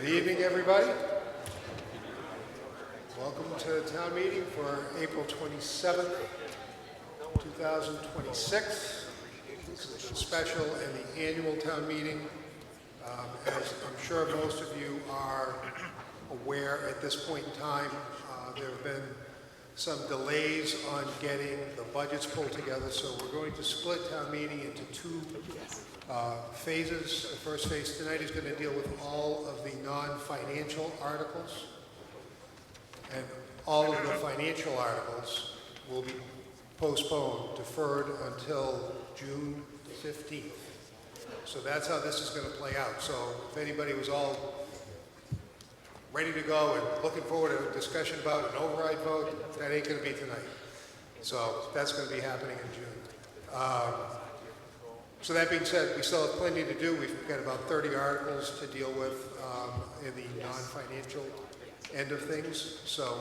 Good evening, everybody. Welcome to the town meeting for April 27th, 2026. This is the special and the annual town meeting. As I'm sure most of you are aware at this point in time, there have been some delays on getting the budgets pulled together, so we're going to split town meeting into two phases. The first phase tonight is going to deal with all of the non-financial articles, and all of the financial articles will be postponed, deferred until June 15th. So that's how this is going to play out. So if anybody was all ready to go and looking forward to a discussion about an override vote, that ain't going to be tonight. So that's going to be happening in June. So that being said, we still have plenty to do. We've got about 30 articles to deal with in the non-financial end of things. So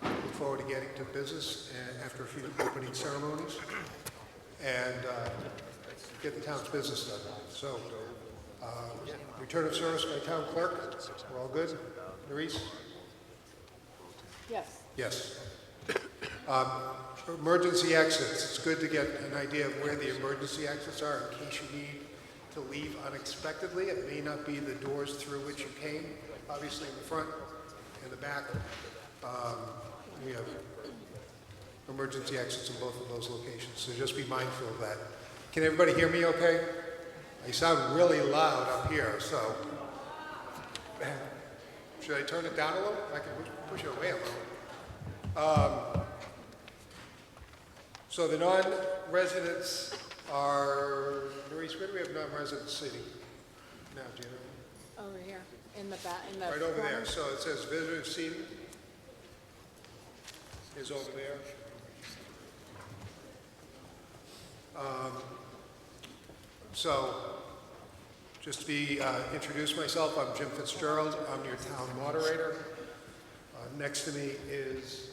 look forward to getting to business after a few opening ceremonies and get the town's business done. So return of service by town clerk. We're all good? Nerese? Yes. Yes. Emergency exits. It's good to get an idea of where the emergency exits are in case you need to leave unexpectedly. It may not be the doors through which you came. Obviously in the front and the back, we have emergency exits in both of those locations. So just be mindful of that. Can everybody hear me okay? I sound really loud up here, so should I turn it down a little? I can push it away a little. So the non-residents are, Nerese, where do we have non-residents sitting now, do you know? Over here, in the back, in the Right over corner. there. So it says visitor seating is over there. So just to introduce myself, I'm Jim Fitzgerald. I'm your town moderator. Next to me is,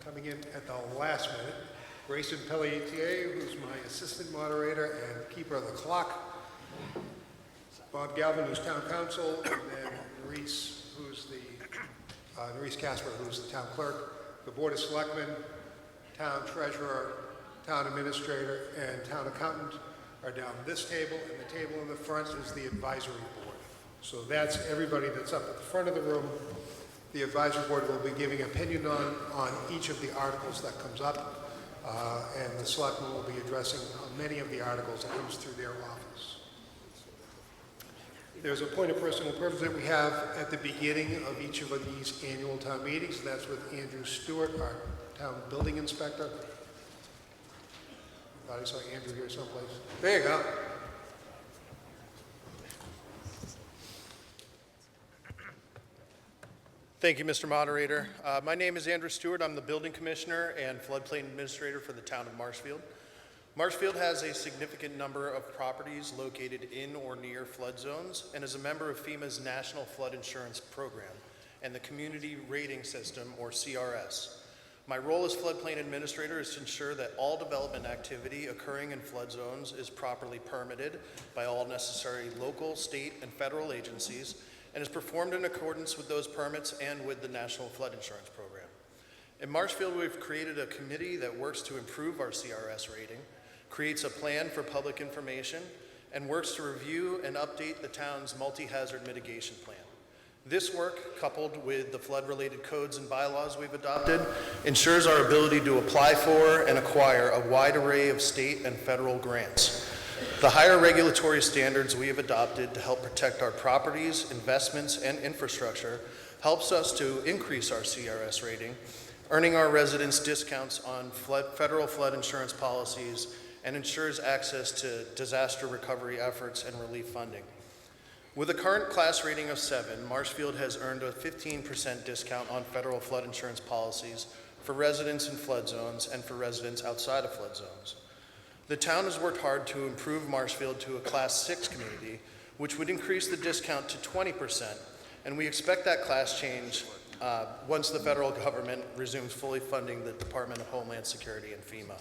coming in at the last minute, Grayson Pelletier, who's my assistant moderator and keeper of the clock. Bob Galvin, who's town council, and then Nerese, who's the, Nerese Casper, who's the town clerk. The board of selectmen, town treasurer, town administrator, and town accountant are down this table, and the table in the front is the advisory board. So that's everybody that's up at the front of the room. The advisory board will be giving opinion on each of the articles that comes up. And the selectmen will be addressing many of the articles that comes through their office. There's a point of personal privilege that we have at the beginning of each of these annual town meetings. That's with Andrew Stewart, our town building inspector. I thought I saw Andrew here someplace. There you go. Thank you, Mr. Moderator. My name is Andrew Stewart. I'm the building commissioner and floodplain administrator for the town of Marshfield. Marshfield has a significant number of properties located in or near flood zones and is a member of FEMA's National Flood Insurance Program and the Community Rating System, or CRS. My role as floodplain administrator is to ensure that all development activity occurring in flood zones is properly permitted by all necessary local, state, and federal agencies, and is performed in accordance with those permits and with the National Flood Insurance Program. In Marshfield, we've created a committee that works to improve our CRS rating, creates a plan for public information, and works to review and update the town's multi-hazard mitigation plan. This work, coupled with the flood-related codes and bylaws we've adopted, ensures our ability to apply for and acquire a wide array of state and federal grants. The higher regulatory standards we have adopted to help protect our properties, investments, and infrastructure helps us to increase our CRS rating, earning our residents discounts on federal flood insurance policies, and ensures access to disaster recovery efforts and relief funding. With a current class rating of 7, Marshfield has earned a 15% discount on federal flood insurance policies for residents in flood zones and for residents outside of flood zones. The town has worked hard to improve Marshfield to a Class 6 community, which would increase the discount to 20%, and we expect that class change once the federal government resumes fully funding the Department of Homeland Security and FEMA.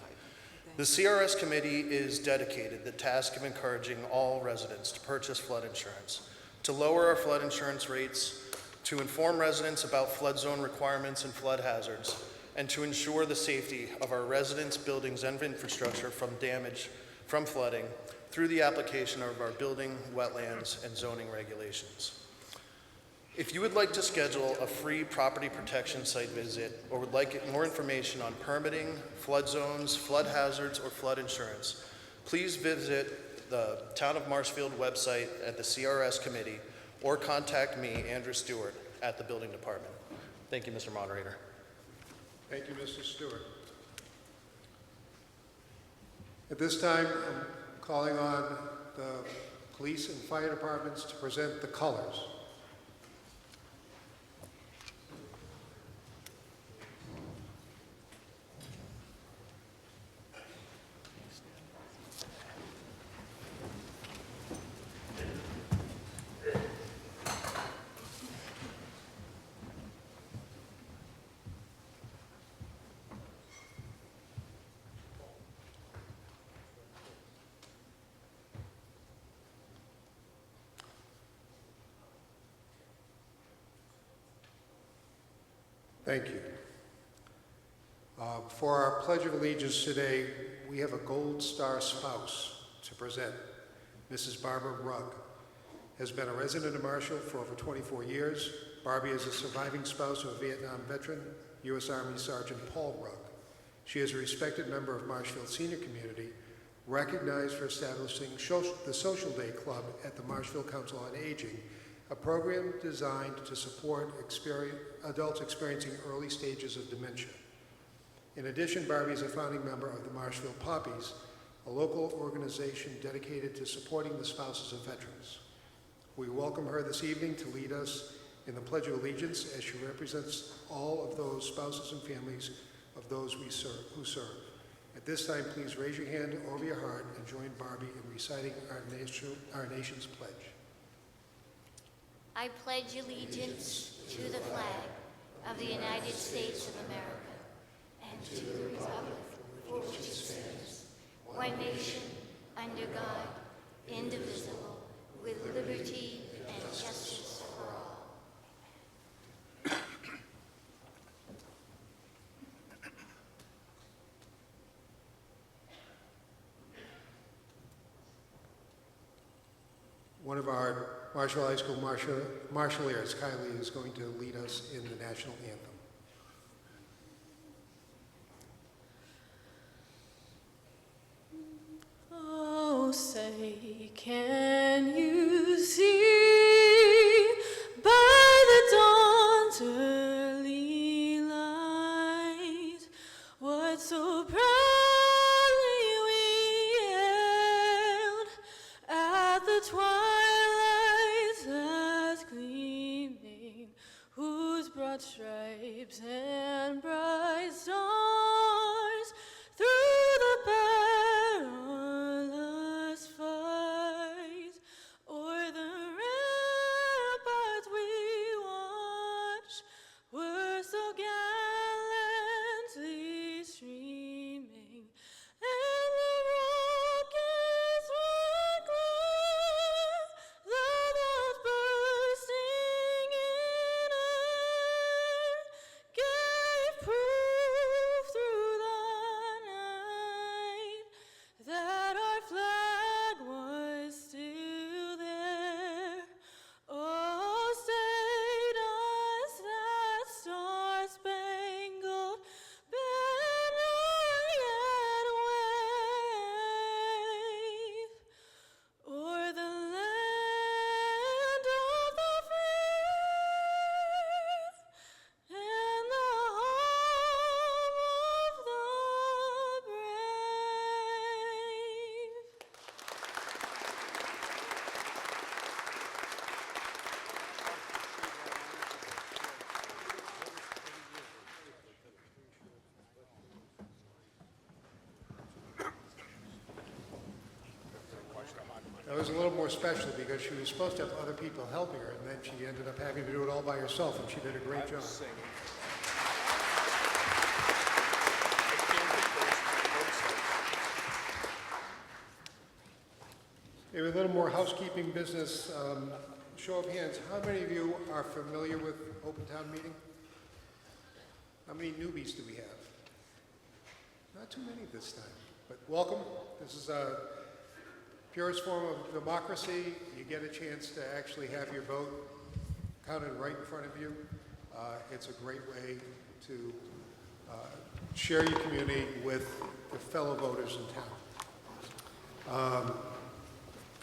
The CRS committee is dedicated to the task of encouraging all residents to purchase flood insurance. to lower our flood insurance rates, to inform residents about flood zone requirements and flood hazards, and to ensure the safety of our residents, buildings, and infrastructure from damage from flooding through the application of our building, wetlands, and zoning regulations. If you would like to schedule a free property protection site visit or would like more information on permitting, flood zones, flood hazards, or flood insurance, please visit the Town of Marshfield website at the CRS committee or contact me, Andrew Stewart, at the building department. Thank you, Mr. Moderator. Thank you, Mr. Stewart. At this time, I'm calling on the police and fire departments to present the colors. Thank you. For our Pledge of Allegiance today, we have a Gold Star spouse to present. Mrs. Barbara Rugg has been a resident of Marshfield for over 24 years. Barbie is a surviving spouse of a Vietnam veteran, U.S. Army Sergeant Paul Rugg. She is a respected member of Marshfield senior community, recognized for establishing the Social Day Club at the Marshfield Council on Aging, a program designed to support adults experiencing early stages of dementia. In addition, Barbie is a founding member of the Marshfield Poppies, a local organization dedicated to supporting the spouses of veterans. We welcome her this evening to lead us in the Pledge of Allegiance as she represents all of those spouses and families of those who serve. At this time, please raise your hand over your heart and join Barbie in reciting our nation's pledge. I pledge allegiance to the flag of the United States of America and to the republic for which it stands, one nation, under God, indivisible, with liberty and justice for all. One of our Marshall High School Marshallers, Kylie, is going to lead us in the national anthem. Oh, say, can you see by the dawn's early light what so proudly we hailed at the twilight's last gleaming, whose broad stripes and bright stars through the perilous fight o'er the ramparts we watched were so gallantly streaming, and the rockets were clear, the bells bursting in air gave proof through the night that our flag was still there. Oh, say does that star-spangled banner yet wave o'er the land of the free and the home of the brave? That was a little more special because she was supposed to have other people helping her, and then she ended up having to do it all by herself, and she did a great job. We have a little more housekeeping business. show of hands, how many of you are familiar with open town meeting? How many newbies do we have? Not too many this time, but welcome. This is a purest form of democracy. You get a chance to actually have your vote counted right in front of you. It's a great way to share your community with the fellow voters in town.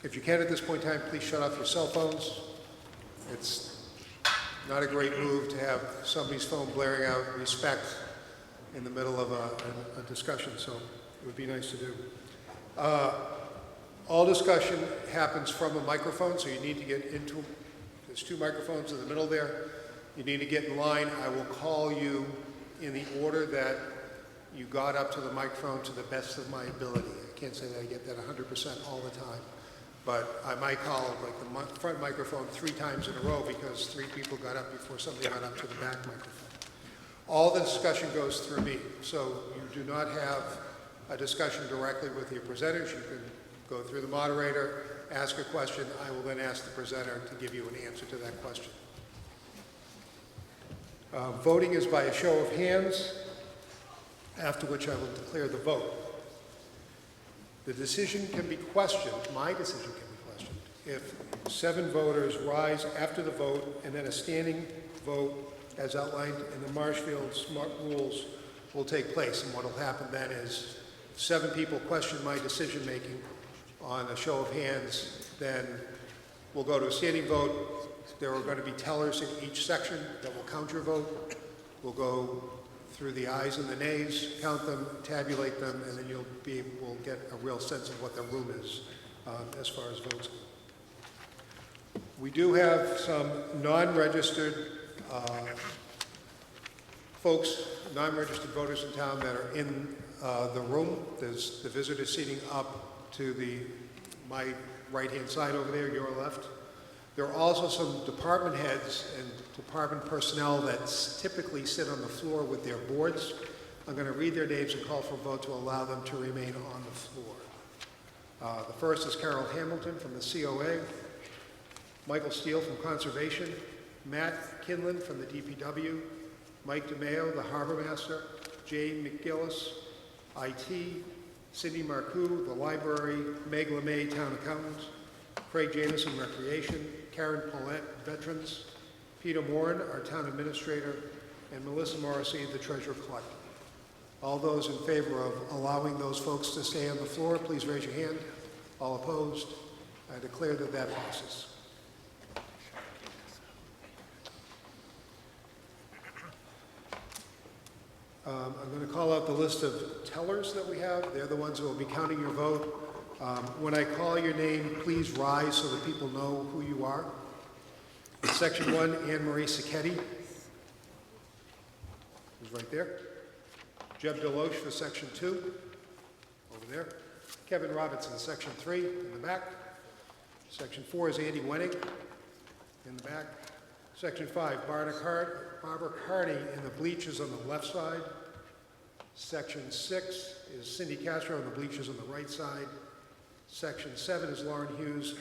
If you can at this point in time, please shut off your cell phones. It's not a great move to have somebody's phone blaring out respect in the middle of a discussion, so it would be nice to do. All discussion happens from a microphone, so you need to get into, there's 2 microphones in the middle there. You need to get in line. I will call you in the order that you got up to the microphone to the best of my ability. I can't say that I get that 100% all the time, but I might call like the front microphone 3 times in a row because 3 people got up before somebody got up to the back microphone. All the discussion goes through me, so you do not have a discussion directly with your presenters. You can go through the moderator, ask a question. I will then ask the presenter to give you an answer to that question. Voting is by a show of hands, after which I will declare the vote. The decision can be questioned, my decision can be questioned, if 7 voters rise after the vote, and then a standing vote as outlined in the Marshfield Smart Rules will take place. And what will happen then is 7 people question my decision-making on a show of hands, then we'll go to a standing vote. There are going to be tellers in each section that will count your vote. We'll go through the ayes and the nays, count them, tabulate them, and then we'll get a real sense of what the room is as far as votes go. We do have some non-registered folks, non-registered voters in town that are in the room. There's the visitor seating up to my right-hand side over there, your left. There are also some department heads and department personnel that typically sit on the floor with their boards. I'm going to read their names and call for a vote to allow them to remain on the floor. The first is Carol Hamilton from the COA, Michael Steele from Conservation, Matt Kinlan from the DPW, Mike DeMeo, the Harbor Master, Jay McGillis, IT, Cindy Marcoux, the Library, Meg LeMay, Town Accountant, Craig Jamison, Recreation, Karen Paulette, Veterans, Peter Moran, our Town Administrator, and Melissa Morrissey, the Treasurer Collector. All those in favor of allowing those folks to stay on the floor, please raise your hand. All opposed? I declare that that passes. I'm going to call out the list of tellers that we have. They're the ones who will be counting your vote. When I call your name, please rise so that people know who you are. In Section 1, Anne Marie Sacchetti is right there. Jeb Deloche for Section 2, over there. Kevin Robinson, Section 3, in the back. Section 4 is Andy Wenning, in the back. Section 5, Barbara Carney in the bleachers on the left side. Section 6 is Cindy Castro in the bleachers on the right side. Section 7 is Lauren Hughes,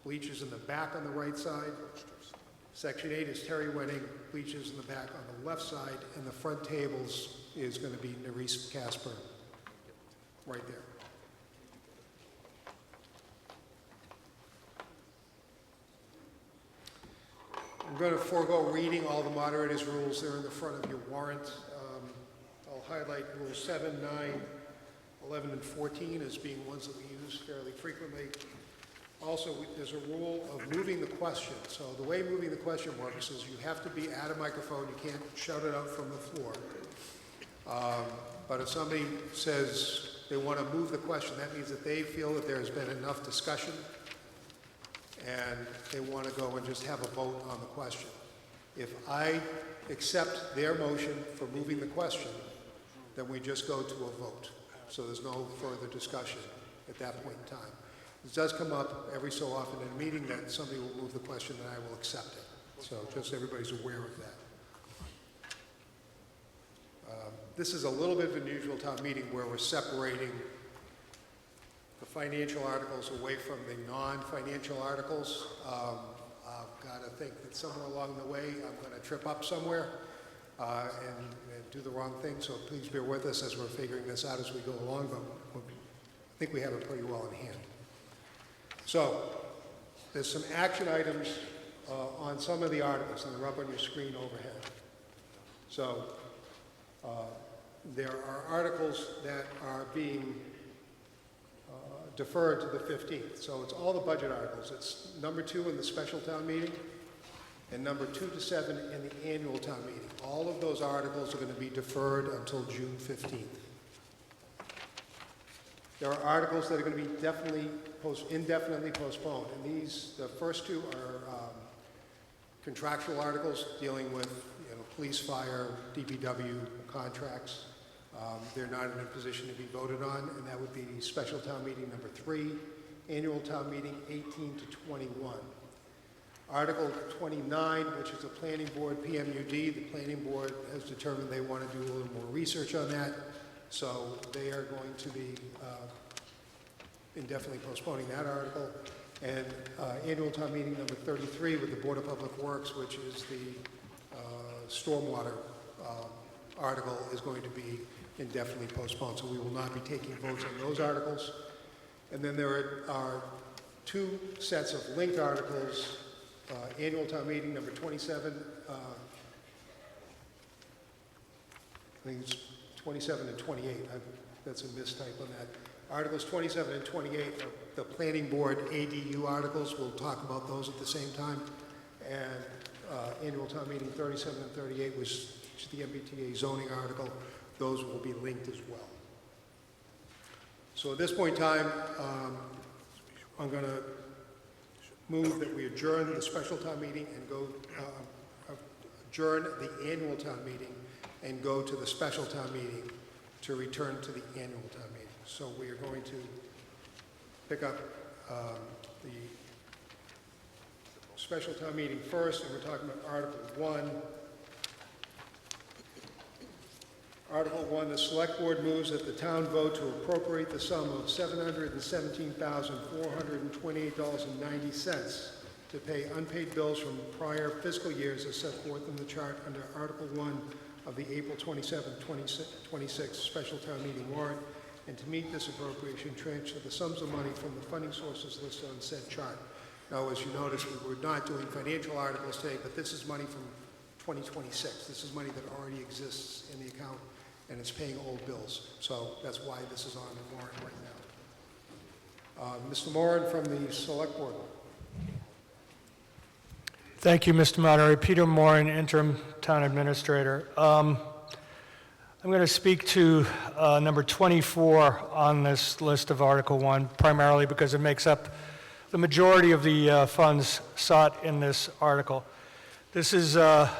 bleachers in the back on the right side. Section 8 is Terry Wenning, bleachers in the back on the left side. And the front tables is going to be Nerese Casper, right there. I'm going to forego reading all the moderator's rules. They're in the front of your warrant. I'll highlight Rules 7, 9, 11, and 14 as being ones that we use fairly frequently. Also, there's a rule of moving the question. So the way moving the question works is you have to be at a microphone. You can't shout it out from the floor. But if somebody says they want to move the question, that means that they feel that there has been enough discussion and they want to go and just have a vote on the question. If I accept their motion for moving the question, then we just go to a vote. So there's no further discussion at that point in time. It does come up every so often in a meeting that somebody will move the question and I will accept it. So just so everybody's aware of that. This is a little bit of an unusual town meeting where we're separating the financial articles away from the non-financial articles. I've got to think that somewhere along the way, I'm going to trip up somewhere and do the wrong thing, so please bear with us as we're figuring this out as we go along, but I think we have it pretty well in hand. So, there's some action items on some of the articles, and they're up on your screen overhead. So, there are articles that are being deferred to the 15th. So it's all the budget articles. It's number 2 in the special town meeting and number 2 to 7 in the annual town meeting. All of those articles are going to be deferred until June 15th. There are articles that are going to be indefinitely postponed. And the first 2 are contractual articles dealing with police, fire, DPW contracts. They're not in a position to be voted on, and that would be special town meeting number 3, annual town meeting 18 to 21. Article 29, which is the planning board PMUD, the planning board has determined they want to do a little more research on that, so they are going to be indefinitely postponing that article. And annual town meeting number 33 with the Board of Public Works, which is the stormwater article, is going to be indefinitely postponed, so we will not be taking votes on those articles. And then there are 2 sets of linked articles, annual town meeting number 27, I think it's 27 and 28, that's a mistype on that. Articles 27 and 28 are the planning board ADU articles, we'll talk about those at the same time, and annual town meeting 37 and 38, which is the MBTA zoning article. Those will be linked as well. So at this point in time, I'm going to move that we adjourn the special town meeting and go adjourn the annual town meeting and go to the special town meeting to return to the annual town meeting. So we are going to pick up the special town meeting first, and we're talking about Article 1. Article 1, the Select Board moves that the town vote to appropriate the sum of $717,428.90 to pay unpaid bills from prior fiscal years as set forth in the chart under Article 1 of the April 27, 2026 special town meeting warrant, and to meet this appropriation, transfer the sums of money from the funding sources listed on said chart. Now, as you notice, we're not doing financial articles today, but this is money from 2026. This is money that already exists in the account, and it's paying old bills. So that's why this is on the warrant right now. Mr. Moran from the Select Board. Thank you, Mr. Moderator. Peter Moran, Interim Town Administrator. I'm going to speak to number 24 on this list of Article 1, primarily because it makes up the majority of the funds sought in this article. This is a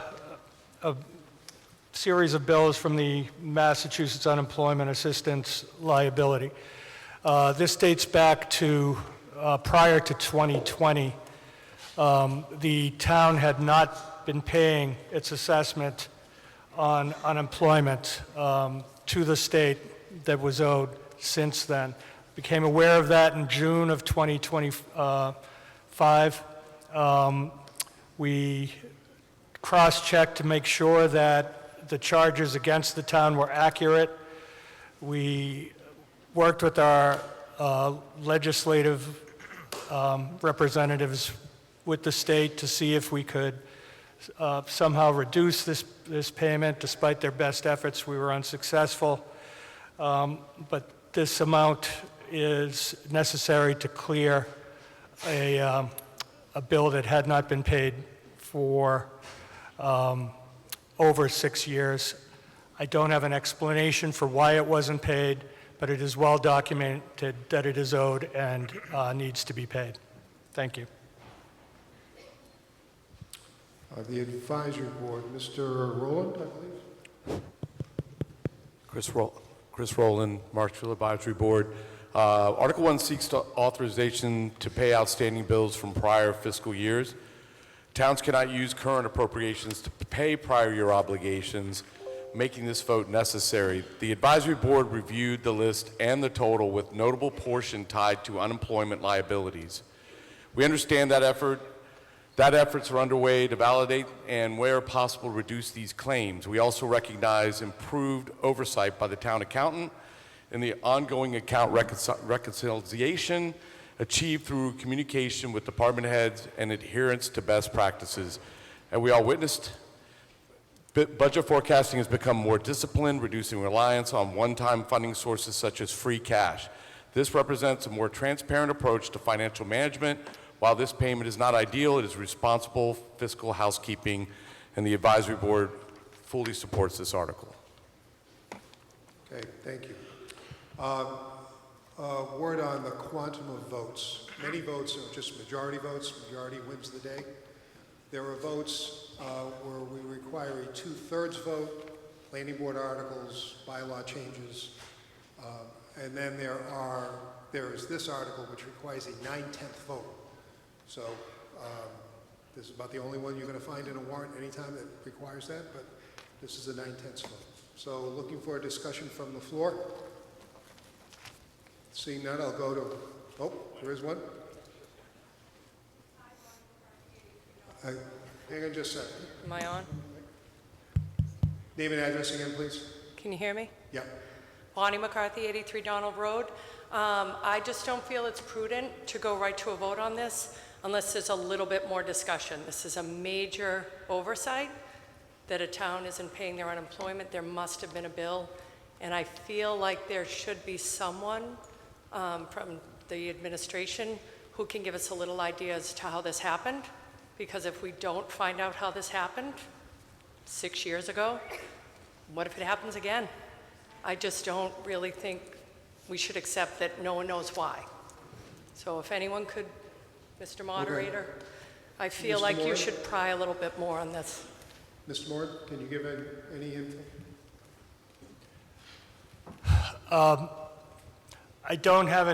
series of bills from the Massachusetts Unemployment Assistance Liability. This dates back to prior to 2020. The town had not been paying its assessment on unemployment to the state that was owed since then. Became aware of that in June of 2025. We cross-checked to make sure that the charges against the town were accurate. We worked with our legislative representatives with the state to see if we could somehow reduce this payment. Despite their best efforts, we were unsuccessful. But this amount is necessary to clear a bill that had not been paid for over 6 years. I don't have an explanation for why it wasn't paid, but it is well documented that it is owed and needs to be paid. Thank you. The Advisory Board, Mr. Rowland, I believe. Chris Rowland, Marshfield Advisory Board. Article 1 seeks authorization to pay outstanding bills from prior fiscal years. Towns cannot use current appropriations to pay prior year obligations, making this vote necessary. The Advisory Board reviewed the list and the total with notable portion tied to unemployment liabilities. We understand that effort That efforts are underway to validate and, where possible, reduce these claims. We also recognize improved oversight by the town accountant and the ongoing account reconciliation achieved through communication with department heads and adherence to best practices. And we all witnessed, budget forecasting has become more disciplined, reducing reliance on one-time funding sources such as free cash. This represents a more transparent approach to financial management. While this payment is not ideal, it is responsible fiscal housekeeping, and the advisory board fully supports this article. Okay, thank you. Word on the quantum of votes. Many votes are just majority votes. Majority wins the day. There are votes where we require a 2/3 vote, planning board articles, bylaw changes, and then there is this article which requires a 9/10 vote. So this is about the only one you're going to find in a warrant anytime that requires that, but this is a 9/10 vote. So looking for a discussion from the floor. Seeing none, I'll go to, oh, there is one. Hang on just a second. Am I on? Name and address again, please. Can you hear me? Yep. Bonnie McCarthy, 83 Donald Road. I just don't feel it's prudent to go right to a vote on this unless there's a little bit more discussion. This is a major oversight that a town isn't paying their unemployment. There must have been a bill, and I feel like there should be someone from the administration who can give us a little idea as to how this happened, because if we don't find out how this happened 6 years ago, what if it happens again? I just don't really think we should accept that no one knows why. So if anyone could, Mr. Moderator, I feel Mr. like Moore? you should pry a little bit more on this. Mr. Moore, can you give any info? I don't have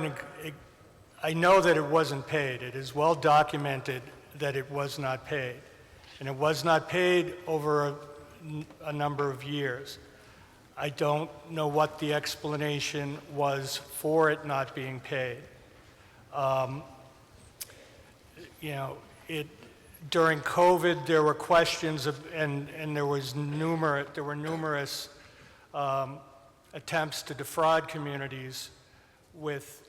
I know that it wasn't paid. It is well documented that it was not paid. And it was not paid over a number of years. I don't know what the explanation was for it not being paid. During COVID, there were questions and there were numerous attempts to defraud communities with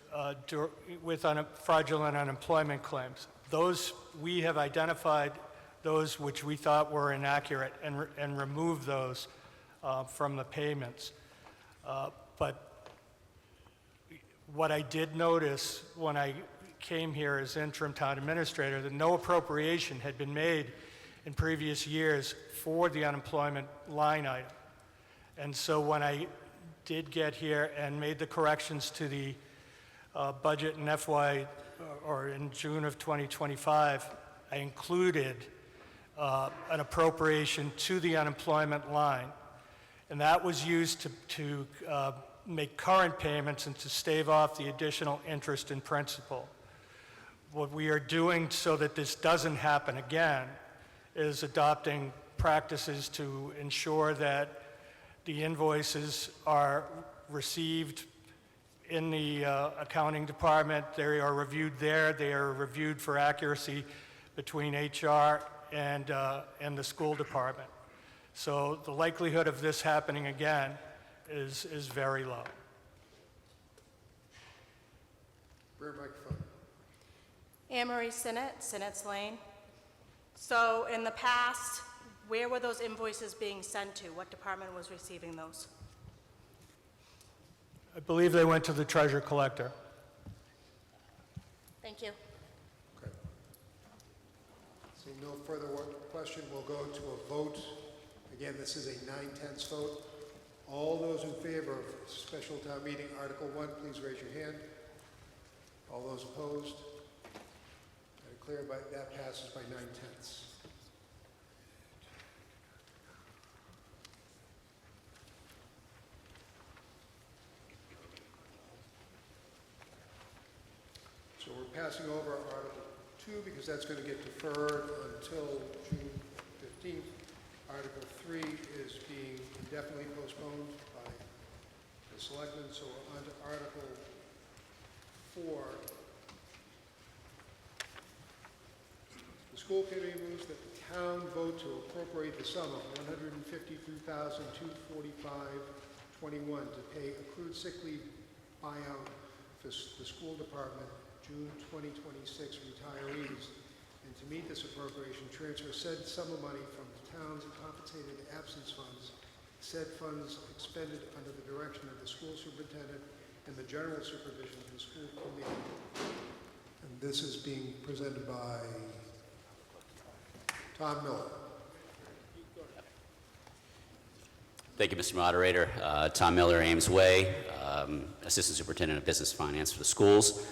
fraudulent unemployment claims. Those, we have identified those which we thought were inaccurate and removed those from the payments. But what I did notice when I came here as interim town administrator, that no appropriation had been made in previous years for the unemployment line item. And so when I did get here and made the corrections to the budget in in June of 2025, I included an appropriation to the unemployment line. And that was used to make current payments and to stave off the additional interest and principal. What we are doing so that this doesn't happen again is adopting practices to ensure that the invoices are received in the accounting department. They are reviewed there. They are reviewed for accuracy between HR and the school department. So the likelihood of this happening again is very low. Rear microphone. Anne Marie Sinnott, Sinnott's Lane. So in the past, where were those invoices being sent to? What department was receiving those? I believe they went to the treasurer collector. Thank you. Okay. Seeing no further question, we'll go to a vote. Again, this is a 9/10 vote. All those in favor of special town meeting Article 1, please raise your hand. All those opposed? I declare that passes by 9/10. So we're passing over Article 2 because that's going to get deferred until June 15th. Article 3 is being indefinitely postponed by the selectmen, so we're on to Article 4. The school committee moves that the town vote to appropriate the sum of $152,245.21 to pay accrued sick leave buyout for the school department June 2026 retirees, and to meet this appropriation, transfer said sum of money from the town's compensated absence funds, said funds expended under the direction of the school superintendent and the general supervision of the school committee. And this is being presented by Tom Miller. Thank you, Mr. Moderator. Tom Miller, Ames Way, Assistant Superintendent of Business Finance for the schools.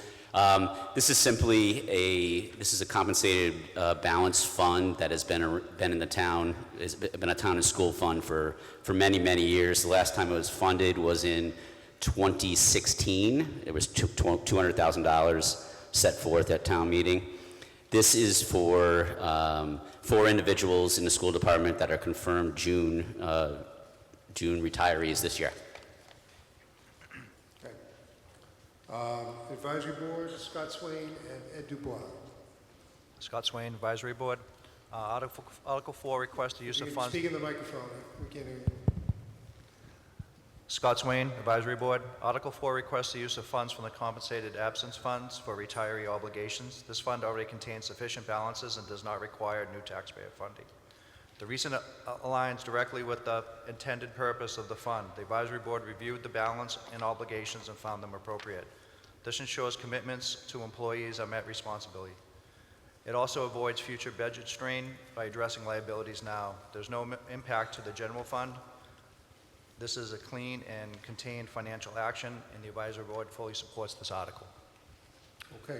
This is simply this is a compensated balance fund that has been in the town, has been a town and school fund for many, many years. The last time it was funded was in 2016. It was $200,000 set forth at town meeting. This is for 4 individuals in the school department that are confirmed June retirees this year. Okay. Advisory Board, Scott Swain and Ed Dubois. Scott Swain, Advisory Board. Article 4, request the use You of can funds. speak in the microphone. We can't hear you. Scott Swain, Advisory Board. Article 4 requests the use of funds from the compensated absence funds for retiree obligations. This fund already contains sufficient balances and does not require new taxpayer funding. The recent aligns directly with the intended purpose of the fund. The Advisory Board reviewed the balance and obligations and found them appropriate. This ensures commitments to employees are met responsibly. It also avoids future budget strain by addressing liabilities now. There's no impact to the general fund. This is a clean and contained financial action, and the Advisory Board fully supports this article. Okay.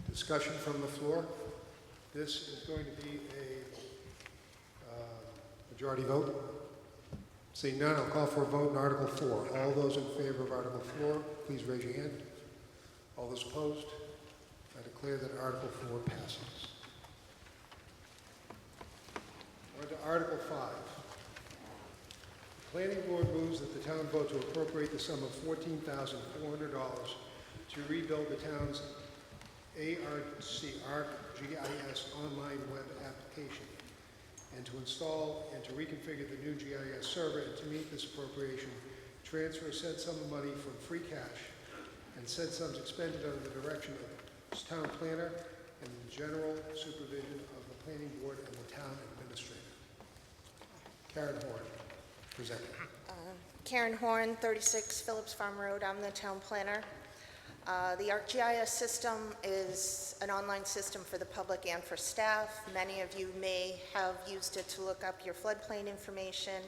Discussion from the floor. This is going to be a majority vote. Seeing none, I'll call for a vote on Article 4. All those in favor of Article 4, please raise your hand. All those opposed? I declare that Article 4 passes. On to Article 5. The Planning Board moves that the town vote to appropriate the sum of $14,400 to rebuild the town's ARC-GIS online web application, and to install and to reconfigure the new GIS server, and to meet this appropriation, transfer said sum of money from free cash and said sums expended under the direction of the town planner and the general supervision of the planning board and the town administrator. Karen Horn, presenting. Karen Horn, 36 Phillips Farm Road. I'm the town planner. The ArcGIS system is an online system for the public and for staff. Many of you may have used it to look up your floodplain information.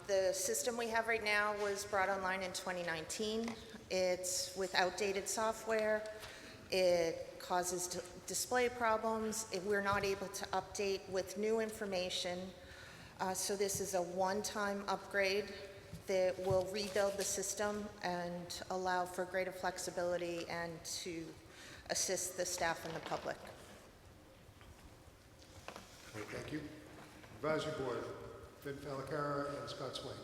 The system we have right now was brought online in 2019. It's with outdated software. It causes display problems. We're not able to update with new information. So this is a one-time upgrade that will rebuild the system and allow for greater flexibility and to assist the staff and the public. Okay, thank you. Advisory Board, Vin Falacara and Scott Swain.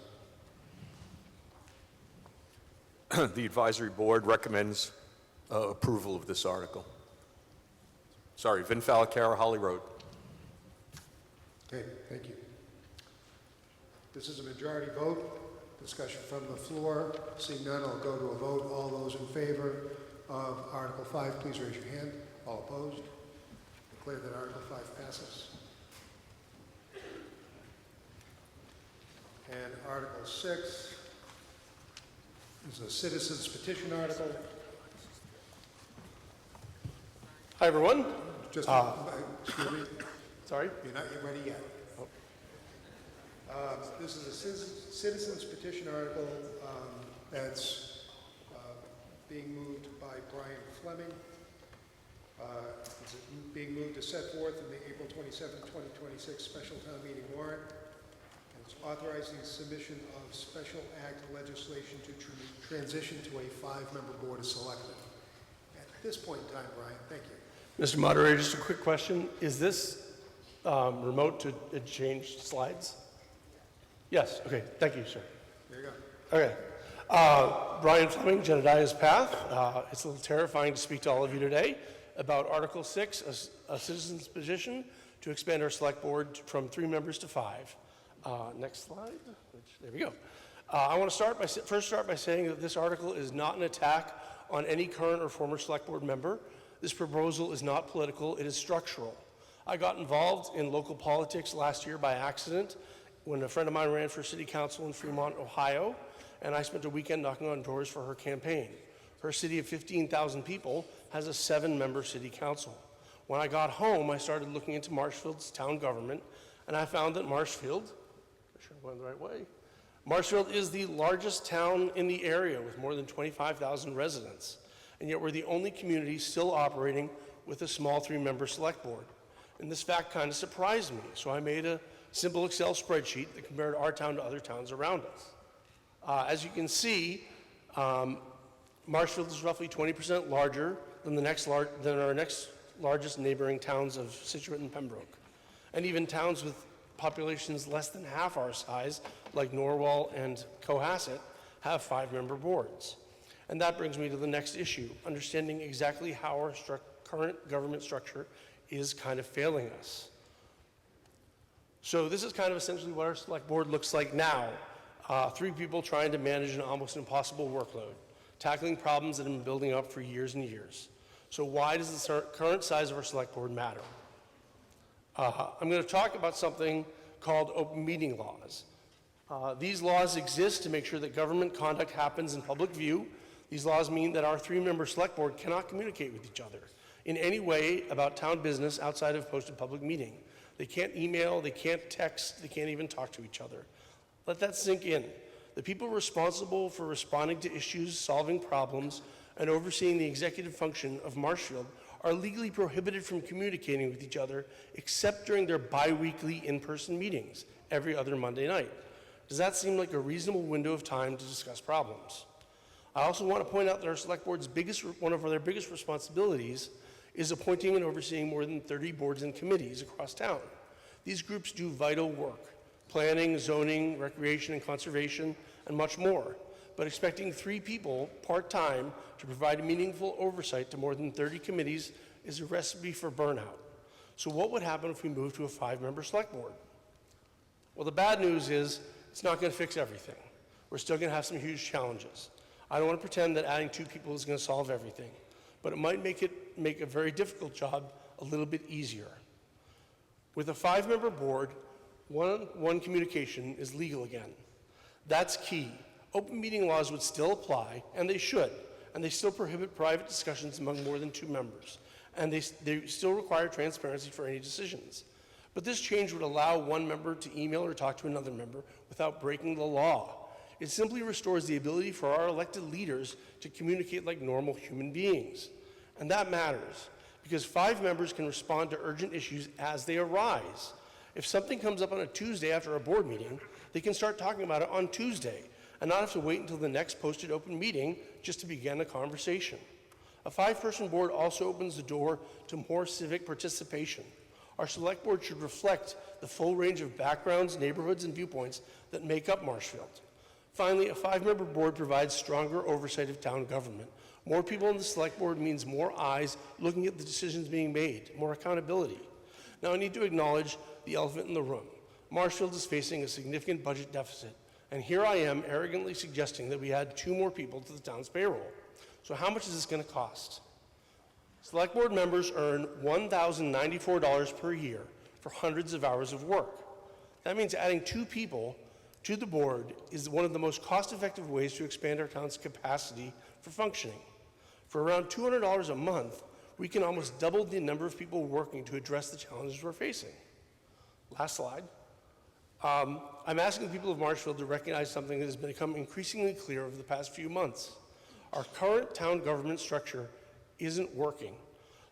The Advisory Board recommends approval of this article. Sorry, Vin Falacara, Holly Road. Okay, thank you. This is a majority vote. Discussion from the floor. Seeing none, I'll go to a vote. All those in favor of Article 5, please raise your hand. All opposed? Declare that Article 5 passes. And Article 6 is a citizen's petition article. Hi, everyone. Just, excuse me, Sorry. you're not yet ready yet. This is a citizen's petition article that's being moved by Brian Fleming. It's being moved to set forth in the April 27, 2026 special town meeting warrant. And it's authorizing submission of special act legislation to transition to a 5-member board of selectmen. At this point in time, Brian, thank you. Mr. Moderator, just a quick question. Is this remote to change slides? Yes. Okay. Thank you, sir. There you go. Okay. Brian Fleming, Jedediah's Path. It's a little terrifying to speak to all of you today. about Article 6, a citizen's petition to expand our select board from 3 members to 5. Next slide. There we go. I want to first start by saying that this article is not an attack on any current or former select board member. This proposal is not political, it is structural. I got involved in local politics last year by accident when a friend of mine ran for city council in Fremont, Ohio, and I spent a weekend knocking on doors for her campaign. Her city of 15,000 people has a 7-member city council. When I got home, I started looking into Marshfield's town government, and I found that Marshfield, make sure I'm going the right way, Marshfield is the largest town in the area with more than 25,000 residents, and yet we're the only community still operating with a small 3-member select board. And this fact kind of surprised me, so I made a simple Excel spreadsheet that compared our town to other towns around us. As you can see, Marshfield is roughly 20% larger than our next largest neighboring towns of Situate and Pembroke. And even towns with populations less than half our size, like Norwell and Cohasset, have 5-member boards. And that brings me to the next issue, understanding exactly how our current government structure is kind of failing us. So this is kind of essentially what our select board looks like now. 3 people trying to manage an almost impossible workload, tackling problems that have been building up for years and years. So why does the current size of our select board matter? I'm going to talk about something called open meeting laws. These laws exist to make sure that government conduct happens in public view. These laws mean that our 3-member select board cannot communicate with each other in any way about town business outside of posted public meeting. They can't email, they can't text, they can't even talk to each other. Let that sink in. The people responsible for responding to issues, solving problems, and overseeing the executive function of Marshfield are legally prohibited from communicating with each other except during their bi-weekly in-person meetings every other Monday night. Does that seem like a reasonable window of time to discuss problems? I also want to point out that our select board's one of their biggest responsibilities is appointing and overseeing more than 30 boards and committees across town. These groups do vital work: planning, zoning, recreation and conservation, and much more. But expecting 3 people part-time to provide meaningful oversight to more than 30 committees is a recipe for burnout. So what would happen if we moved to a 5-member select board? Well, the bad news is it's not going to fix everything. We're still going to have some huge challenges. I don't want to pretend that adding 2 people is going to solve everything, but it might make a very difficult job a little bit easier. With a 5-member board, one communication is legal again. That's key. Open meeting laws would still apply, and they should, and they still prohibit private discussions among more than 2 members, and they still require transparency for any decisions. But this change would allow one member to email or talk to another member without breaking the law. It simply restores the ability for our elected leaders to communicate like normal human beings. And that matters, because 5 members can respond to urgent issues as they arise. If something comes up on a Tuesday after a board meeting, they can start talking about it on Tuesday and not have to wait until the next posted open meeting just to begin a conversation. A 5-person board also opens the door to more civic participation. Our select board should reflect the full range of backgrounds, neighborhoods, and viewpoints that make up Marshfield. Finally, a 5-member board provides stronger oversight of town government. More people on the select board means more eyes looking at the decisions being made, more accountability. Now, I need to acknowledge the elephant in the room. Marshfield is facing a significant budget deficit, and here I am arrogantly suggesting that we add 2 more people to the town's payroll. So how much is this going to cost? Select board members earn $1,094 per year for hundreds of hours of work. That means adding 2 people to the board is one of the most cost-effective ways to expand our town's capacity for functioning. For around $200 a month, we can almost double the number of people working to address the challenges we're facing. Last slide. I'm asking the people of Marshfield to recognize something that has become increasingly clear over the past few months. Our current town government structure isn't working.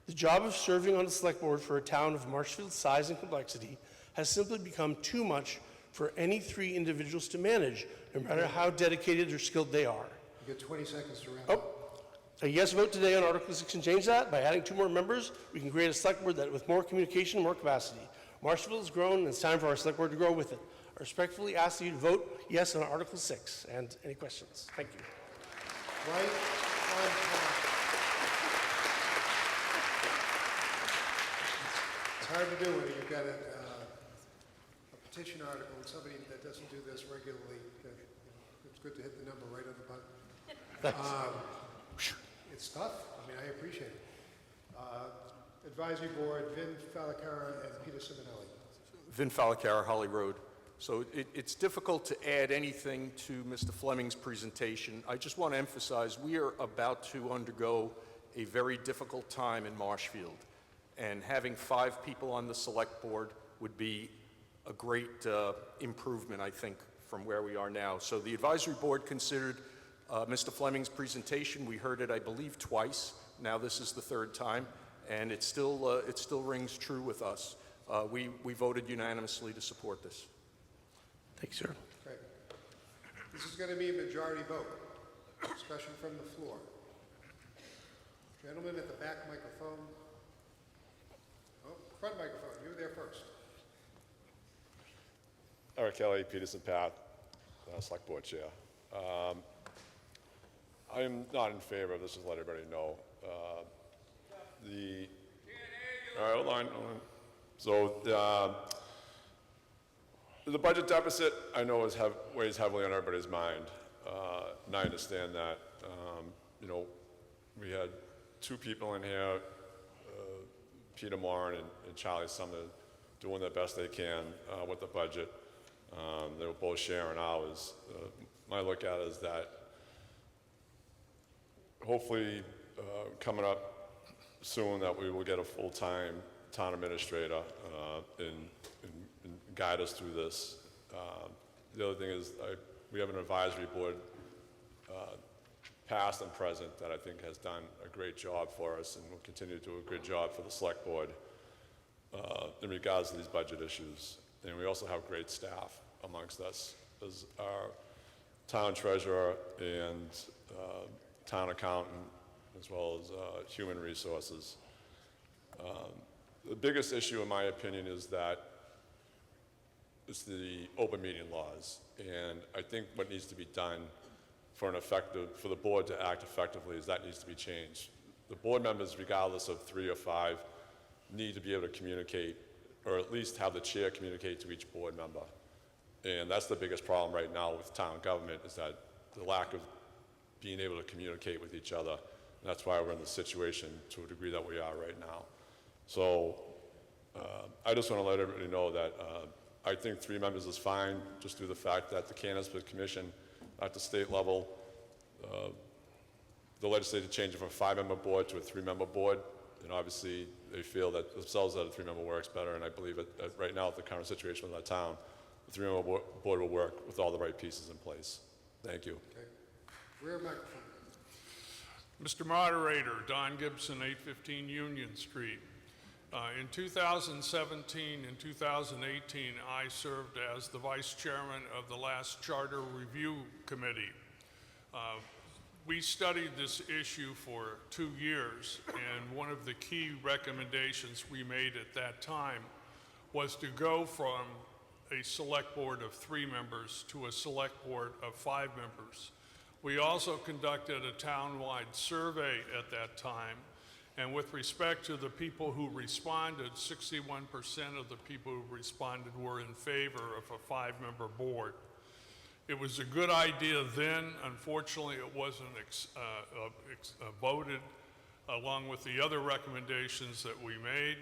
The job of serving on the select board for a town of Marshfield's size and complexity has simply become too much for any 3 individuals to manage, no matter how dedicated or skilled they are. You get 20 seconds to wrap up. A yes vote today on Article 6 can change that. By adding 2 more members, we can create a select board that with more communication and more capacity. Marshfield has grown, and it's time for our select board to grow with it. I respectfully ask you to vote yes on Article 6. And any questions? Thank you. Right on time. hard to do when you've got a petition article and somebody that doesn't do this regularly. It's good to hit the number right on the button. It's tough. I mean, I appreciate it. Advisory Board, Vin Falacara and Peter Simonelli. Vin Falacara, Holly Road. So it's difficult to add anything to Mr. Fleming's presentation. I just want to emphasize we are about to undergo a very difficult time in Marshfield, and having 5 people on the select board would be a great improvement, I think, from where we are now. So the advisory board considered Mr. Fleming's presentation. We heard it, I believe, twice. Now this is the 3rd time, and it still rings true with us. We voted unanimously to support this. Thank you, sir. Okay. This is going to be a majority vote. Discussion from the floor. Gentleman at the back microphone. Oh, front microphone. You were there first. Eric Kelly, Peterson Path, Select Board Chair. I am not in favor of this, just to let everybody know. All right, hold on. So the budget deficit, I know, weighs heavily on everybody's mind, and I understand that. You know, we had 2 people in here, Peter Moran and Charlie Sumner, doing their best they can with the budget. They were both sharing hours. My look at it is that hopefully coming up soon that we will get a full-time town administrator and guide us through this. The other thing is we have an advisory board, past and present, that I think has done a great job for us and will continue to do a good job for the select board in regards to these budget issues. And we also have great staff amongst us, as our town treasurer and town accountant, as well as human resources. The biggest issue, in my opinion, is that it's the open meeting laws. And I think what needs to be done for the board to act effectively is that needs to be changed. The board members, regardless of 3 or 5, need to be able to communicate, or at least have the chair communicate to each board member. And that's the biggest problem right now with town government, is that the lack of being able to communicate with each other. And that's why we're in the situation to a degree that we are right now. So I just want to let everybody know that I think 3 members is fine, just due to the fact that the Cannabis Commission at the state level, the legislature changed it from a 5-member board to a 3-member board. And obviously they feel that themselves that a 3-member works better. And I believe that right now, with the current situation with our town, the 3-member board will work with all the right pieces in place. Thank you. Okay. Rear microphone. Mr. Moderator, Don Gibson, 815 Union Street. In 2017 and 2018, I served as the vice chairman of the last Charter Review Committee. We studied this issue for 2 years, and one of the key recommendations we made at that time was to go from a select board of 3 members to a select board of 5 members. We also conducted a town-wide survey at that time, and with respect to the people who responded, 61% of the people who responded were in favor of a 5-member board. It was a good idea then. Unfortunately, it wasn't voted along with the other recommendations that we made,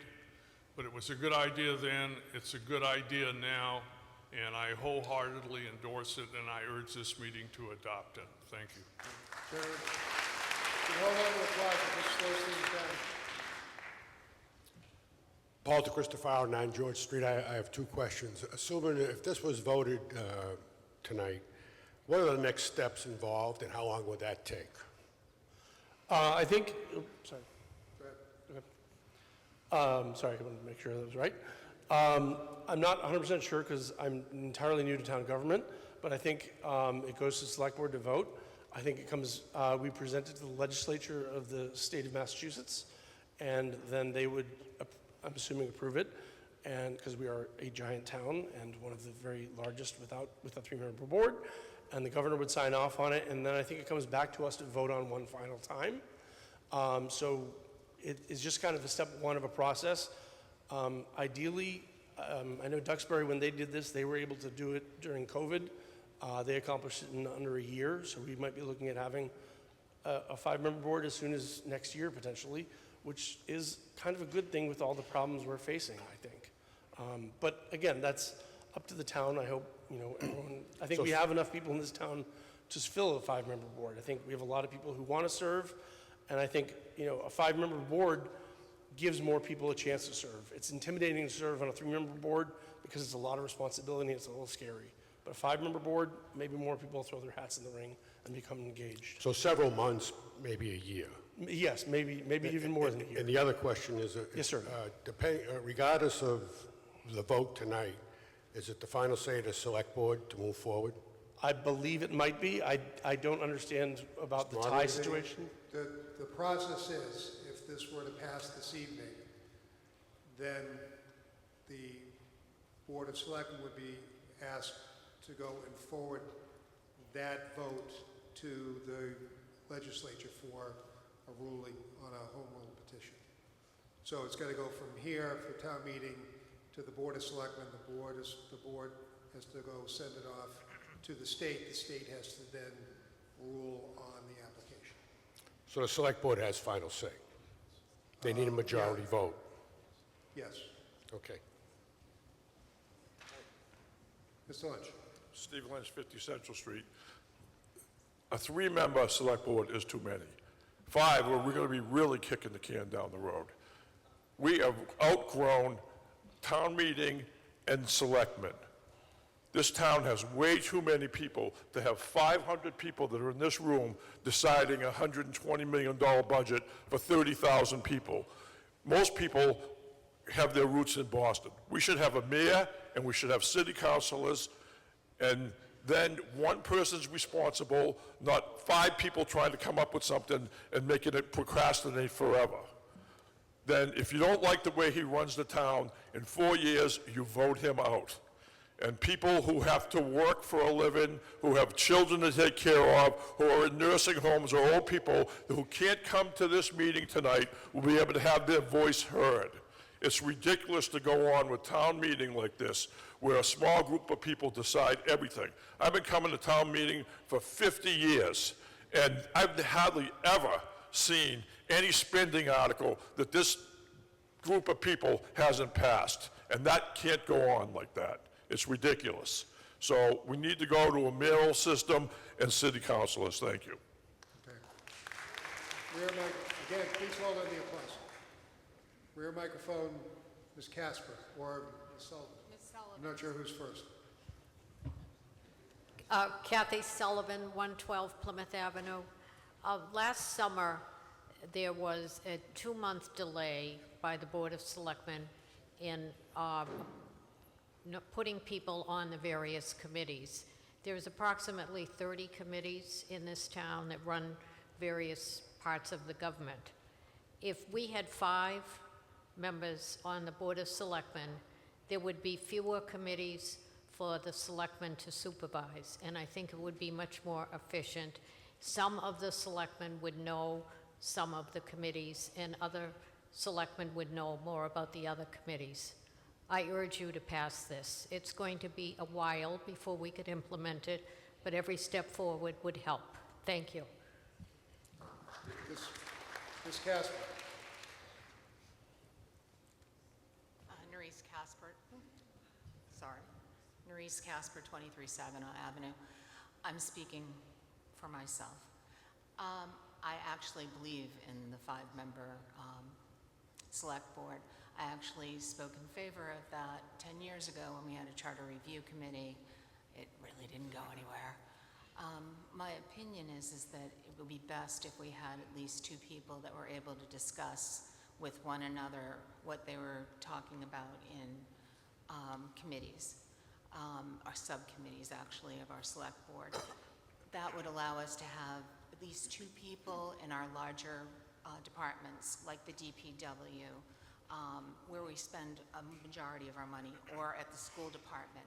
but it was a good idea then. It's a good idea now, and I wholeheartedly endorse it, and I urge this meeting to adopt it. Thank you. Hold on to applause. Just slow things down. Paul DeCristofaro, 9 George Street. I have 2 questions. Assuming if this was voted tonight, what are the next steps involved and how long would that take? I think, sorry. Go ahead. Sorry, I want to make sure that was right. I'm not 100% sure because I'm entirely new to town government, but I think it goes to the select board to vote. I think it comes, we present it to the legislature of the state of Massachusetts, and then they would, I'm assuming, approve it, and because we are a giant town and one of the very largest with a 3-member board, and the governor would sign off on it, and then I think it comes back to us to vote on one final time. So it is just kind of a step 1 of a process. Ideally, I know Duxbury, when they did this, they were able to do it during COVID. They accomplished it in under a year, so we might be looking at having a 5-member board as soon as next year, potentially, which is kind of a good thing with all the problems we're facing, I think. But again, that's up to the town. I hope, everyone, I think we have enough people in this town to fill a 5-member board. I think we have a lot of people who want to serve, and I think, a 5-member board gives more people a chance to serve. It's intimidating to serve on a 3-member board because it's a lot of responsibility and it's a little scary. But a 5-member board, maybe more people throw their hats in the ring and become engaged. So several months, maybe a year. Yes, maybe even more than a year. And the other question is, Yes, sir. Regardless of the vote tonight, is it the final say of the select board to move forward? I believe it might be. I don't understand about the tie situation. The process is, if this were to pass this evening, then the Board of Selectmen would be asked to go and forward that vote to the legislature for a ruling on a home rule petition. So it's got to go from here for town meeting to the Board of Selectmen. The board has to go send it off to the state. The state has to then rule on the application. So the select board has final say? They need a majority vote? Yes. Okay. Mr. Lynch. Steve Lynch, 50 Central Street. A 3-member select board is too many. 5, where we're going to be really kicking the can down the road. We have outgrown town meeting and selectmen. This town has way too many people to have 500 people that are in this room deciding a $120 million budget for 30,000 people. Most people have their roots in Boston. We should have a mayor and we should have city councilors, and then one person's responsible, not 5 people trying to come up with something and making it procrastinate forever. Then if you don't like the way he runs the town, in 4 years, you vote him out. And people who have to work for a living, who have children to take care of, who are in nursing homes, or old people who can't come to this meeting tonight will be able to have their voice heard. It's ridiculous to go on with town meeting like this, where a small group of people decide everything. I've been coming to town meeting for 50 years, and I've hardly ever seen any spending article that this group of people hasn't passed, and that can't go on like that. It's ridiculous. So we need to go to a mayoral system and city councilors. Thank you. Okay. Again, please hold on the applause. Rear microphone, Ms. Casper, or Ms. Sullivan. Ms. Sullivan. I'm not sure who's first. Kathy Sullivan, 112 Plymouth Avenue. Last summer, there was a 2-month delay by the Board of Selectmen in putting people on the various committees. There's approximately 30 committees in this town that run various parts of the government. If we had 5 members on the Board of Selectmen, there would be fewer committees for the selectmen to supervise, and I think it would be much more efficient. Some of the selectmen would know some of the committees, and other selectmen would know more about the other committees. I urge you to pass this. It's going to be a while before we could implement it, but every step forward would help. Thank you. Ms. Casper. Nerese Casper. Sorry. Nerese Casper, 23 Saginaw Avenue. I'm speaking for myself. I actually believe in the 5-member select board. I actually spoke in favor of that 10 years ago when we had a charter review committee. It really didn't go anywhere. My opinion is that it would be best if we had at least 2 people that were able to discuss with one another what they were talking about in committees, or subcommittees actually of our select board. That would allow us to have at least 2 people in our larger departments, like the DPW, where we spend a majority of our money, or at the school department.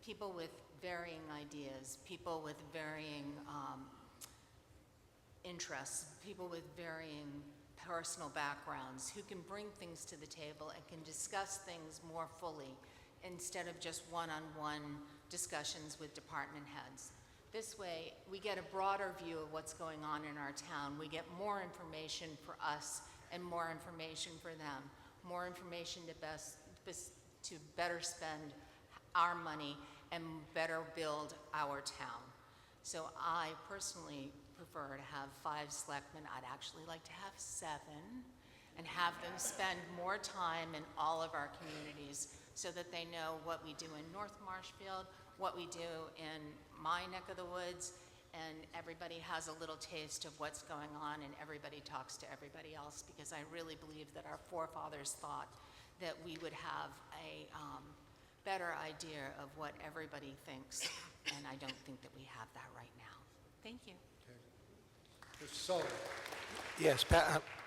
People with varying ideas, people with varying interests, people with varying personal backgrounds, who can bring things to the table and can discuss things more fully instead of just one-on-one discussions with department heads. This way, we get a broader view of what's going on in our town. We get more information for us and more information for them, more information to better spend our money and better build our town. So I personally prefer to have 5 selectmen. I'd actually like to have 7 and have them spend more time in all of our communities so that they know what we do in North Marshfield, what we do in my neck of the woods, and everybody has a little taste of what's going on and everybody talks to everybody else, because I really believe that our forefathers thought that we would have a better idea of what everybody thinks, and I don't think that we have that right now. Thank you. Mr. Sullivan. Yes,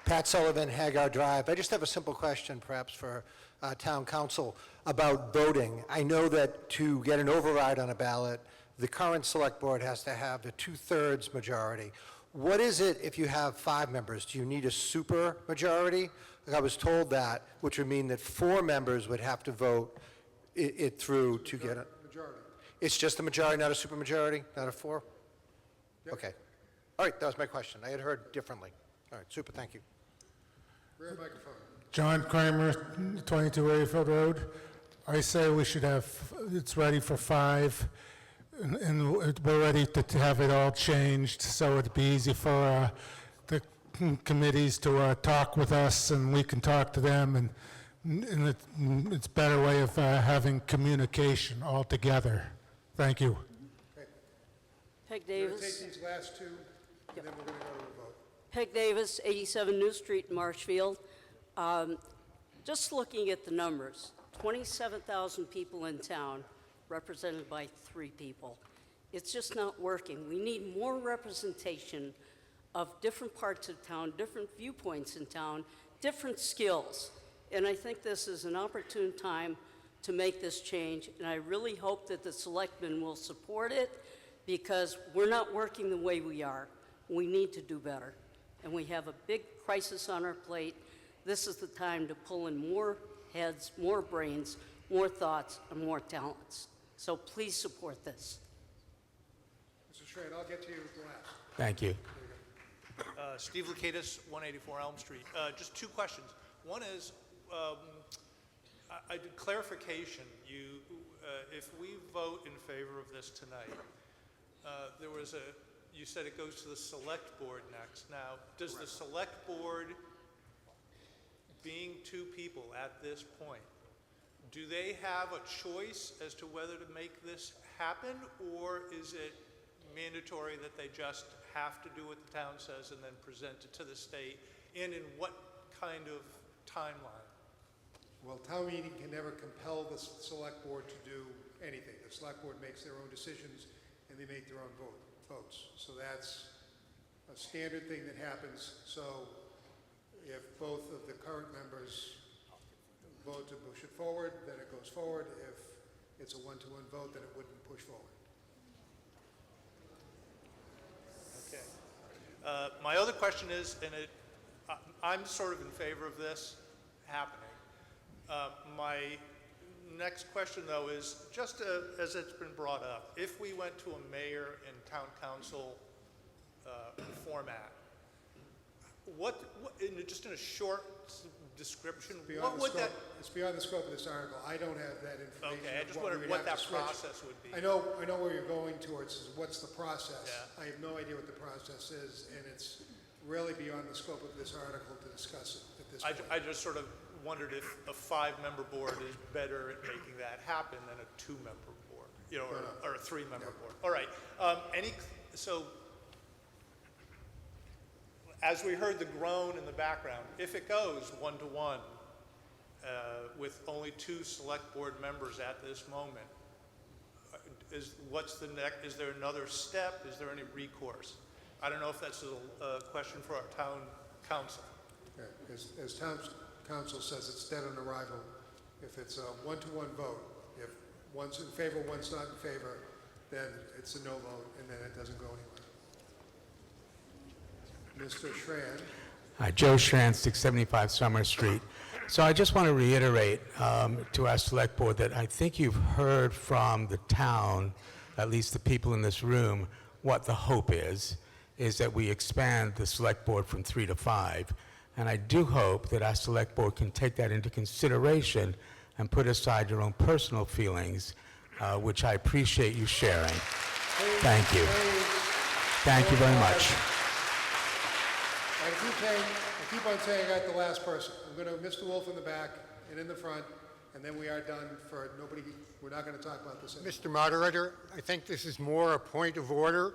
Pat Sullivan, Hagar Drive. I just have a simple question, perhaps, for town council about voting. I know that to get an override on a ballot, the current select board has to have a 2/3 majority. What is it if you have 5 members? Do you need a super majority? Like I was told that, which would mean that 4 members would have to vote it through to get it. Majority. It's just a majority, not a super majority, not a 4? Yep. Okay. All right, that was my question. I had heard differently. All right, super, thank you. Rear microphone. John Kramer, 22 Rayfield Road. I say we should have, it's ready for 5, and we're ready to have it all changed, so it'd be easy for the committees to talk with us, and we can talk to them, and it's a better way of having communication altogether. Thank you. Okay. Peg We're going to Davis. take these last 2, and then we're going to go to a vote. Peg Davis, 87 New Street in Marshfield. Just looking at the numbers, 27,000 people in town, represented by 3 people. It's just not working. We need more representation of different parts of town, different viewpoints in town, different skills. And I think this is an opportune time to make this change, and I really hope that the selectmen will support it, because we're not working the way we are. We need to do better. And we have a big crisis on our plate. This is the time to pull in more heads, more brains, more thoughts, and more talents. So please support this. Mr. Schrader, I'll get to you last. Thank you. Steve Lukatis, 184 Elm Street. Just 2 questions. One is, I did clarification. If we vote in favor of this tonight, you said it goes to the select board next. Now, does the select board, being 2 people at this point, do they have a choice as to whether to make this happen, or is it mandatory that they just have to do what the town says and then present it to the state, and in what kind of timeline? Well, town meeting can never compel the select board to do anything. The select board makes their own decisions, and they make their own votes. So that's a standard thing that happens. So if both of the current members vote to push it forward, then it goes forward. If it's a 1-to-1 vote, then it wouldn't push forward. Okay. My other question is, and I'm sort of in favor of this happening. My next question, though, is just as it's been brought up, if we went to a mayor and town council format, just in a short description, what would that? It's beyond the scope of this article. I don't have that information. Okay, I just wondered what that process would be. I know where you're going towards. Is what's the process? Yeah. I have no idea what the process is, and it's really beyond the scope of this article to discuss it at this point. I just sort of wondered if a 5-member board is better at making that happen than a 2-member board, or a 3-member board. All right. So, as we heard the groan in the background, if it goes 1-to-1 with only 2 select board members at this moment, is there another step? Is there any recourse? I don't know if that's a question for our town council. Okay. As town council says, it's dead on arrival. If it's a 1-to-1 vote, if one's in favor, one's not in favor, then it's a no vote, and then it doesn't go anywhere. Mr. Schran. Joe Schran, 675 Summer Street. So I just want to reiterate to our select board that I think you've heard from the town, at least the people in this room, what the hope is that we expand the select board from 3 to 5. And I do hope that our select board can take that into consideration and put aside your own personal feelings, which I appreciate you sharing. Thank you. Thank you very much. I keep on saying I got the last person. I'm going to Mr. Wolf in the back and in the front, and then we are done for nobody. We're not going to talk about this anymore. Mr. Moderator, I think this is more a point of order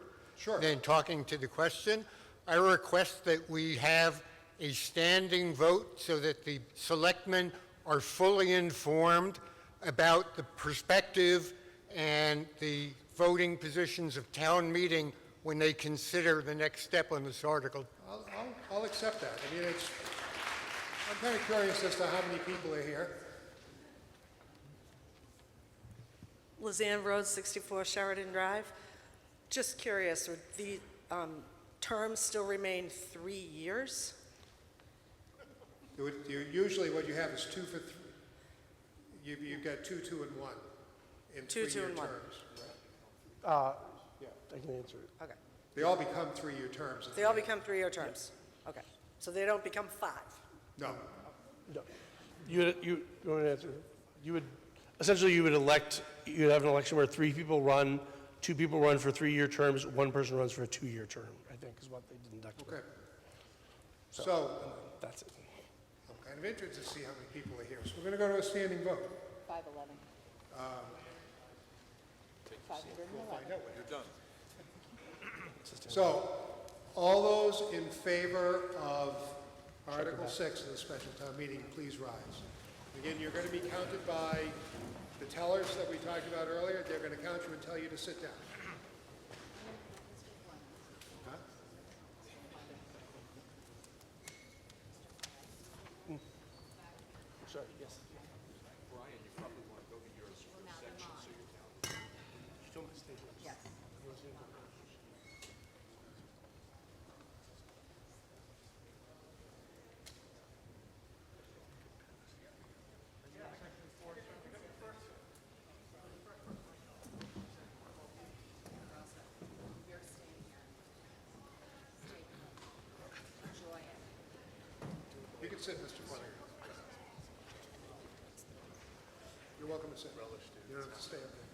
than talking to the question. I request that we have a standing vote so that the selectmen are fully informed about the perspective and the voting positions of town meeting when they consider the next step on this article. I'll accept that. I mean, I'm kind of curious as to how many people are here. Lizanne Rhodes, 64 Sheridan Drive. Just curious, would the terms still remain 3 years? Usually what you have is 2 for 3. You've got 2, 2, and 1 in 2, 2, three-year and 1. terms. Yeah, I can answer it. Okay. They all become 3-year terms. They all become 3-year terms? Okay. So they don't become 5? No. No. You want to answer? Essentially, you would have an election where 3 people run, 2 people run for 3-year terms, 1 person runs for a 2-year term, I think is what they deducted. Okay. So that's it. I'm kind of interested to see how many people are here. So we're going to go to a standing vote. 511. 511. We'll find out when you're done. So, all those in favor of Article 6 of the special town meeting, please rise. Again, you're going to be counted by the tellers that we talked about earlier. They're going to count you and tell you to sit down. Huh? Sorry, yes. Brian, you probably want to go to your section so you count. Still my stage. Yes. You can sit, Mr. Fleming. You're welcome to sit. You don't have to stay up there.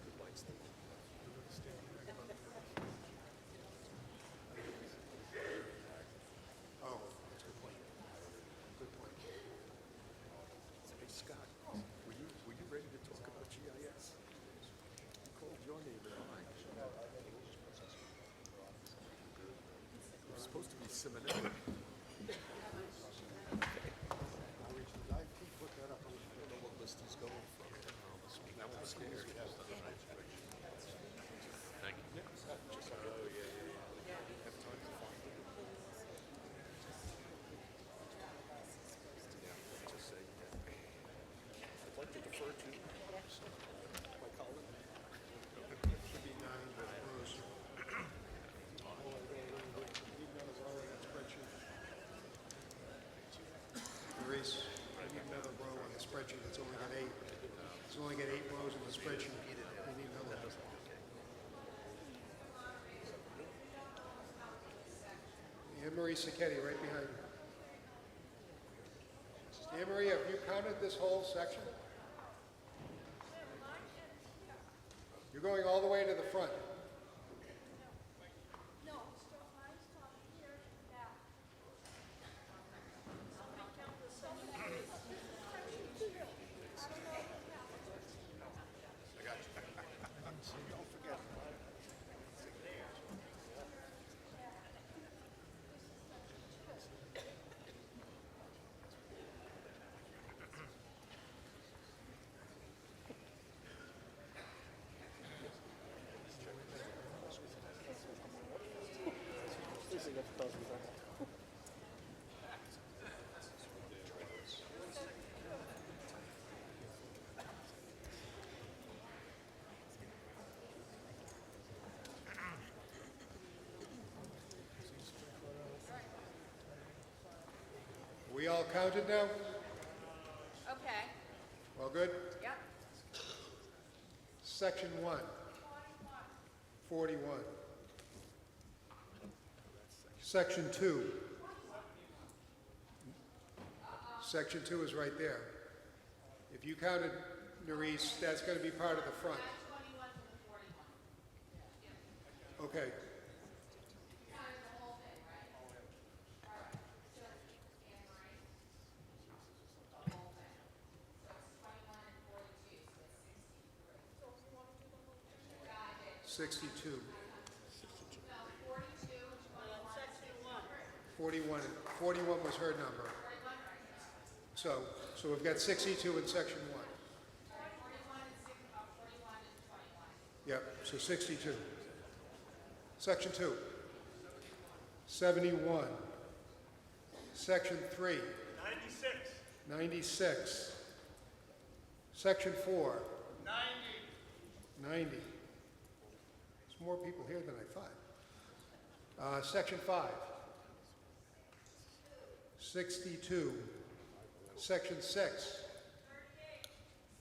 Oh, that's a good point. Good point. Hey, Scott, were you ready to talk about GIS? You called your name and mine. It was supposed to be seminary. Maurice, I need another row on the spreadsheet. It's only got 8. It's only got 8 rows on the spreadsheet. I need another one. Anne Marie Sacchetti, right behind you. Anne Marie, have you counted this whole section? You're going all the way to the front. all counted now? Okay. All good? Yep. Section 1. 41. Section 2. Section 2 is right there. If you counted, Nerese, that's going to be part of the front. Okay. $62. 41 was her number. So we've got 62 in section 1. Yep, so 62. Section 2. 71. Section 3. 96. Section 4. 90. There's more people here than I thought. Section 5. 62. Section 6.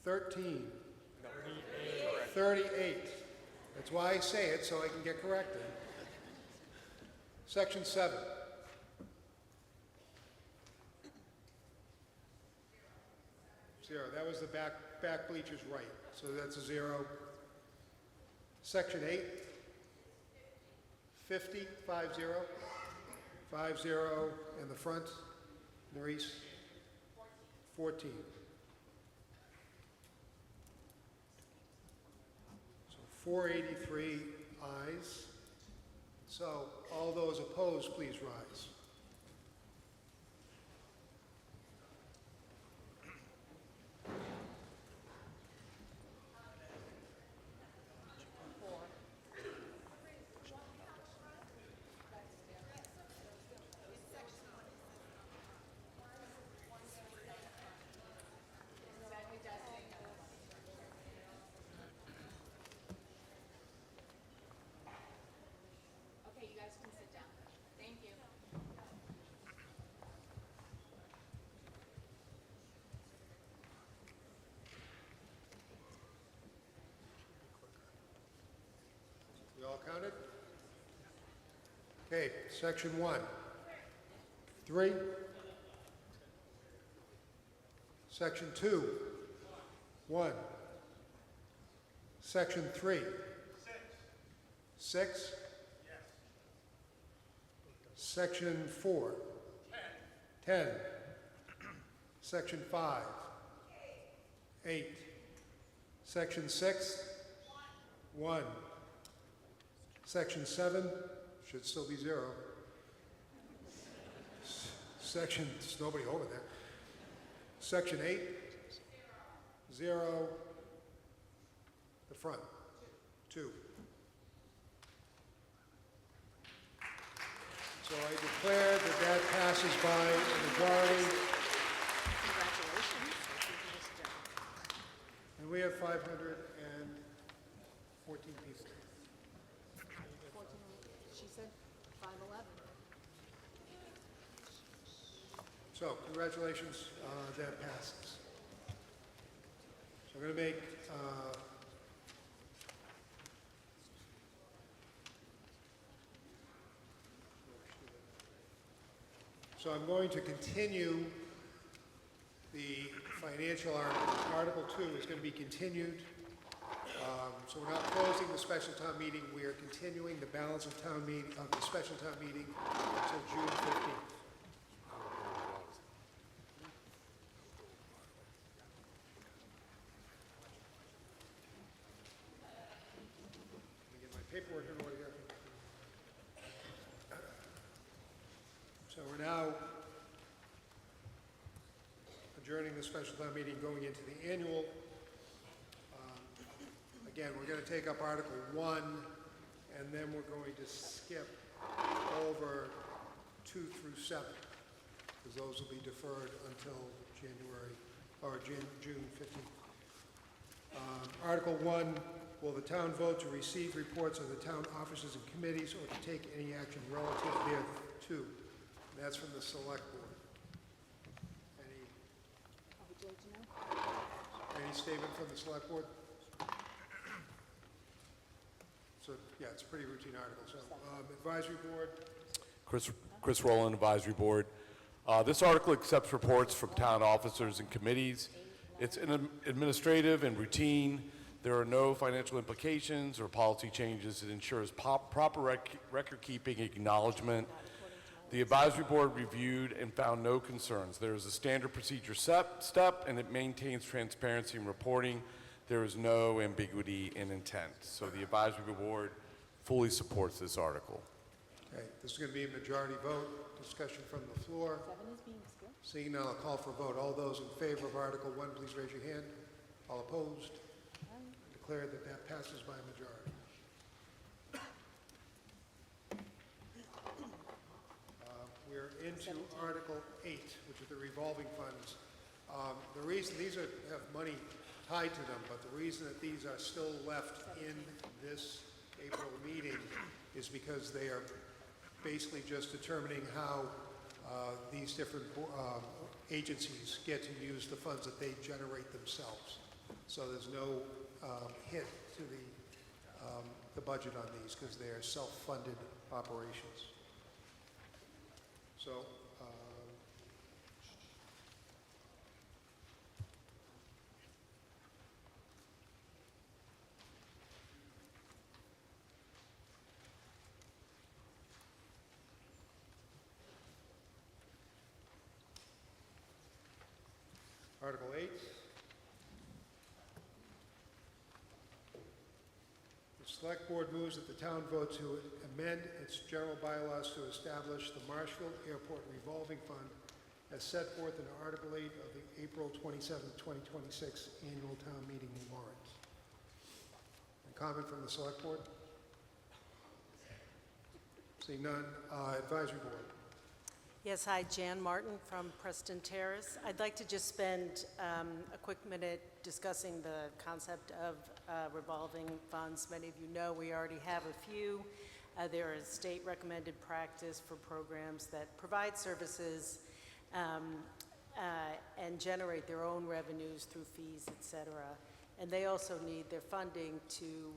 13. 38. That's why I say it, so I can get corrected. Section 7. 0. That was the back bleachers right, so that's a 0. Section 8. 50, 50. 50 in the front. Nerese. 14. So 483 ayes. So all those opposed, please rise. Okay, you guys can sit down. Thank you. We all counted? Okay, section 1. 3. Section 2. 1. Section 3. 6. Section 4. 10. Section 5. 8. Section 6. 1. Section 7 should still be 0. Section, there's nobody over there. Section 8. 0. The front. 2. So I declare that that passes by a majority. Congratulations. And we have 514 people. She said 511. So congratulations, that passes. So I'm going to make so I'm going to continue the financial article. Article 2 is going to be continued. So we're not closing the special town meeting. We are continuing the balance of town meeting of the special town meeting until June 15th. Let me get my paperwork in order here. So we're now adjourning the special town meeting, going into the annual. Again, we're going to take up Article 1, and then we're going to skip over 2 through 7, because those will be deferred until January, or June 15th. Article 1, will the town vote to receive reports of the town offices and committees or to take any action relative thereto? And that's from the Select Board. Any statement from the select board? So, yeah, it's a pretty routine article. So, advisory board, Chris Rowland, Advisory Board. This article accepts reports from town officers and committees. It's administrative and routine. There are no financial implications or policy changes. It ensures proper record-keeping acknowledgement. The advisory board reviewed and found no concerns. There is a standard procedure step, and it maintains transparency in reporting. There is no ambiguity in intent. So the advisory board fully supports this article. okay, this is going to be a majority vote. Discussion from the floor. Seeing none, I'll call for a vote. All those in favor of Article 1, please raise your hand. All opposed? Declare that that passes by a majority. We're into Article 8, which is the revolving funds. The reason these have money tied to them, but the reason that these are still left in this April meeting is because they are basically just determining how these different agencies get to use the funds that they generate themselves. So there's no hit to the budget on these because they are self-funded operations. So, Article 8. The Select Board moves that the town vote to amend its general bylaws to establish the Marshfield Airport Revolving Fund as set forth in Article 8 of the April 27, 2026 Annual Town Meeting warrant. A comment from the Select Board? Seeing none, Advisory Board. Yes, hi, Jan Martin from Preston Terrace. I'd like to just spend a quick minute discussing the concept of revolving funds. Many of you know we already have a few. There is state recommended practice for programs that provide services and generate their own revenues through fees, et cetera. And they also need their funding to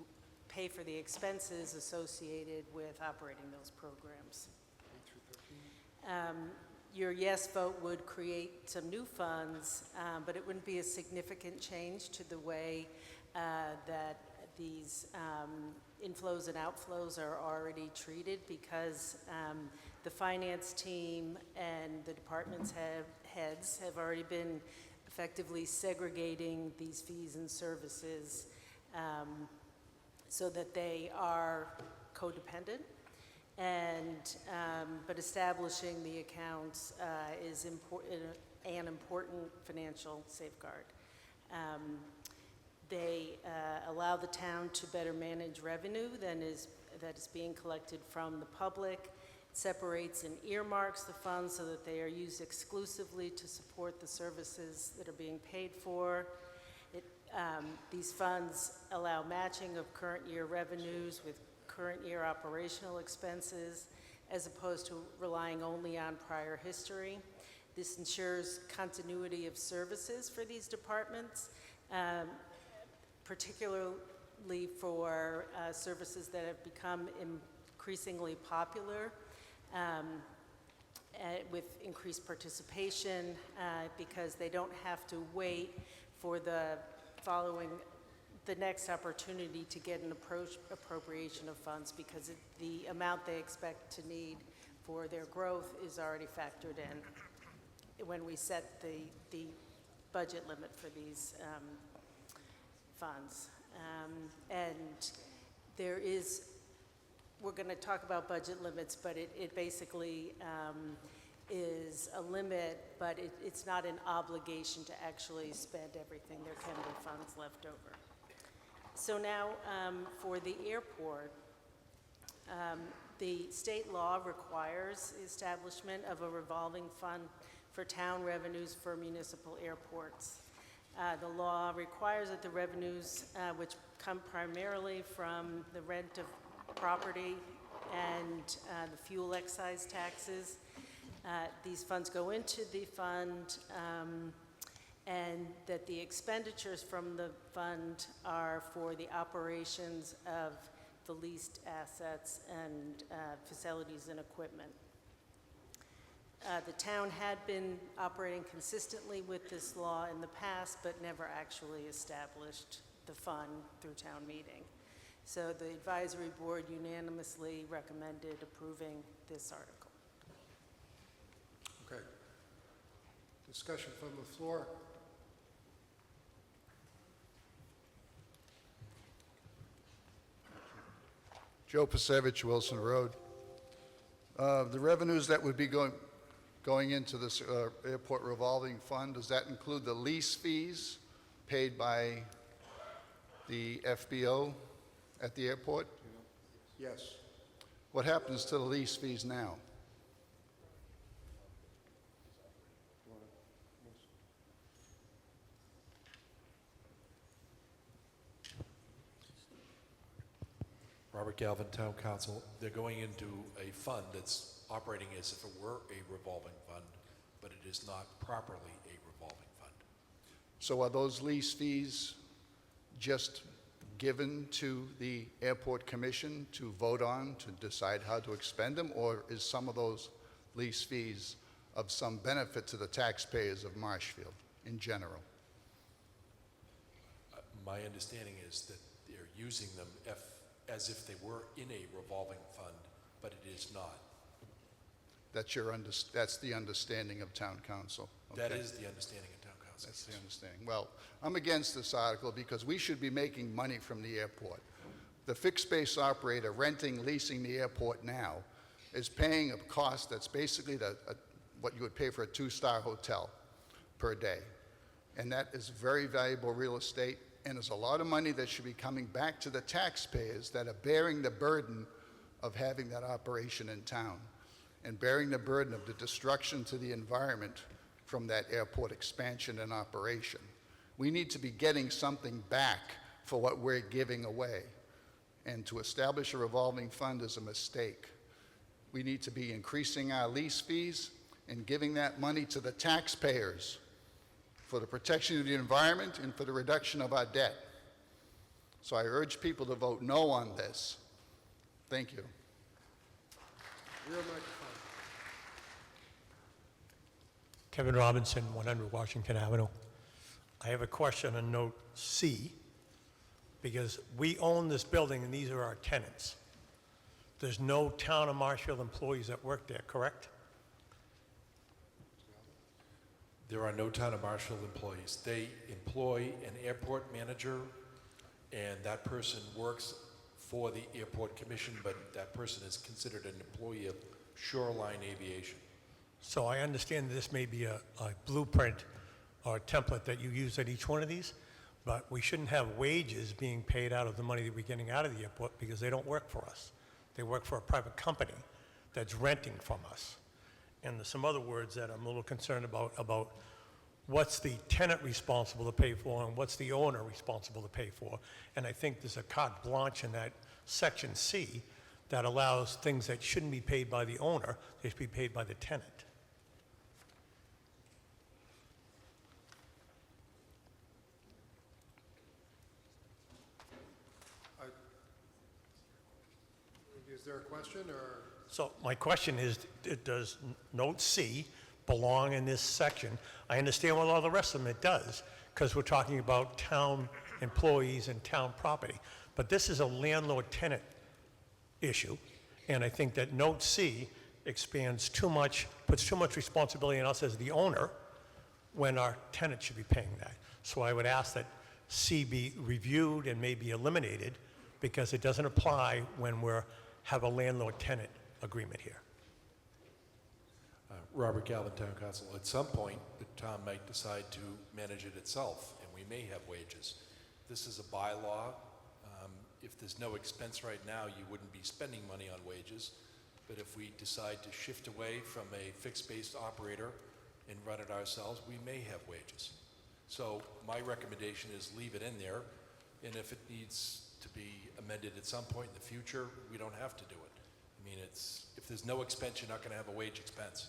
pay for the expenses associated with operating those programs. Your yes vote would create some new funds, but it wouldn't be a significant change to the way that these inflows and outflows are already treated because the finance team and the department's heads have already been effectively segregating these fees and services so that they are codependent. And but establishing the accounts is an important financial safeguard. They allow the town to better manage revenue that is being collected from the public, separates and earmarks the funds so that they are used exclusively to support the services that are being paid for. These funds allow matching of current year revenues with current year operational expenses as opposed to relying only on prior history. This ensures continuity of services for these departments, particularly for services that have become increasingly popular with increased participation because they don't have to wait for the next opportunity to get an appropriation of funds because the amount they expect to need for their growth is already factored in when we set the budget limit for these funds. And there is, we're going to talk about budget limits, but it basically is a limit, but it's not an obligation to actually spend everything. There can be funds left over. So now for the airport, the state law requires the establishment of a revolving fund for town revenues for municipal airports. The law requires that the revenues, which come primarily from the rent of property and the fuel excise taxes, these funds go into the fund and that the expenditures from the fund are for the operations of the leased assets and facilities and equipment. The town had been operating consistently with this law in the past, but never actually established the fund through town meeting. So the advisory board unanimously recommended approving this article. Okay. Discussion from the floor. Joe Pasevich, Wilson Road. The revenues that would be going into this airport revolving fund, does that include the lease fees paid by the FBO at the airport? Yes. What happens to the lease fees now? Robert Galvin, Town Council. They're going into a fund that's operating as if it were a revolving fund, but it is not properly a revolving fund. So are those lease fees just given to the airport commission to vote on, to decide how to expend them, or is some of those lease fees of some benefit to the taxpayers of Marshfield in general? My understanding is that they're using them as if they were in a revolving fund, but it is not. That's the understanding of town council. That Okay. is the understanding of town council. That's the understanding. Well, I'm against this article because we should be making money from the airport. The fixed base operator renting, leasing the airport now is paying a cost that's basically what you would pay for a two-star hotel per day. And that is very valuable real estate, and there's a lot of money that should be coming back to the taxpayers that are bearing the burden of having that operation in town and bearing the burden of the destruction to the environment from that airport expansion and operation. We need to be getting something back for what we're giving away. And to establish a revolving fund is a mistake. We need to be increasing our lease fees and giving that money to the taxpayers for the protection of the environment and for the reduction of our debt. So I urge people to vote no on this. Thank you. Rear microphone. Kevin Robinson, 100 Washington Avenue. I have a question on note C, because we own this building and these are our tenants. There's no town of Marshfield employees that work there, correct? There are no town of Marshfield employees. They employ an airport manager, and that person works for the airport commission, but that person is considered an employee of Shoreline Aviation. So I understand this may be a blueprint or a template that you use at each one of these, but we shouldn't have wages being paid out of the money that we're getting out of the airport because they don't work for us. They work for a private company that's renting from us. And there's some other words that I'm a little concerned about what's the tenant responsible to pay for and what's the owner responsible to pay for. And I think there's a carte blanche in that section C that allows things that shouldn't be paid by the owner, they should be paid by the tenant. Is there a question, or? So my question is, does note C belong in this section? I understand with all the rest of them it does, because we're talking about town employees and town property. But this is a landlord-tenant issue, and I think that note C expands too much, puts too much responsibility on us as the owner when our tenant should be paying that. So I would ask that C be reviewed and maybe eliminated because it doesn't apply when we have a landlord-tenant agreement here. Robert Galvin, Town Council. At some point, the town might decide to manage it itself, and we may have wages. This is a bylaw. If there's no expense right now, you wouldn't be spending money on wages. But if we decide to shift away from a fixed-based operator and run it ourselves, we may have wages. So my recommendation is leave it in there, and if it needs to be amended at some point in the future, we don't have to do it. I mean, if there's no expense, you're not going to have a wage expense.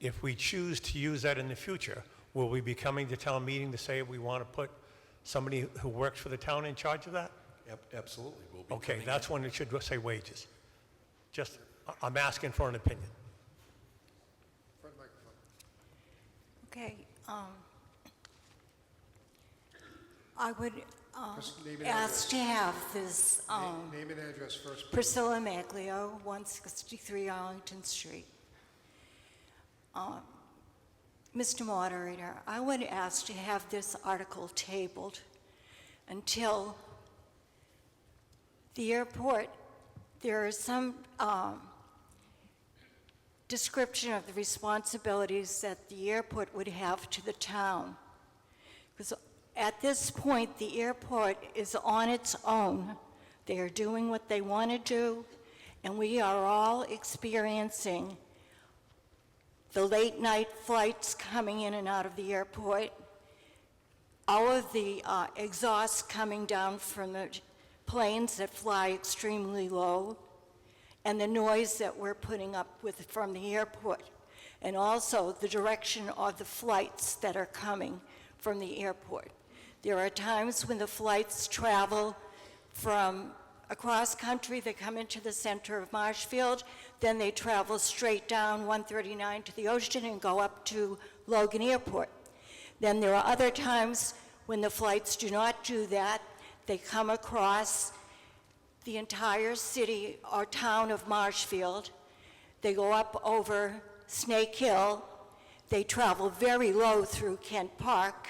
if we choose to use that in the future, will we be coming to town meeting to say we want to put somebody who works for the town in charge of that? Absolutely. We'll be Okay, coming that's when it should say wages. Just, I'm asking for an opinion. Front microphone. Okay, I would Just name and ask to address. have this, Name and address first, please. Priscilla Maglio, 163 Arlington Street. Mr. Moderator, I would ask to have this article tabled until the airport, there is some description of the responsibilities that the airport would have to the town. Because at this point, the airport is on its own. They are doing what they want to do, and we are all experiencing the late night flights coming in and out of the airport, all of the exhaust coming down from the planes that fly extremely low, and the noise that we're putting up with from the airport, and also the direction of the flights that are coming from the airport. There are times when the flights travel from across country, they come into the center of Marshfield, then they travel straight down 139 to the ocean and go up to Logan Airport. Then there are other times when the flights do not do that. They come across the entire city or town of Marshfield. They go up over Snake Hill. They travel very low through Kent Park.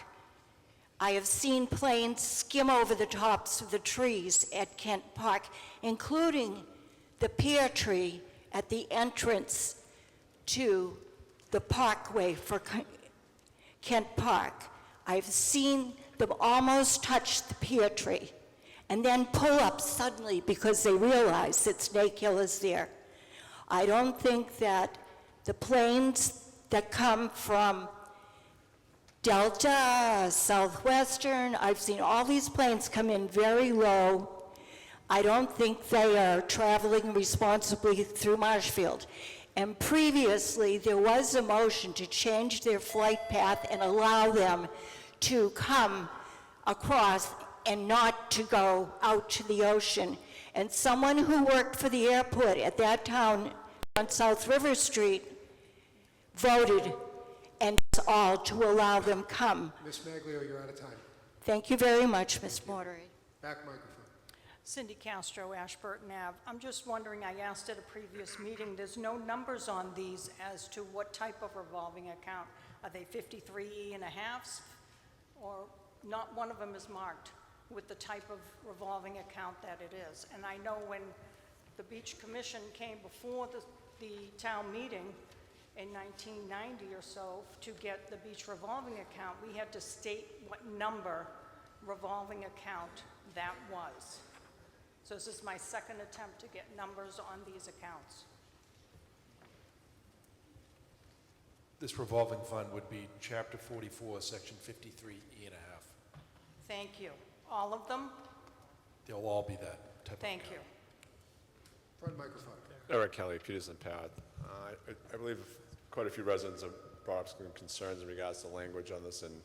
I have seen planes skim over the tops of the trees at Kent Park, including the pear tree at the entrance to the parkway for Kent Park. I've seen them almost touch the pear tree and then pull up suddenly because they realize that Snake Hill is there. I don't think that the planes that come from Delta, Southwestern, I've seen all these planes come in very low. I don't think they are traveling responsibly through Marshfield. And previously, there was a motion to change their flight path and allow them to come across and not to go out to the ocean. And someone who worked for the airport at that town on South River Street voted and us all to allow them come. Ms. Maglio, you're out of time. Thank you very much, Ms. Moderator. Back microphone. Cindy Castro, Ashburton Ave. I'm just wondering, I asked at a previous meeting, there's no numbers on these as to what type of revolving account. Are they 53 and a halves? Or not one of them is marked with the type of revolving account that it is. And I know when the Beach Commission came before the town meeting in 1990 or so to get the beach revolving account, we had to state what number revolving account that was. So this is my second attempt to get numbers on these accounts. This revolving fund would be Chapter 44, Section 53E and a half. Thank you. All of them? They'll all be that type of Thank account. you. Front microphone. Eric Kelly, Peterson Path. I believe quite a few residents have brought up some concerns in regards to language on this, and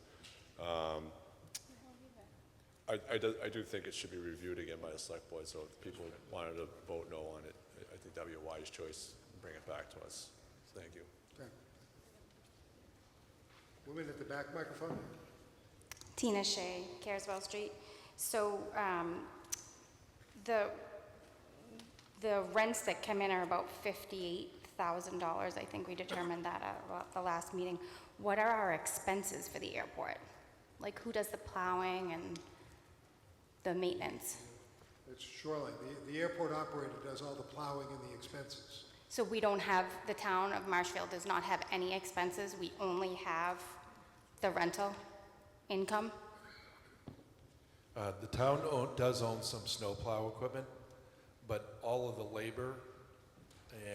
I do think it should be reviewed again by the select board, so if people wanted to vote no on it, I think that'd be a wise choice, and bring it back to us. Thank you. Okay. Woman at the back microphone. Tina Shea, Careswell Street. So the rents that come in are about $58,000. I think we determined that at the last meeting. What are our expenses for the airport? Like, who does the plowing and the maintenance? It's Shoreline. The airport operator does all the plowing and the expenses. So we don't have, the town of Marshfield does not have any expenses. We only have the rental income? The town does own some snowplow equipment, but all of the labor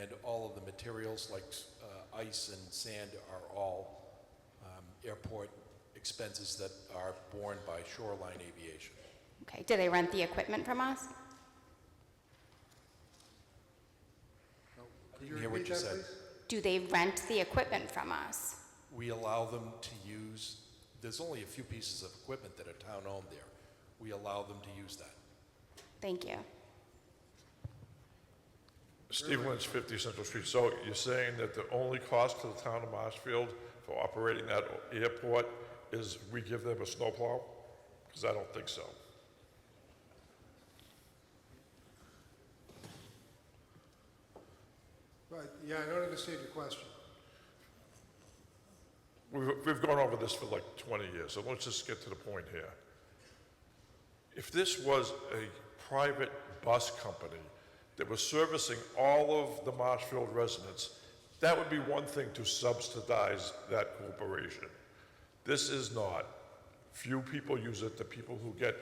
and all of the materials like ice and sand are all airport expenses that are borne by Shoreline Aviation. Okay, do they rent the equipment from us? Could you Hear what repeat you that, said. please? do they rent the equipment from us? We allow them to use, there's only a few pieces of equipment that are town-owned there. We allow them to use that. Thank you. Steve Lynch, 50 Central Street. So you're saying that the only cost to the town of Marshfield for operating that airport is we give them a snowplow? Because I don't think so. Right, yeah, I don't understand your question. We've gone over this for like 20 years, so let's just get to the point here. If this was a private bus company that was servicing all of the Marshfield residents, that would be one thing to subsidize that corporation. This is not. Few people use it. The people who get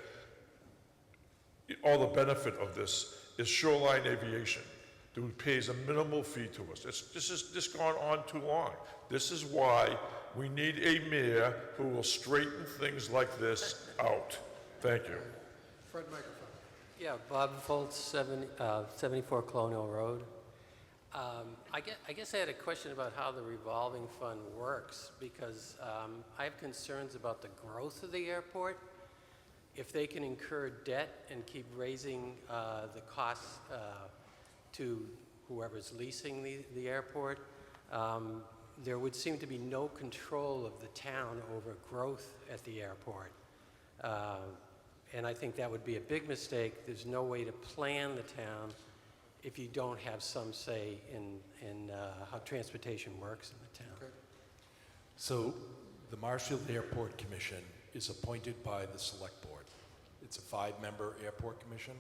all the benefit of this is Shoreline Aviation, who pays a minimal fee to us. This has just gone on too long. This is why we need a mayor who will straighten things like this out. Thank you. Front microphone. Yeah, Bob Foltz, 74 Colonial Road. I guess I had a question about how the revolving fund works, because I have concerns about the growth of the airport. If they can incur debt and keep raising the costs to whoever's leasing the airport, there would seem to be no control of the town over growth at the airport. And I think that would be a big mistake. There's no way to plan the town if you don't have some say in how transportation works in the town. Okay. So the Marshfield Airport Commission is appointed by the Select Board. It's a 5-member airport commission.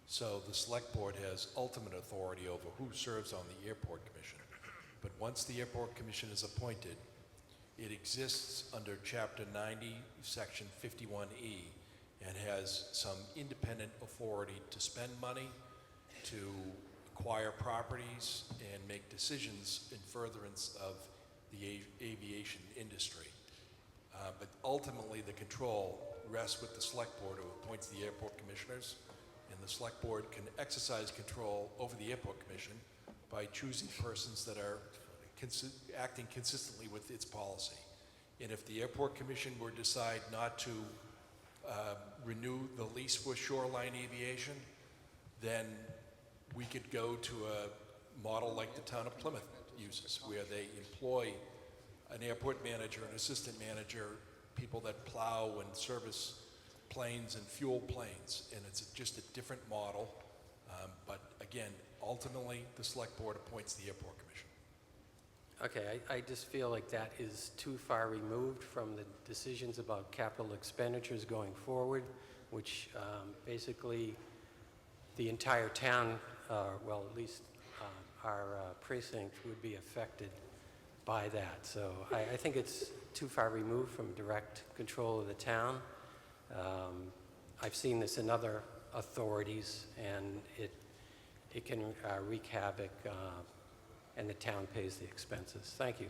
So the Select Board has ultimate authority over who serves on the Airport Commission. But once the Airport Commission is appointed, it exists under Chapter 90, Section 51E, and has some independent authority to spend money, to acquire properties, and make decisions in furtherance of the aviation industry. But ultimately, the control rests with the Select Board, who appoints the Airport Commissioners, and the Select Board can exercise control over the Airport Commission by choosing persons that are acting consistently with its policy. And if the Airport Commission were to decide not to renew the lease with Shoreline Aviation, then we could go to a model like the town of Plymouth uses, where they employ an airport manager, an assistant manager, people that plow and service planes and fuel planes, and it's just a different model. But again, ultimately, the Select Board appoints the Airport Commission. Okay, I just feel like that is too far removed from the decisions about capital expenditures going forward, which basically the entire town, well, at least our precinct would be affected by that. So I think it's too far removed from direct control of the town. I've seen this in other authorities, and it can wreak havoc, and the town pays the expenses. Thank you.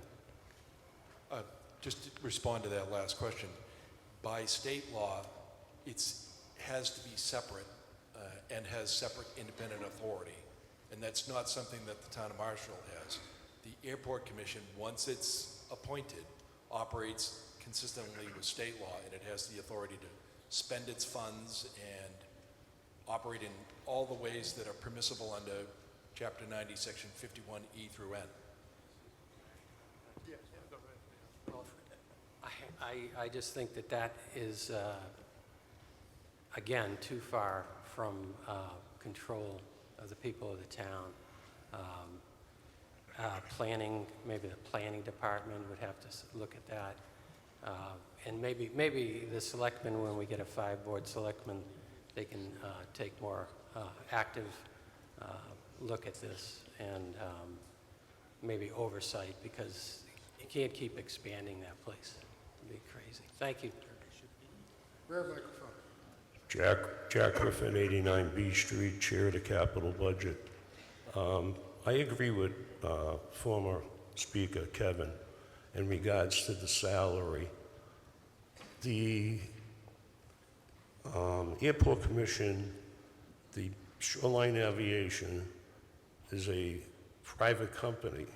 Just to respond to that last question, by state law, it has to be separate and has separate independent authority. And that's not something that the town of Marshfield has. The Airport Commission, once it's appointed, operates consistently with state law, and it has the authority to spend its funds and operate in all the ways that are permissible under Chapter 90, Section 51E through N. Well, I just think that is, again, too far from control of the people of the town. Planning, maybe the planning department would have to look at that. And maybe the selectmen, when we get a 5-board selectmen, they can take more active look at this and maybe oversight, because you can't keep expanding that place. It'd be crazy. Thank you. Rear microphone. Jack Griffin, 89 B Street, Chair of the Capital Budget. I agree with former Speaker Kevin in regards to the salary. The Airport Commission, the Shoreline Aviation, is a private company.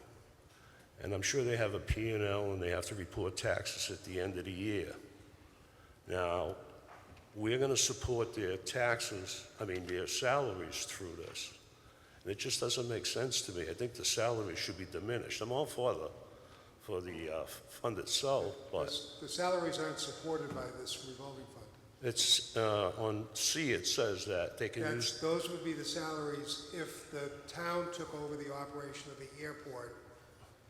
And I'm sure they have a P&L and they have to report taxes at the end of the year. Now, we're going to support their taxes, their salaries through this. And it just doesn't make sense to me. I think the salary should be diminished. I'm all for the fund itself, but The salaries aren't supported by this revolving fund. it's, on C, it says that they can use, Those would be the salaries if the town took over the operation of the airport.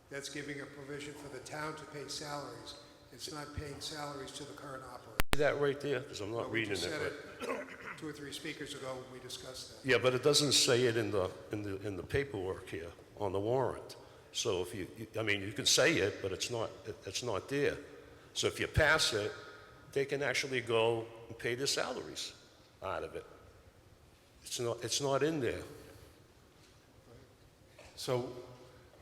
That's giving a provision for the town to pay salaries. It's not paying salaries to the current operator. see that right there? Because I'm not We reading just it said right. it 2 or 3 speakers ago when we discussed that. Yeah, but it doesn't say it in the paperwork here on the warrant. So if you can say it, but it's not there. So if you pass it, they can actually go and pay their salaries out of it. It's not in there. So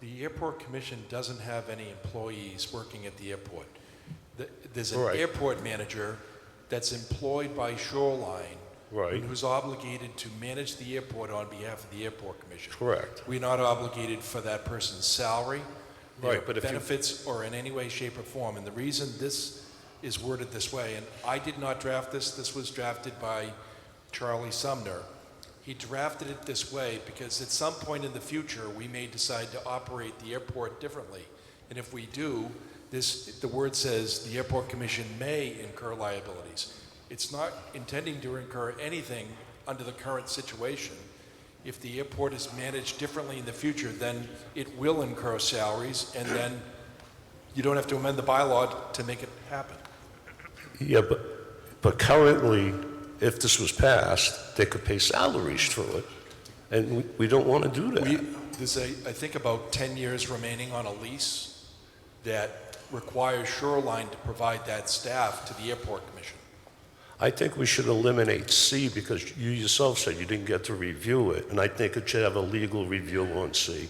the airport commission doesn't have any employees working at the airport. There's an Right. airport manager that's employed by Shoreline, Right. who's obligated to manage the airport on behalf of the airport commission. Correct. We're not obligated for that person's salary, their Right, but if you- benefits, or in any way, shape, or form. And the reason this is worded this way, and I did not draft this was drafted by Charlie Sumner. He drafted it this way because at some point in the future, we may decide to operate the airport differently. And if we do, the word says the airport commission may incur liabilities. It's not intending to incur anything under the current situation. If the airport is managed differently in the future, then it will incur salaries, and then you don't have to amend the bylaw to make it happen. Yeah, but currently, if this was passed, they could pay salaries through it. And we don't want to do that. There's I think about 10 years remaining on a lease that requires Shoreline to provide that staff to the airport commission. I think we should eliminate C because you yourself said you didn't get to review it, and I think it should have a legal review on C.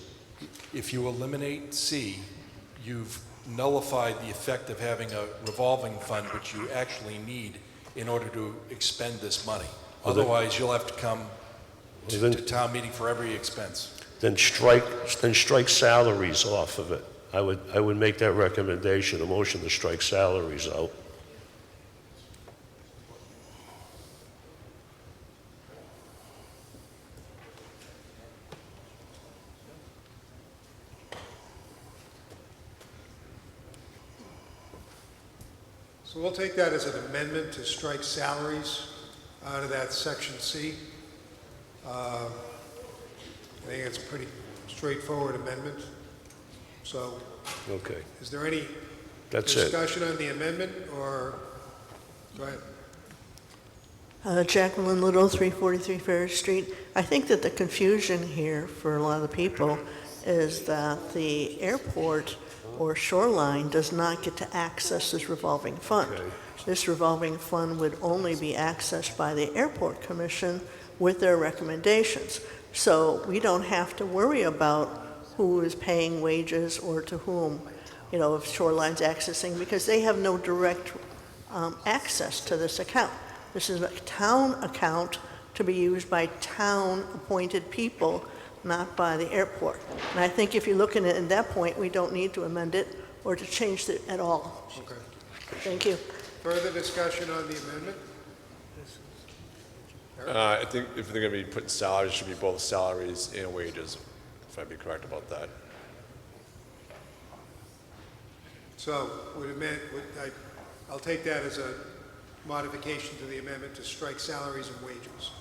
If you eliminate C, you've nullified the effect of having a revolving fund, which you actually need in order to expend this money. Well, then- Otherwise, you'll have to come Well, then- to town meeting for every expense. Then strike salaries off of it. I would make that recommendation, a motion to strike salaries out. So we'll take that as an amendment to strike salaries out of that section C. I think it's a pretty straightforward amendment. So Okay. is there any That's it. discussion on the amendment, or, go ahead. Jacqueline Little, 343 Ferris Street. I think that the confusion here for a lot of the people is that the airport or Shoreline does not get to access this revolving fund. Okay. This revolving fund would only be accessed by the Airport Commission with their recommendations. So we don't have to worry about who is paying wages or to whom, if Shoreline's accessing, because they have no direct access to this account. This is a town account to be used by town-appointed people, not by the airport. And I think if you're looking at it at that point, we don't need to amend it or to change it at all. Okay. Thank you. Further discussion on the amendment? I think if they're going to be putting salaries, it should be both salaries and wages, if I'd be correct about that. So I'll take that as a modification to the amendment to strike salaries and wages.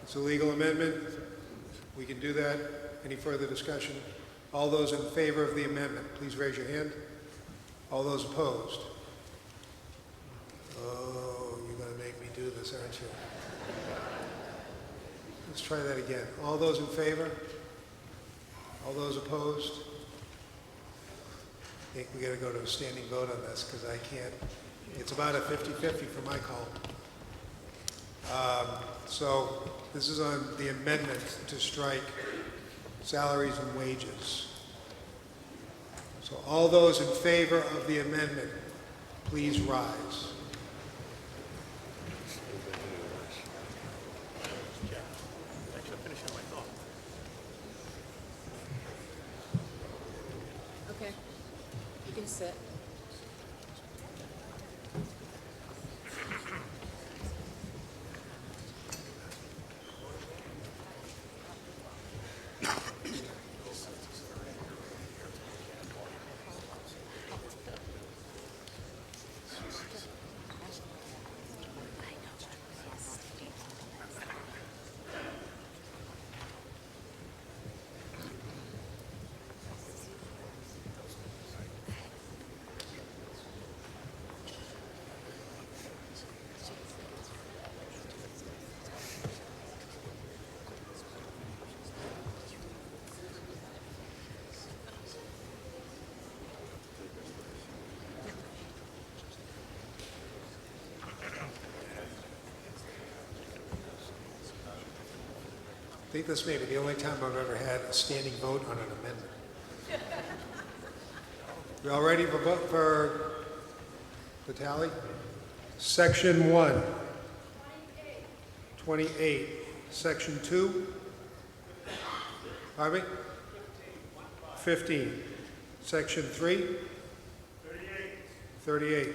It's a legal amendment. We can do that. Any further discussion? All those in favor of the amendment, please raise your hand. All those opposed? Oh, you're going to make me do this, aren't you? Let's try that again. All those in favor? All those opposed? I think we got to go to a standing vote on this because I can't. It's about a 50-50 for my call. So this is on the amendment to strike salaries and wages. So all those in favor of the amendment, please rise. think this may be the only time I've ever had a standing vote on an amendment. We all ready for vote for the tally? Section 1. 28. Section 2. Pardon me? 15. Section 3. 38.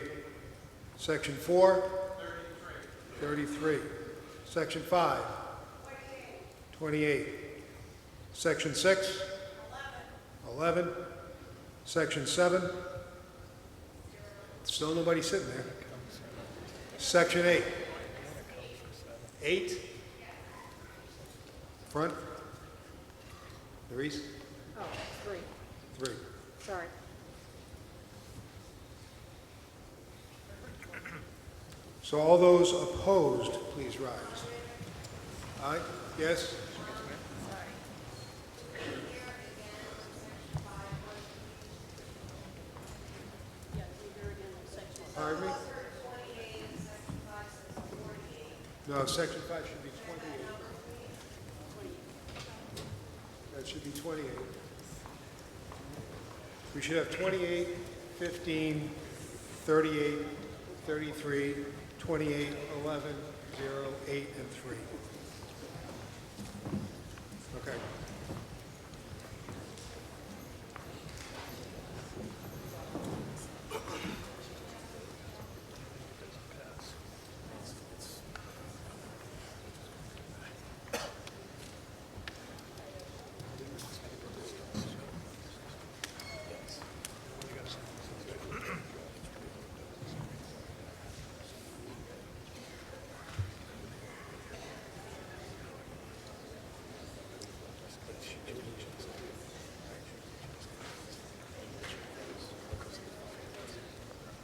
Section 4. 33. Section 5. 28. Section 6. 11. Section 7. Still nobody sitting there. Section 8. 8. Front. Maurice? Oh, 3. 3. Sorry. So all those opposed, please rise. Aye? Yes? Pardon me? No, section 5 should be 28. That should be 28. We should have 28, 15, 38, 33, 28, 11, 0, 8, and 3. Okay.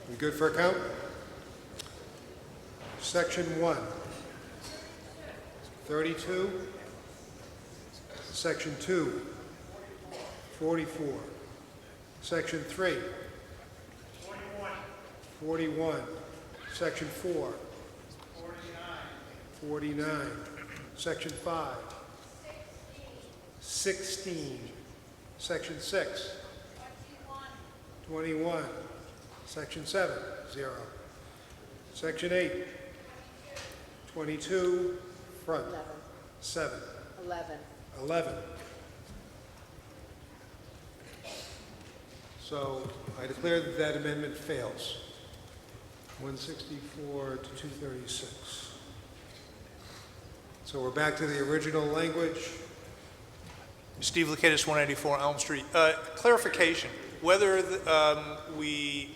We good for a count? Section 1. 32. Section 2. 44. Section 3. 41. Section 4. 49. Section 5. 16. Section 6. 21. Section 7, 0. Section 8, 22, front. 7. 11. So I declare that that amendment fails. 164 to 236. So we're back to the original language. Steve Lukatis, 184 Elm Street. Clarification, whether we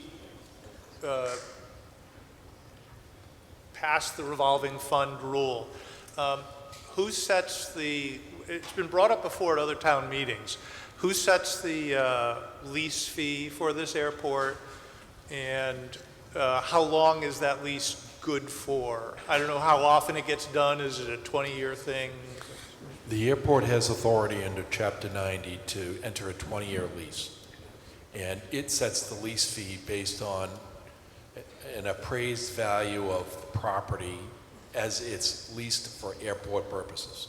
pass the revolving fund rule, who sets the, it's been brought up before at other town meetings, who sets the lease fee for this airport, and how long is that lease good for? I don't know how often it gets done. Is it a 20-year thing? The airport has authority under Chapter 90 to enter a 20-year lease, and it sets the lease fee based on an appraised value of the property as it's leased for airport purposes.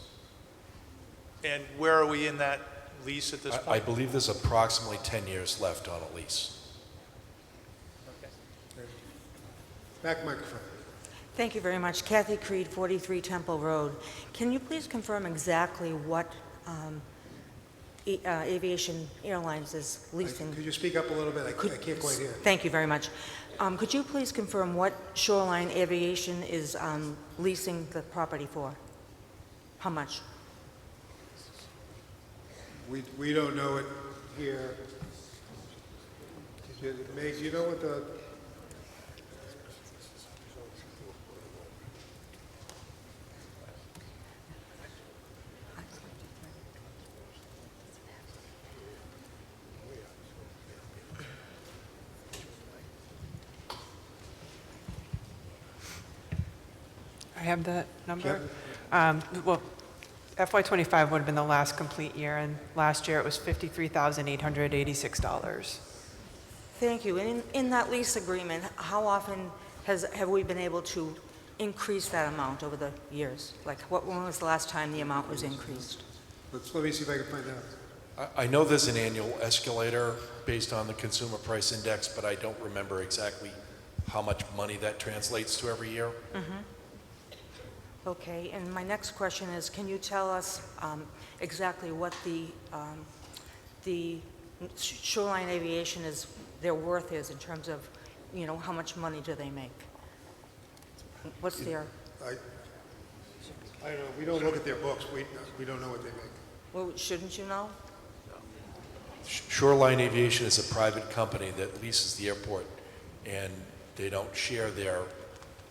And where are we in that lease at this point? I believe there's approximately 10 years left on a lease. Back microphone. Thank you very much. Kathy Creed, 43 Temple Road. Can you please confirm exactly what Aviation Airlines is leasing? Could you speak up a little bit? I can't quite hear. Thank you very much. Could you please confirm what Shoreline Aviation is leasing the property for? How much? We don't know it here. May, do you know what the... I have that number. Well, FY25 would have been the last complete year, and last year it was $53,886. Thank you. And in that lease agreement, how often have we been able to increased that amount over the years? Like, when was the last time the amount was increased? Let me see if I can find out. I know there's an annual escalator based on the consumer price index, but I don't remember exactly how much money that translates to every year. Okay, and my next question is, can you tell us exactly what the Shoreline Aviation is, their worth is in terms of, you know, how much money do they make? What's their, I don't know, we don't look at their books, we don't know what they make. well, shouldn't you know? Shoreline Aviation is a private company that leases the airport, and they don't share their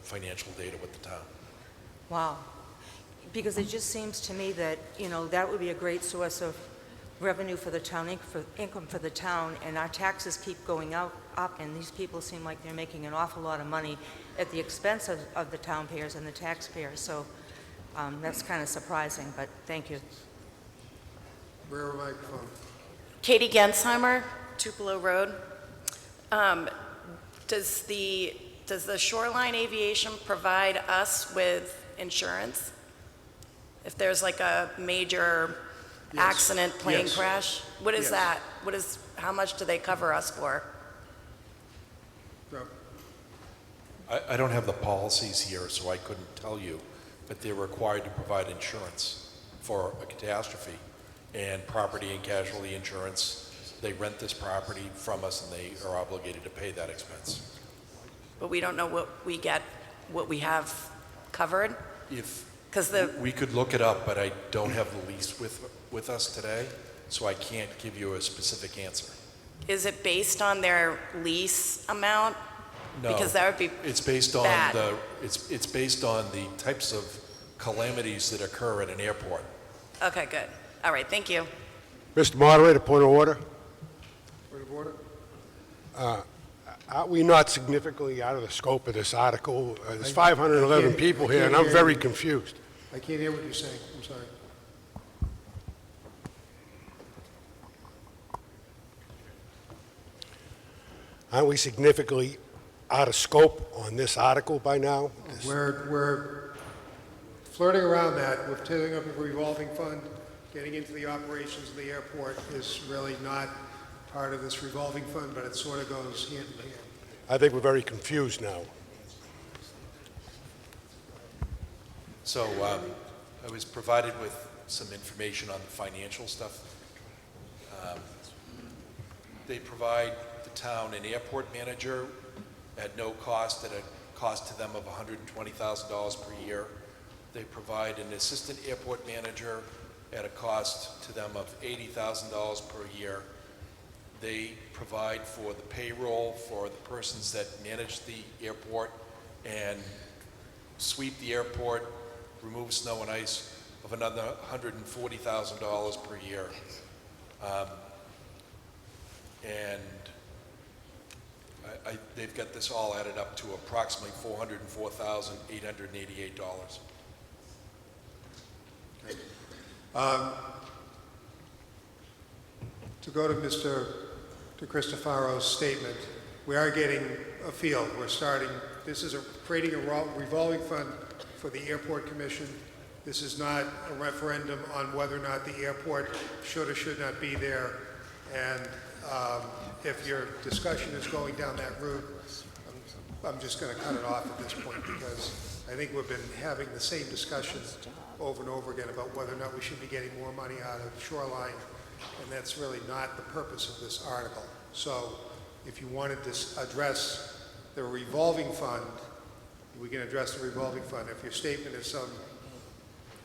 financial data with the town. Wow. Because it just seems to me that, you know, that would be a great source of revenue for the town, income for the town, and our taxes keep going up, and these people seem like they're making an awful lot of money at the expense of the town payers and the taxpayers, so that's kind of surprising, but thank you. Rare microphone. Katie Gensheimer, Tupelo Road. Does the Shoreline Aviation provide us with insurance? If there's like a major accident, plane Yes. crash? What is Yes. that? How much do they cover us for? No. I don't have the policies here, so I couldn't tell you, but they're required to provide insurance for a catastrophe and property and casualty insurance. They rent this property from us and they are obligated to pay that expense. But we don't know what we have covered? If Because we could look it up, but I don't have the lease with us today, so I can't give you a specific answer. is it based on their lease amount? No, Because that would be it's based on bad. it's based on the types of calamities that occur at an airport. Okay, good. All right, thank you. Mr. Moderator, point of order. Point of order? Are we not significantly out of the scope of this article? There's 511 people here, and I'm very confused. I can't hear what you're saying, I'm sorry. Aren't we significantly out of scope on this article by now? We're flirting around that with setting up a revolving fund, getting into the operations of the airport is really not part of this revolving fund, but it sort of goes hand in hand. I think we're very confused now. So I was provided with some information on the financial stuff. They provide the town an airport manager at no cost, at a cost to them of $120,000 per year. They provide an assistant airport manager at a cost to them of $80,000 per year. They provide for the payroll for the persons that manage the airport and sweep the airport, remove snow and ice of another $140,000 per year. And they've got this all added up to approximately $404,888. To go to Mr. Cristofaro's statement, we are getting a field. We're starting, this is creating a revolving fund for the Airport Commission. This is not a referendum on whether or not the airport should or should not be there. And if your discussion is going down that route, I'm just going to cut it off at this point because I think we've been having the same discussion over and over again about whether or not we should be getting more money out of Shoreline, and that's really not the purpose of this article. So if you wanted to address the revolving fund, we can address the revolving fund. If your statement is some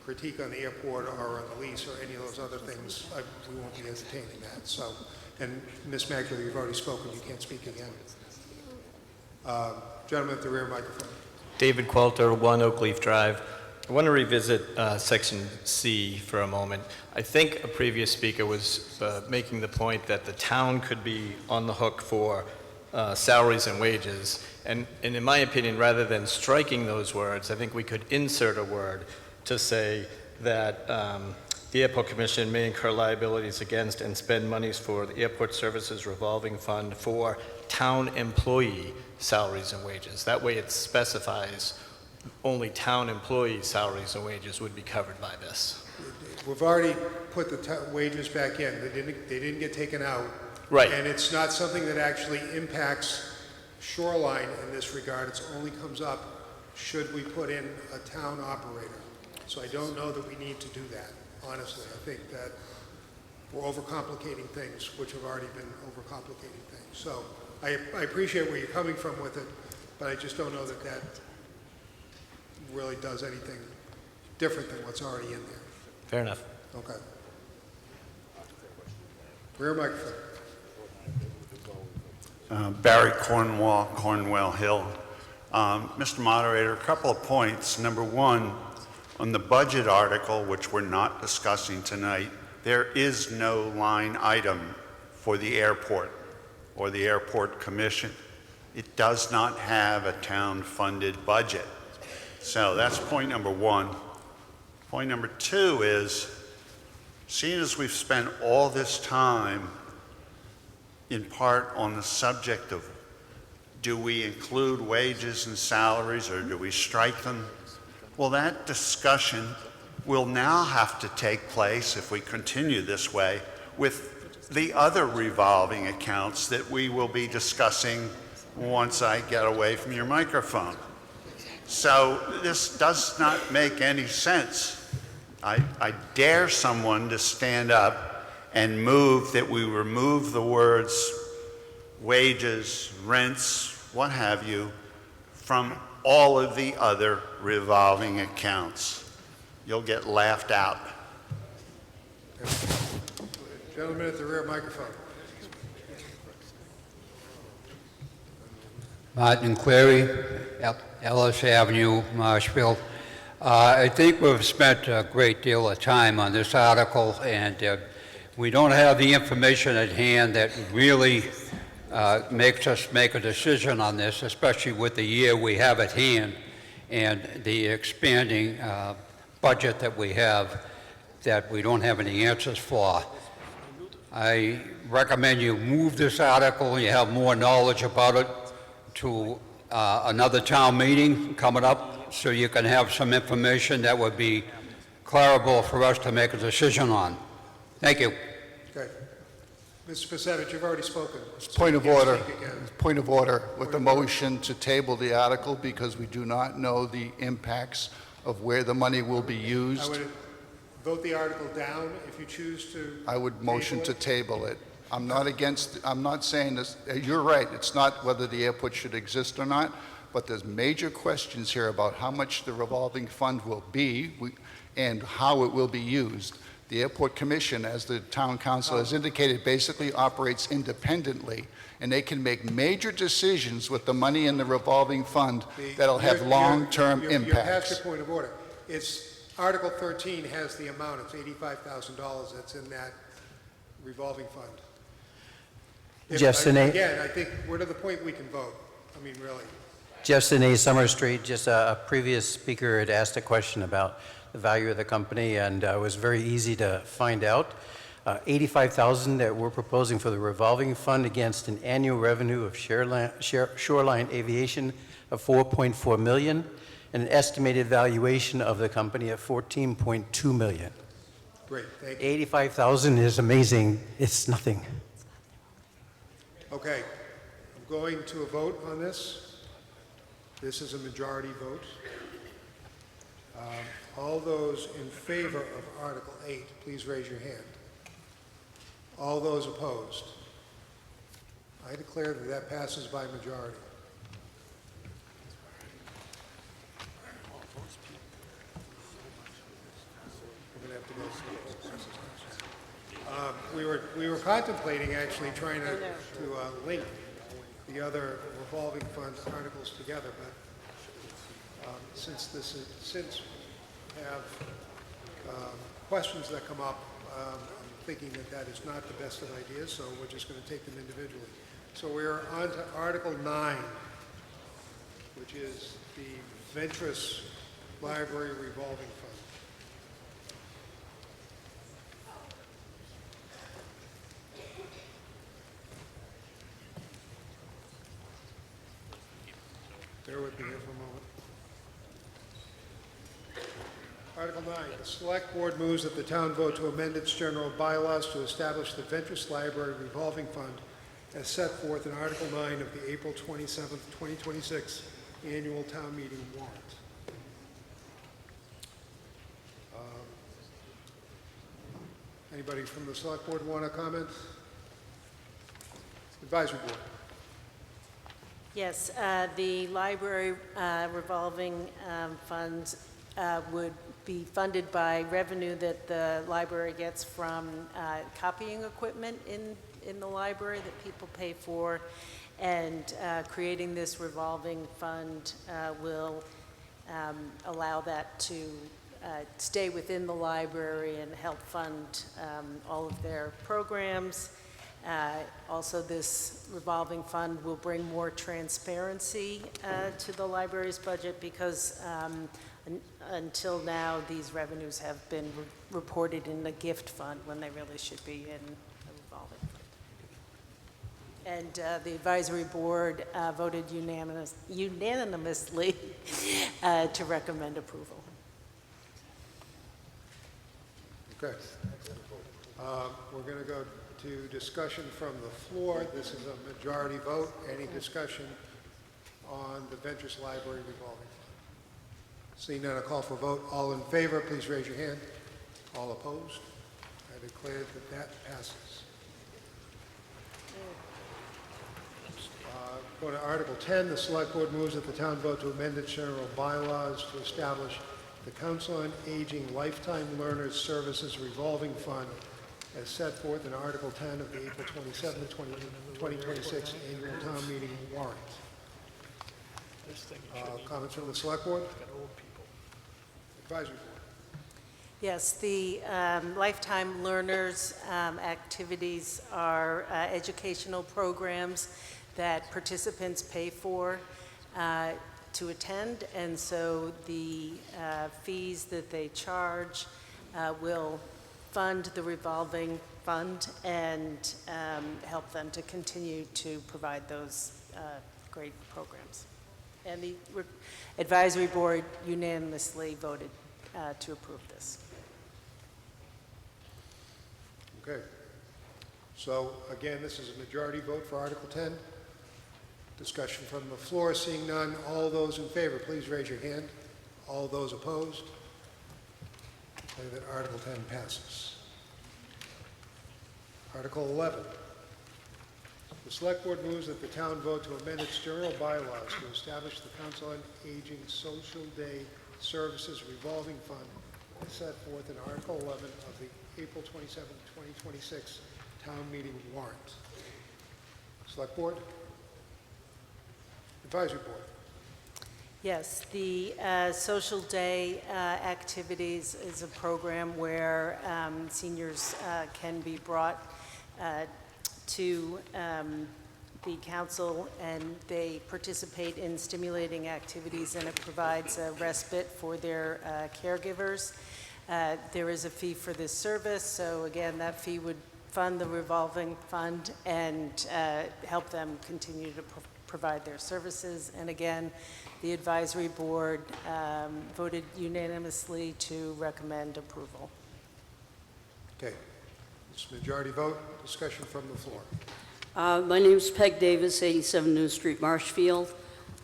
critique on the airport or on the lease or any of those other things, we won't be entertaining that. So, and Ms. Magdalene, you've already spoken, you can't speak again. Gentleman at the rear microphone. David Qualter, 1 Oakleaf Drive. I want to revisit Section C for a moment. I think a previous speaker was making the point that the town could be on the hook for salaries and wages. And in my opinion, rather than striking those words, I think we could insert a word to say that the Airport Commission may incur liabilities against and spend monies for the Airport Services Revolving Fund for town employee salaries and wages. That way it specifies only town employee salaries and wages would be covered by this. We've already put the wages back in. They didn't get taken out. Right. And it's not something that actually impacts Shoreline in this regard. It only comes up should we put in a town operator. So I don't know that we need to do that, honestly. I think that we're overcomplicating things which have already been overcomplicating things. So I appreciate where you're coming from with it, but I just don't know that that really does anything different than what's already in there. Fair enough. Okay. Rear microphone. Barry Cornwell Hill. Mr. Moderator, a couple of points. Number one, on the budget article, which we're not discussing tonight, there is no line item for the airport or the airport commission. It does not have a town-funded budget. So that's point number one. Point number two is, seeing as we've spent all this time in part on the subject of do we include wages and salaries or do we strike them? Well, that discussion will now have to take place, if we continue this way, with the other revolving accounts that we will be discussing once I get away from your microphone. So this does not make any sense. I dare someone to stand up and move that we remove the words wages, rents, what have you, from all of the other revolving accounts. You'll get laughed out. Gentleman at the rear microphone. Martin Cleary, Ellis Avenue, Marshfield. I think we've spent a great deal of time on this article, and we don't have the information at hand that really makes us make a decision on this, especially with the year we have at hand and the expanding budget that we have that we don't have any answers for. I recommend you move this article, you have more knowledge about it, to another town meeting coming up so you can have some information that would be clarable for us to make a decision on. Thank you. Okay. Mr. Pasevich, you've already spoken. Point of You can't order. speak again. Point of order with the motion to table the article because we do not know the impacts of where the money will be I used. would vote the article down if you choose to. I would motion table to it. table it. I'm not against, I'm not saying this, you're right, it's not whether the airport should exist or not, but there's major questions here about how much the revolving fund will be and how it will be used. The Airport Commission, as the town council has indicated, basically operates independently, and they can make major decisions with the money in the revolving fund that'll have long-term You're past impacts. your point of order. It's, Article 13 has the amount, it's $85,000 that's in that revolving fund. Justin A. Again, I think we're to the point we can vote. I mean, really. Justin A. Summer Street, just a previous speaker had asked a question about the value of the company, and it was very easy to find out. $85,000 that we're proposing for the revolving fund against an annual revenue of Shoreline Aviation of $4.4 million, and an estimated valuation of the company at $14.2 million. Great, thank you. $85,000 is amazing. It's nothing. Okay, I'm going to a vote on this. This is a majority vote. All those in favor of Article 8, please raise your hand. All those opposed? I declare that that passes by majority. We're going to have to go slow. We were contemplating actually trying to link the other revolving fund articles together, but since we have questions that come up, I'm thinking that that is not the best of ideas, so we're just going to take them individually. So we're on to Article 9, which is the Ventris Library Revolving Fund. Bear with me here for a moment. Article 9, the Select Board moves that the town vote to amend its general bylaws to establish the Ventress Library Revolving Fund as set forth in Article 9 of the April 27th, 2026 annual town meeting warrant. Anybody from the Select Board want to comment? Advisory Board. Yes, the library revolving funds would be funded by revenue that the library gets from copying equipment in the library that people pay for, and creating this revolving fund will allow that to stay within the library and help fund all of their programs. Also, this revolving fund will bring more transparency to the library's budget because until now, these revenues have been reported in the gift fund when they really should be in a revolving fund. And the advisory board voted unanimously to recommend approval. Okay. We're going to go to discussion from the floor. This is a majority vote. Any discussion on the Ventress Library revolving fund? Seeing none, a call for vote. All in favor, please raise your hand. All opposed? I declare that that passes. Going to Article 10, the Select Board moves that the town vote to amend its general bylaws to establish the Council on Aging Lifetime Learners Services Revolving Fund as set forth in Article 10 of the April 27, 2026 annual town meeting warrant. Comments from the Select Board? Advisory Board. Yes, the Lifetime Learners activities are educational programs that participants pay for to attend, and so the fees that they charge will fund the revolving fund and help them to continue to provide those great programs. And the advisory board unanimously voted to approve this. Okay. So again, this is a majority vote for Article 10. Discussion from the floor. Seeing none, all those in favor, please raise your hand. All those opposed? Declare that Article 10 passes. Article 11. The Select Board moves that the town vote to amend its general bylaws to establish the Council on Aging Social Day Services Revolving Fund as set forth in Article 11 of the April 27, 2026 town meeting warrant. Select Board? Advisory Board. Yes, the Social Day activities is a program where seniors can be brought to the council, and they participate in stimulating activities, and it provides a respite for their caregivers. There is a fee for this service, so again, that fee would fund the revolving fund and help them continue to provide their services. And again, the advisory board voted unanimously to recommend approval. Okay. It's majority vote. Discussion from the floor. My name is Peg Davis, 87 New Street, Marshfield.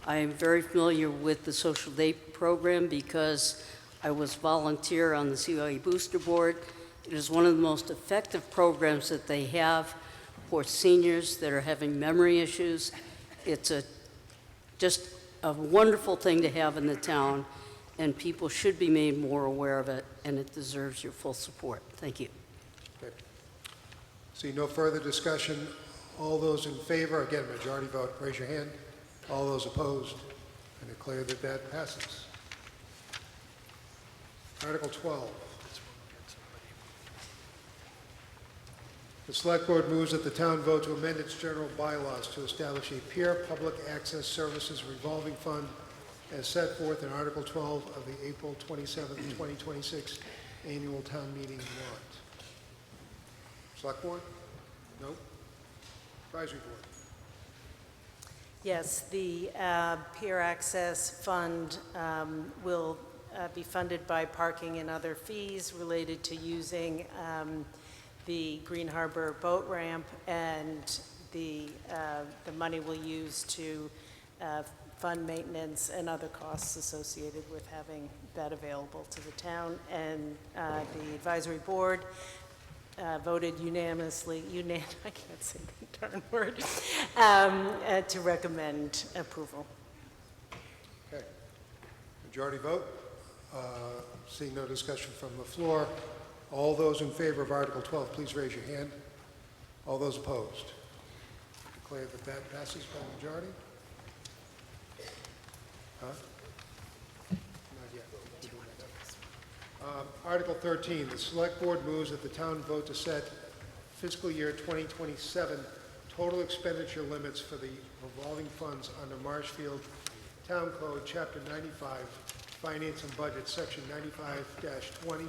I am very familiar with the Social Day program because I was volunteer on the COA Booster Board. It is one of the most effective programs that they have for seniors that are having memory issues. It's just a wonderful thing to have in the town, and people should be made more aware of it, and it deserves your full support. Thank you. Okay. See no further discussion. All those in favor, again, majority vote, raise your hand. All those opposed, I declare that that passes. Article 12. The Select Board moves that the town vote to amend its general bylaws to establish a peer public access services revolving fund as set forth in Article 12 of the April 27, 2026 annual town meeting warrant. Select Board? No? Advisory Board? Yes, the Peer Access Fund will be funded by parking and other fees related to using the Green Harbor boat ramp, and the money we'll use to fund maintenance and other costs associated with having that available to the town. And the advisory board voted unanimously, I can't say the darn word, to recommend approval. Okay. Majority vote. Seeing no discussion from the floor, all those in favor of Article 12, please raise your hand. All those opposed? Declare that that passes by majority. Huh? Not yet. Article 13, the Select Board moves that the town vote to set fiscal year 2027 total expenditure limits for the revolving funds under Marshfield Town Code, Chapter 95, Finance and Budget, Section 95-20,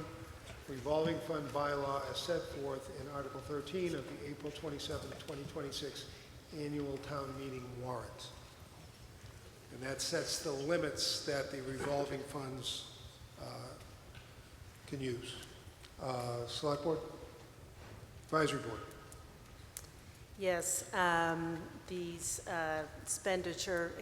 revolving fund bylaw as set forth in Article 13 of the April 27, 2026 annual town meeting warrant. And that sets the limits that the revolving funds can use. Select Board? Advisory Board? Yes, these expenditure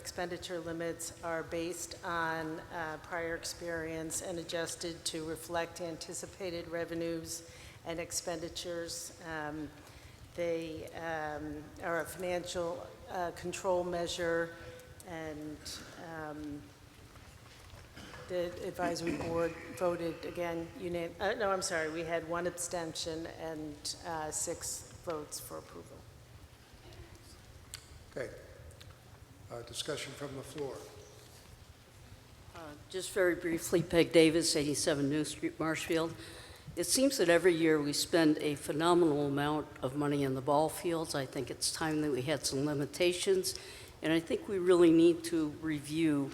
limits are based on prior experience and adjusted to reflect anticipated revenues and expenditures. They are a financial control measure, and the advisory board voted again, no, I'm sorry, we had 1 abstention and 6 votes for approval. Okay. Discussion from the floor. Just very briefly, Peg Davis, 87 New Street, Marshfield. It seems that every year we spend a phenomenal amount of money in the ball fields. I think it's time that we had some limitations, and I think we really need to review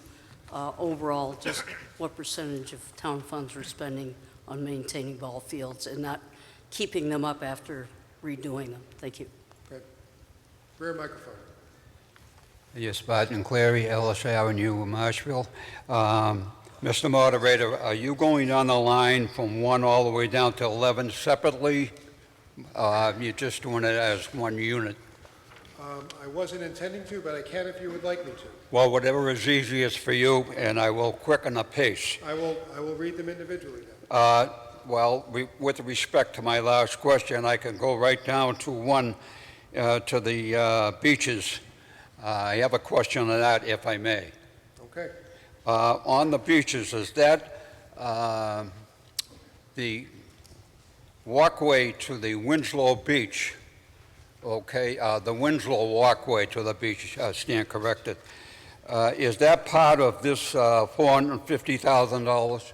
overall just what percentage of town funds we're spending on maintaining ball fields and not keeping them up after redoing them. Thank you. Okay. Rear microphone. Yes, Barton Clary, Ellis Avenue, Marshfield. Mr. Moderator, are you going down the line from 1 all the way down to 11 separately? You're just doing it as one unit? I wasn't intending to, but I can if you would like me to. Well, whatever is easiest for you, and I will quicken the pace. I will read them individually then. With respect to my last question, I can go right down to one to the beaches. I have a question on that, if I may. Okay. On the beaches, is that the walkway to the Winslow Beach? Okay, the Winslow walkway to the beach, stand corrected. Is that part of this $450,000?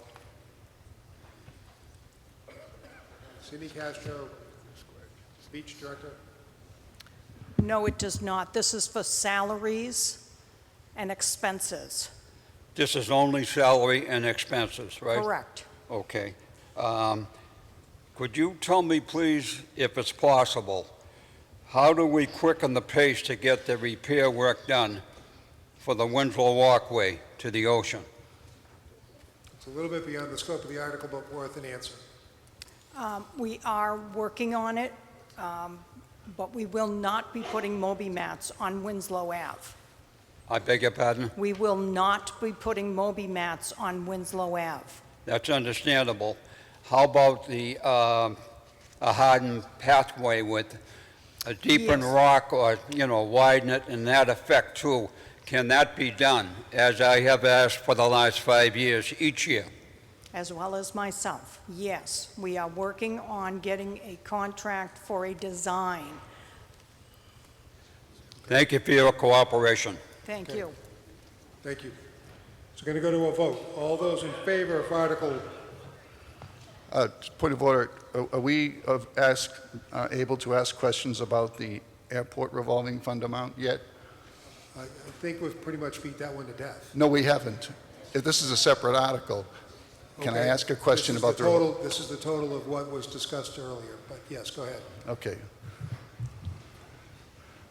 Cindy Castro, Beach Director. No, it does not. This is for salaries and expenses. This is only salary and expenses, right? Correct. Okay. Could you tell me, please, if it's possible, how do we quicken the pace to get the repair work done for the Winslow walkway to the ocean? It's a little bit beyond the scope of the article, but worth an answer. We are working on it, but we will not be putting Moby mats on Winslow Ave. I beg your pardon? We will not be putting Moby mats on Winslow Ave. That's understandable. How about the a hardened pathway with a deepen Yes. rock or, widen it in that effect too? Can that be done, as I have asked for the last 5 years, each year? As well as myself, yes. We are working on getting a contract for a design. Thank you for your cooperation. Thank Okay. you. Thank you. So we're going to go to a vote. All those in favor of Article... Point of order, are we able to ask questions about the airport revolving fund amount yet? I think we've pretty much beat that one to death. No, we haven't. If this is a separate article, can I Okay. ask a question about the... total? This is the total of what was discussed earlier, but yes, go ahead. Okay.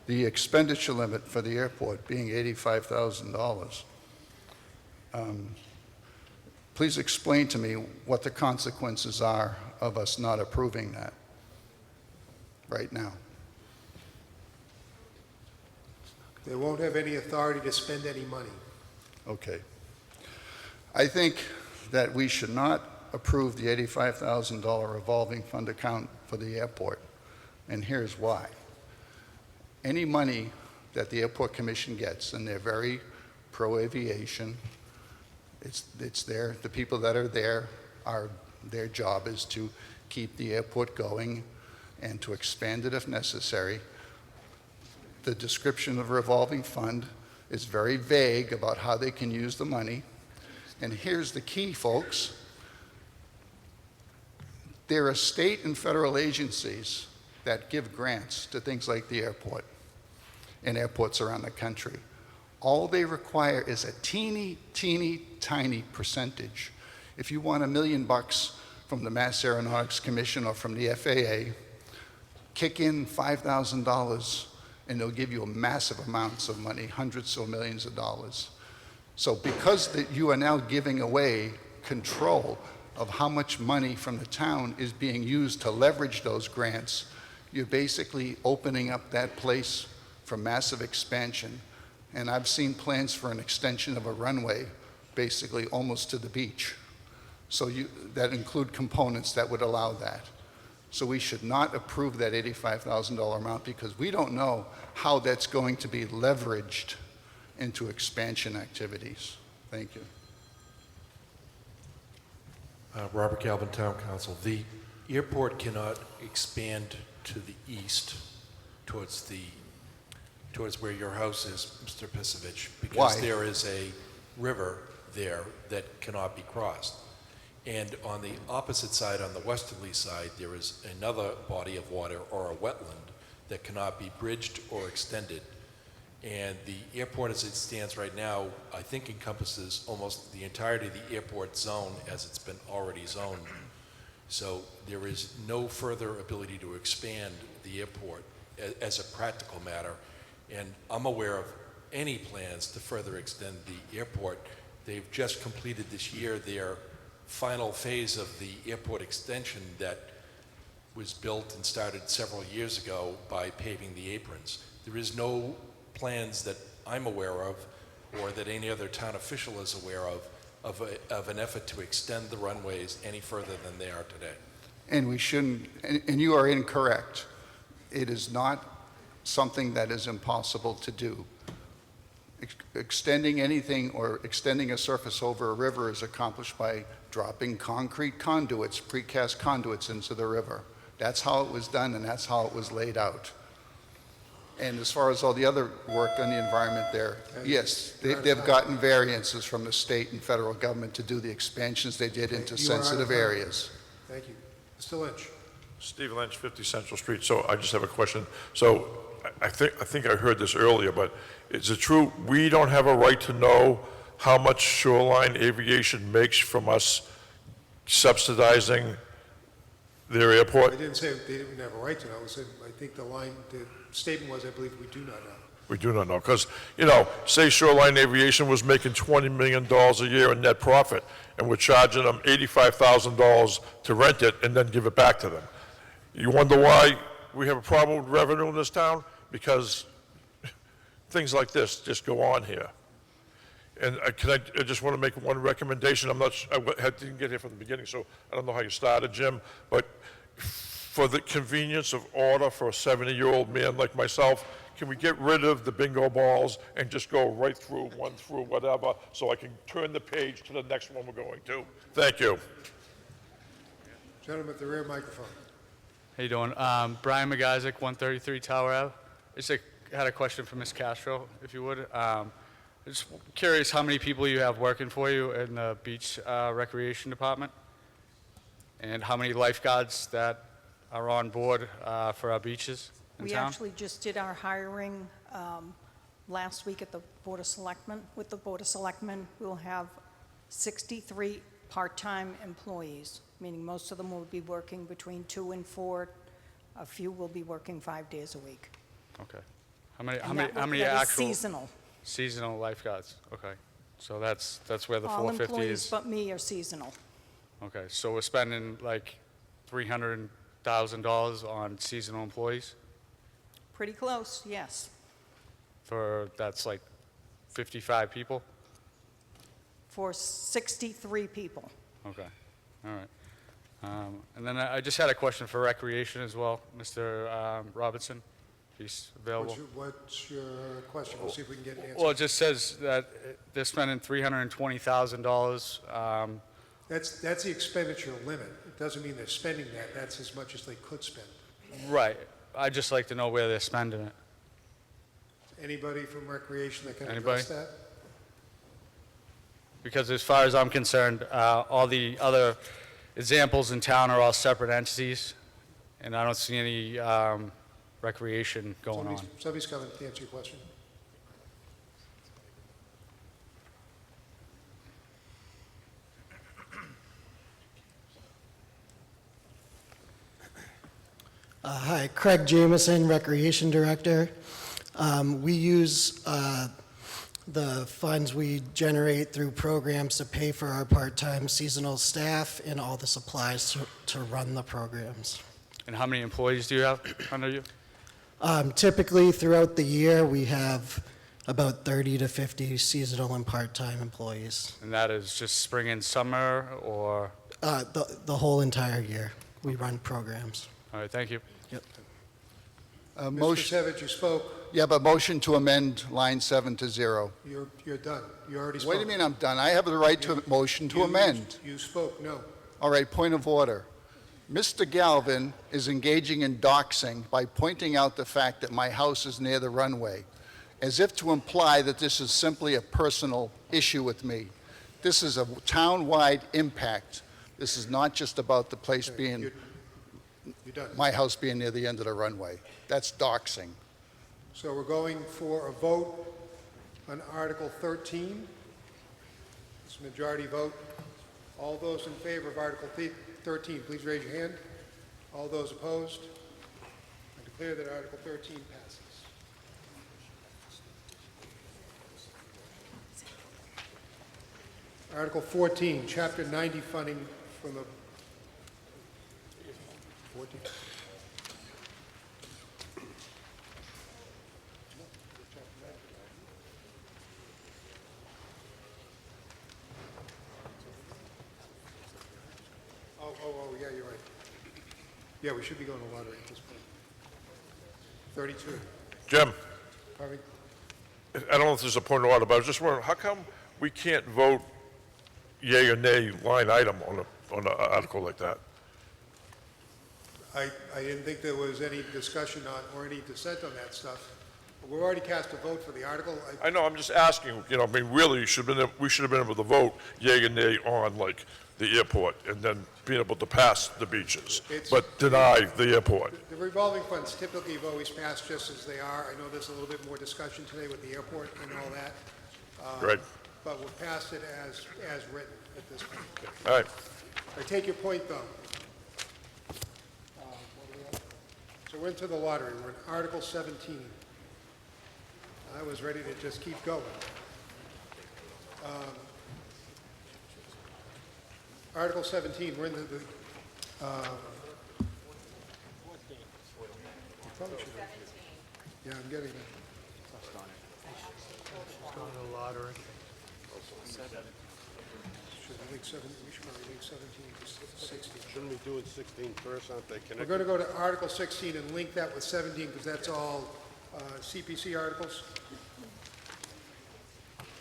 The expenditure limit for the airport being $85,000. Please explain to me what the consequences are of us not approving that right now. They won't have any authority to spend any money. Okay. I think that we should not approve the $85,000 revolving fund account for the airport, and here's why. Any money that the Airport Commission gets, and they're very pro-aviation, it's there, the people that are there, their job is to keep the airport going and to expand it if necessary. The description of revolving fund is very vague about how they can use the money. And here's the key, folks. There are state and federal agencies that give grants to things like the airport and airports around the country. All they require is a teeny, teeny, tiny percentage. If you want $1 million from the Mass Aeronautics Commission or from the FAA, kick in $5,000 and they'll give you massive amounts of money, hundreds of millions of dollars. So because you are now giving away control of how much money from the town is being used to leverage those grants, you're basically opening up that place for massive expansion. And I've seen plans for an extension of a runway basically almost to the beach. So that include components that would allow that. So we should not approve that $85,000 amount because we don't know how that's going to be leveraged into expansion activities. Thank you. Robert Galvin, Town Council. The airport cannot expand to the east towards where your house is, Mr. Pisovich, because Why? there is a river there that cannot be crossed. And on the opposite side, on the westerly side, there is another body of water or a wetland that cannot be bridged or extended. And the airport as it stands right now, I think encompasses almost the entirety of the airport zone as it's been already zoned. So there is no further ability to expand the airport as a practical matter. And I'm aware of any plans to further extend the airport. They've just completed this year their final phase of the airport extension that was built and started several years ago by paving the aprons. There is no plans that I'm aware of or that any other town official is aware of an effort to extend the runways any further than they are today. And we shouldn't, and you are incorrect. It is not something that is impossible to do. Extending anything or extending a surface over a river is accomplished by dropping concrete conduits, precast conduits into the river. That's how it was done and that's how it was laid out. And as far as all the other work on the environment there, yes, they've gotten variances from the state and federal government to do the expansions they did into sensitive areas. Thank you. Mr. Lynch. Steve Lynch, 50 Central Street. So I just have a question. So I think I heard this earlier, but is it true we don't have a right to know how much Shoreline Aviation makes from us subsidizing their airport? I didn't say they didn't have a right to know. I said, I think the statement was, I believe we do not know. We do not know, because, say Shoreline Aviation was making $20 million a year in net profit, and we're charging them $85,000 to rent it and then give it back to them. You wonder why we have a problem with revenue in this town? Because things like this just go on here. And I just want to make one recommendation. I didn't get here from the beginning, so I don't know how you started, Jim, but for the convenience of order for a 70-year-old man like myself, can we get rid of the bingo balls and just go right through, one through, whatever, so I can turn the page to the next one we're going to? Thank you. Gentleman at the rear microphone. How you doing? Brian McIsaac, 133 Tower Ave. Had a question for Ms. Castro, if you would. Just curious how many people you have working for you in the beach recreation department, and how many lifeguards that are on board for our beaches in We town? actually just did our hiring last week at the Board of Selectmen. With the Board of Selectmen, we'll have 63 part-time employees, meaning most of them will be working between 2 and 4. A few will be working 5 days a week. Okay. And How many that is actual seasonal. seasonal lifeguards? Okay. So that's where the All 450 employees is. but me are seasonal. Okay, so we're spending like $300,000 on seasonal employees Pretty close, yes. that's like 55 people? For 63 people. Okay, all right. And then I just had a question for recreation as well, Mr. Robinson, if he's available. What's your question? We'll see if we can get an answer. Well, it just says that they're spending $320,000. That's the expenditure limit. It doesn't mean they're spending that. That's as much as they could spend. Right. I'd just like to know where they're spending it. Anybody from Recreation that can Anybody? address that? Because as far as I'm concerned, all the other examples in town are all separate entities, and I don't see any recreation going on. Somebody's coming to answer your question. Hi, Craig Jameson, Recreation Director. We use the funds we generate through programs to pay for our part-time seasonal staff and all the supplies to run the programs. And how many employees do you have under you? Typically, throughout the year, we have about 30 to 50 seasonal and part-time employees. And that is just spring and summer, or? The whole entire year, we run programs. All right, thank you. Yep. Mr. Motion, Savage, you spoke. yeah, but motion to amend line 7 to 0. You're done. You already spoke. What do you mean I'm done? I have the right to motion to amend. You spoke, no. All right, point of order. Mr. Galvin is engaging in doxing by pointing out the fact that my house is near the runway, as if to imply that this is simply a personal issue with me. This is a town-wide impact. This is not just about the place being, You're done. my house being near the end of the runway. That's doxing. So we're going for a vote on Article 13. It's a majority vote. All those in favor of Article 13, please raise your hand. All those opposed? I declare that Article 13 passes. Article 14, Chapter 90 funding from the 14. Oh, yeah, you're right. Yeah, we should be going to lottery at this point. 32. Jim, Pardon me? I don't know if this is a point of order, but I was just wondering, how come we can't vote yea or nay line item on an article like that? I didn't think there was any discussion on, or any dissent on that stuff. We've already cast a vote for the article. I know, I'm just asking, I mean, really, we should have been able to vote yea or nay on, like, the airport, and then being able to pass the beaches, but deny the airport. The revolving funds typically have always passed just as they are. I know there's a little bit more discussion today with the airport and all that. Right. But we'll pass it as written at this point. All right. I take your point, though. So we're into the lottery. We're in Article 17. I was ready to just keep going. Article 17, we're into the, probably should have. Yeah, I'm getting it. Going to the lottery. We should probably make 17 to 16. Shouldn't we do it 16 first, aren't they connected? We're going to go to Article 16 and link that with 17 because that's all CPC articles.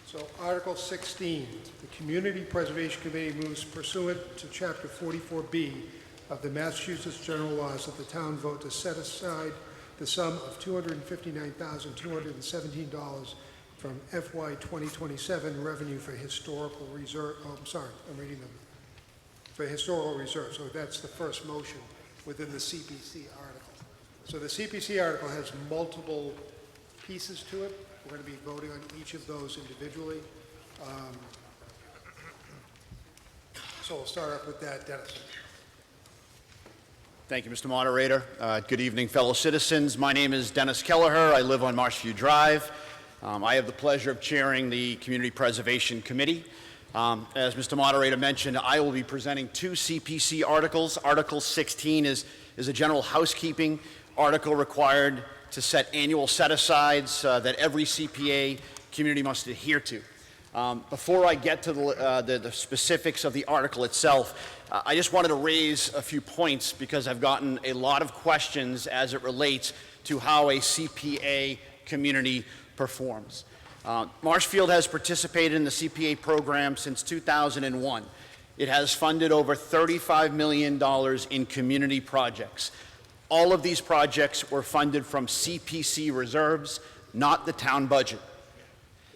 So Article 16, the Community Preservation Committee moves pursuant to Chapter 44B of the Massachusetts General Laws that the town vote to set aside the sum of $259,217 from FY 2027 revenue for historical reserve, I'm reading them, for historical reserve. So that's the first motion within the CPC article. So the CPC article has multiple pieces to it. We're going to be voting on each of those individually. So we'll start off with that. Dennis. Thank you, Mr. Moderator. Good evening, fellow citizens. My name is Dennis Kelleher. I live on Marshfield Drive. I have the pleasure of chairing the Community Preservation Committee. As Mr. Moderator mentioned, I will be presenting two CPC articles. Article 16 is a general housekeeping article required to set annual set-asides that every CPA community must adhere to. Before I get to the specifics of the article itself, I just wanted to raise a few points because I've gotten a lot of questions as it relates to how a CPA community performs. Marshfield has participated in the CPA program since 2001. It has funded over $35 million in community projects. All of these projects were funded from CPC reserves, not the town budget.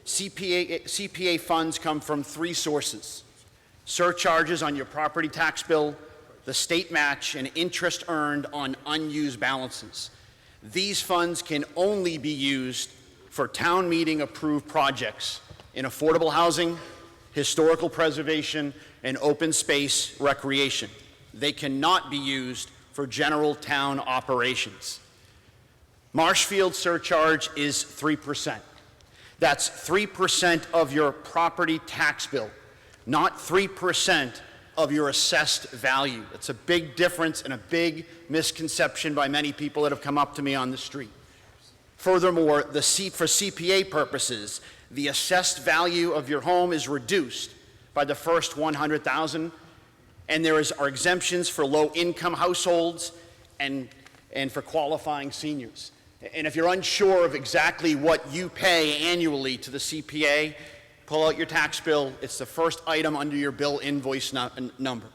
CPA funds come from three sources: surcharges on your property tax bill, the state match, and interest earned on unused balances. These funds can only be used for town meeting approved projects in affordable housing, historical preservation, and open space recreation. They cannot be used for general town operations. Marshfield surcharge is 3%. That's 3% of your property tax bill, not 3% of your assessed value. It's a big difference and a big misconception by many people that have come up to me on the street. Furthermore, for CPA purposes, the assessed value of your home is reduced by the first $100,000, and there are exemptions for low-income households and for qualifying seniors. And if you're unsure of exactly what you pay annually to the CPA, pull out your tax bill. It's the first item under your bill invoice number.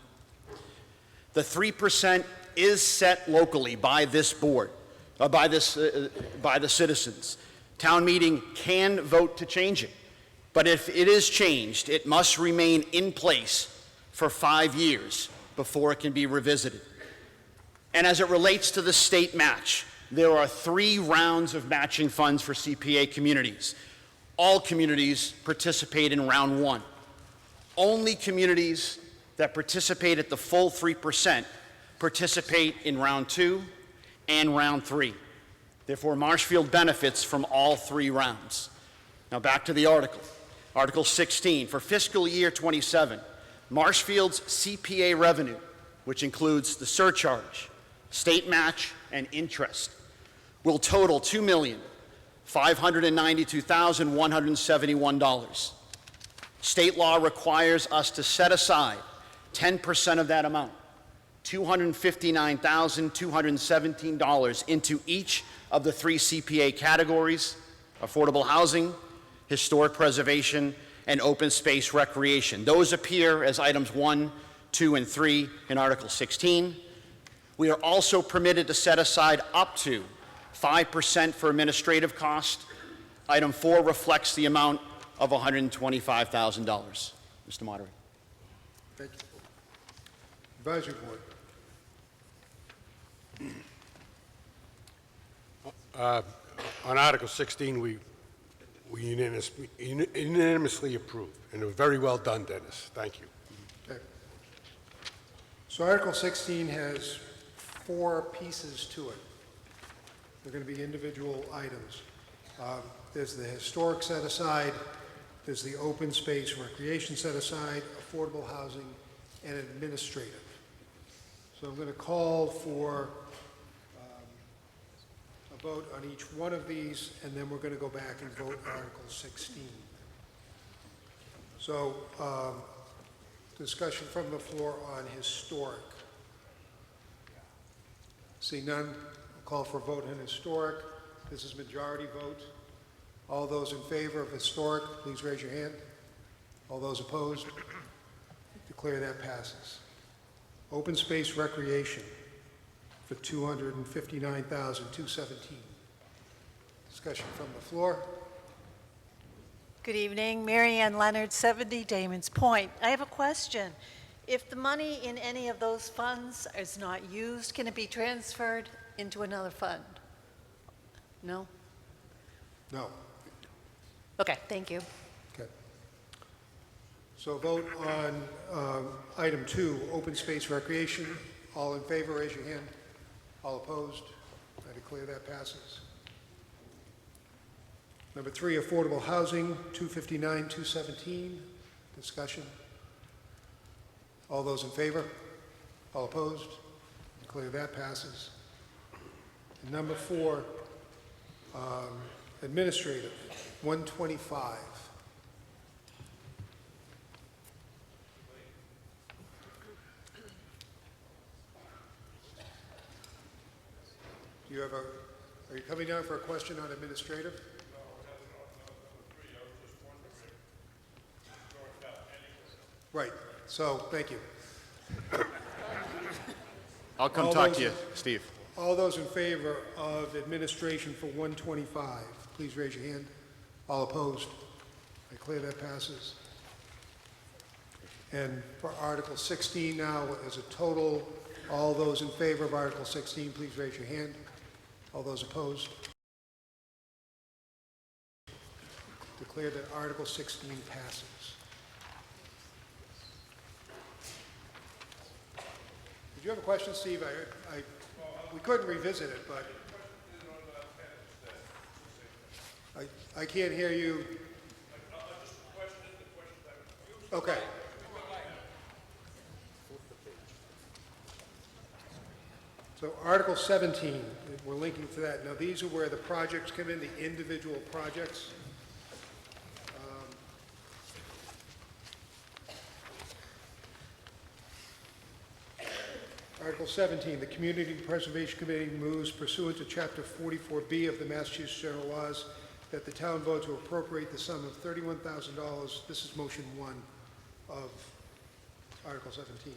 The 3% is set locally by this board, by the citizens. Town meeting can vote to change it, but if it is changed, it must remain in place for 5 years before it can be revisited. And as it relates to the state match, there are 3 rounds of matching funds for CPA communities. All communities participate in round 1. Only communities that participate at the full 3% participate in round 2 and round 3. Therefore, Marshfield benefits from all 3 rounds. Now back to the article. Article 16, for fiscal year 27, Marshfield's CPA revenue, which includes the surcharge, state match, and interest, will total $2,592,171. State law requires us to set aside 10% of that amount, $259,217, into each of the 3 CPA categories: affordable housing, historic preservation, and open space recreation. Those appear as items 1, 2, and 3 in Article 16. We are also permitted to set aside up to 5% for administrative cost. Item 4 reflects the amount of $125,000. Mr. Moderator. Thank you. Advisory Board. On Article 16, we unanimously approve, and it was very well done, Dennis. Thank you. Okay. So Article 16 has 4 pieces to it. They're going to be individual items. There's the historic set-aside, there's the open space recreation set-aside, affordable housing, and administrative. So I'm going to call for a vote on each one of these, and then we're going to go back and vote Article 16. So discussion from the floor on historic. See none, I'll call for a vote on historic. This is majority vote. All those in favor of historic, please raise your hand. All those opposed, declare that passes. Open space recreation for $259,217. Discussion from the floor. Good evening, Mary Ann Leonard, 70 Damon's Point. I have a question. If the money in any of those funds is not used, can it be transferred into another fund? No? No. Okay, thank you. Okay. So vote on item 2, open space recreation. All in favor, raise your hand. All opposed? I declare that passes. Number 3, affordable housing, 259, 217. Discussion. All those in favor? All opposed? Declare that passes. And number 4, administrative, 125. Do you have are you coming down for a question on administrative? Right, so, thank you. I'll come All talk those to you, in- Steve. All those in favor of administration for 125, please raise your hand. All opposed? I declare that passes. And for Article 16 now, as a total, all those in favor of Article 16, please raise your hand. All those opposed? Declare that Article 16 passes. Did you have a question, Steve? We couldn't revisit it, but I can't hear you. Okay. So Article 17, we're linking to that. Now, these are where the projects come in, the individual projects. Article 17, the Community Preservation Committee moves pursuant to Chapter 44B of the Massachusetts General Laws that the town vote to appropriate the sum of $31,000. This is motion 1 of Article 17.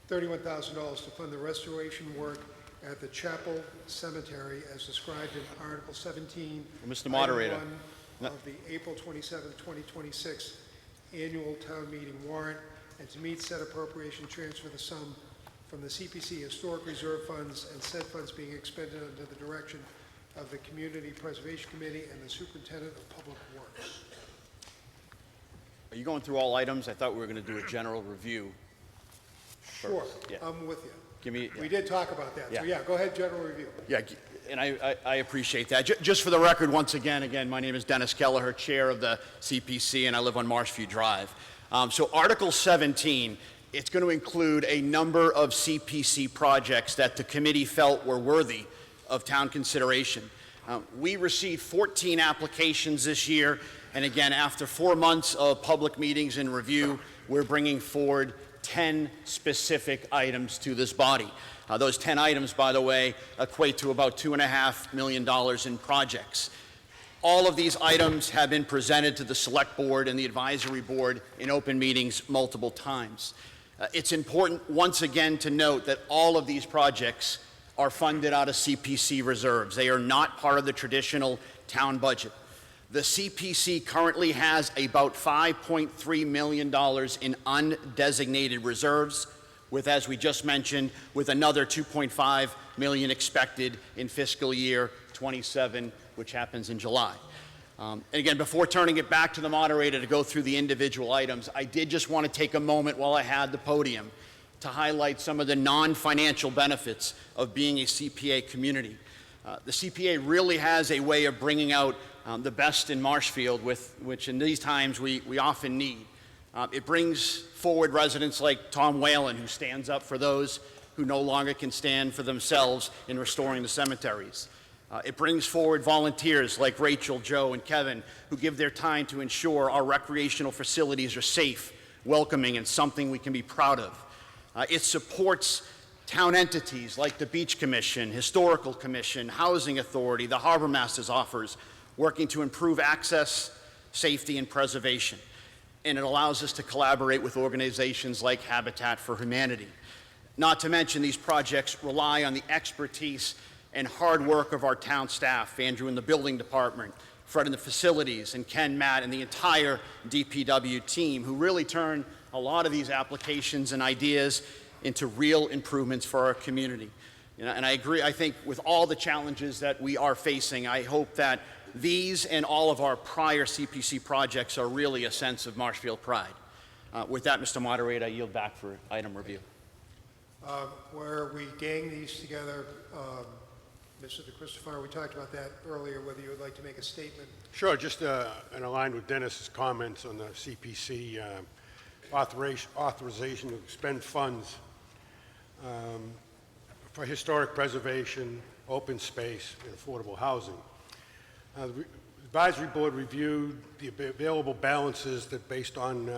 $31,000 to fund the restoration work at the Chapel Cemetery as described in Article 17. Well, Mr. Moderator. Item 1 of the April 27, 2026 annual town meeting warrant, and to meet said appropriation, transfer the sum from the CPC Historic Reserve Funds and said funds being expended under the direction of the Community Preservation Committee and the Superintendent of Public Works. Are you going through all items? I thought we were going to do a general review. Sure, Yeah. I'm with you. Give me, We did talk about that, so Yeah. yeah, go ahead, general review. Yeah, and I appreciate that. Just for the record, once again, my name is Dennis Kelleher, Chair of the CPC, and I live on Marshfield Drive. So Article 17, it's going to include a number of CPC projects that the committee felt were worthy of town consideration. We received 14 applications this year, and again, after 4 months of public meetings and review, we're bringing forward 10 specific items to this body. Those 10 items, by the way, equate to about $2.5 million in projects. All of these items have been presented to the Select Board and the Advisory Board in open meetings multiple times. It's important, once again, to note that all of these projects are funded out of CPC reserves. They are not part of the traditional town budget. The CPC currently has about $5.3 million in undesignated reserves, with, as we just mentioned, with another $2.5 million expected in fiscal year 27, which happens in July. And again, before turning it back to the moderator to go through the individual items, I did just want to take a moment while I had the podium to highlight some of the non-financial benefits of being a CPA community. The CPA really has a way of bringing out the best in Marshfield, which in these times we often need. It brings forward residents like Tom Whalen, who stands up for those who no longer can stand for themselves in restoring the cemeteries. It brings forward volunteers like Rachel, Joe, and Kevin, who give their time to ensure our recreational facilities are safe, welcoming, and something we can be proud of. It supports town entities like the Beach Commission, Historical Commission, Housing Authority, the Harbor Master's Office, working to improve access, safety, and preservation. And it allows us to collaborate with organizations like Habitat for Humanity. Not to mention, these projects rely on the expertise and hard work of our town staff, Andrew in the building department, Fred in the facilities, and Ken, Matt, and the entire DPW team, who really turn a lot of these applications and ideas into real improvements for our community. And I agree, I think, with all the challenges that we are facing, I hope that these and all of our prior CPC projects are really a sense of Marshfield pride. With that, Mr. Moderator, I yield back for item review. Where we gang these together, Mr. DeChristofaro, we talked about that earlier, whether you would like to make a statement. Sure, just in line with Dennis's comments on the CPC authorization to expend funds for historic preservation, open space, and affordable housing. The advisory board reviewed the available balances that, based on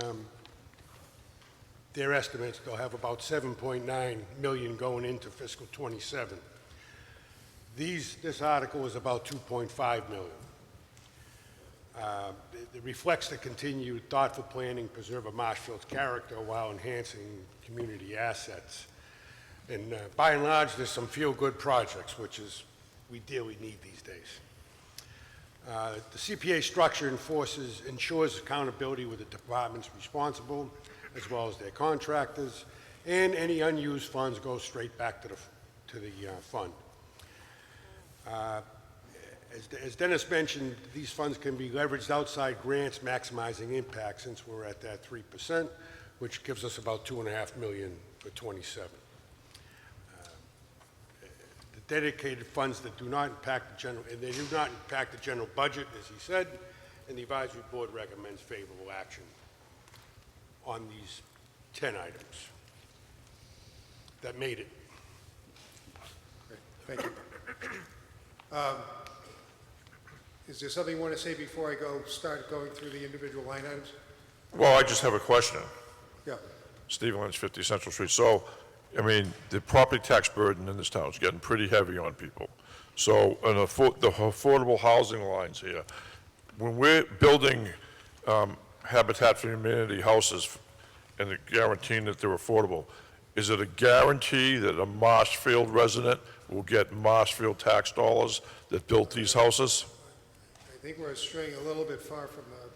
their estimates, they'll have about $7.9 million going into fiscal '27. This article is about $2.5 million. It reflects the continued thoughtful planning, preserve of Marshfield's character while enhancing community assets. And by and large, there's some feel-good projects, which is we dearly need these days. The CPA structure ensures accountability with the departments responsible, as well as their contractors, and any unused funds go straight back to the fund. As Dennis mentioned, these funds can be leveraged outside grants, maximizing impact, since we're at that 3%, which gives us about $2.5 million for '27. The dedicated funds that do not impact the general budget, as he said, and the advisory board recommends favorable action on these 10 items that made it. Great. Thank you. Is there something you want to say before I start going through the individual line items? Well, I just have a question. Yeah. Stephen Lynch, 50 Central Street. So, I mean, the property tax burden in this town is getting pretty heavy on people. So, the affordable housing lines here, when we're building Habitat for Humanity houses and guaranteeing that they're affordable, is it a guarantee that a Marshfield resident will get Marshfield tax dollars that built these houses? I think we're straying a little bit far from the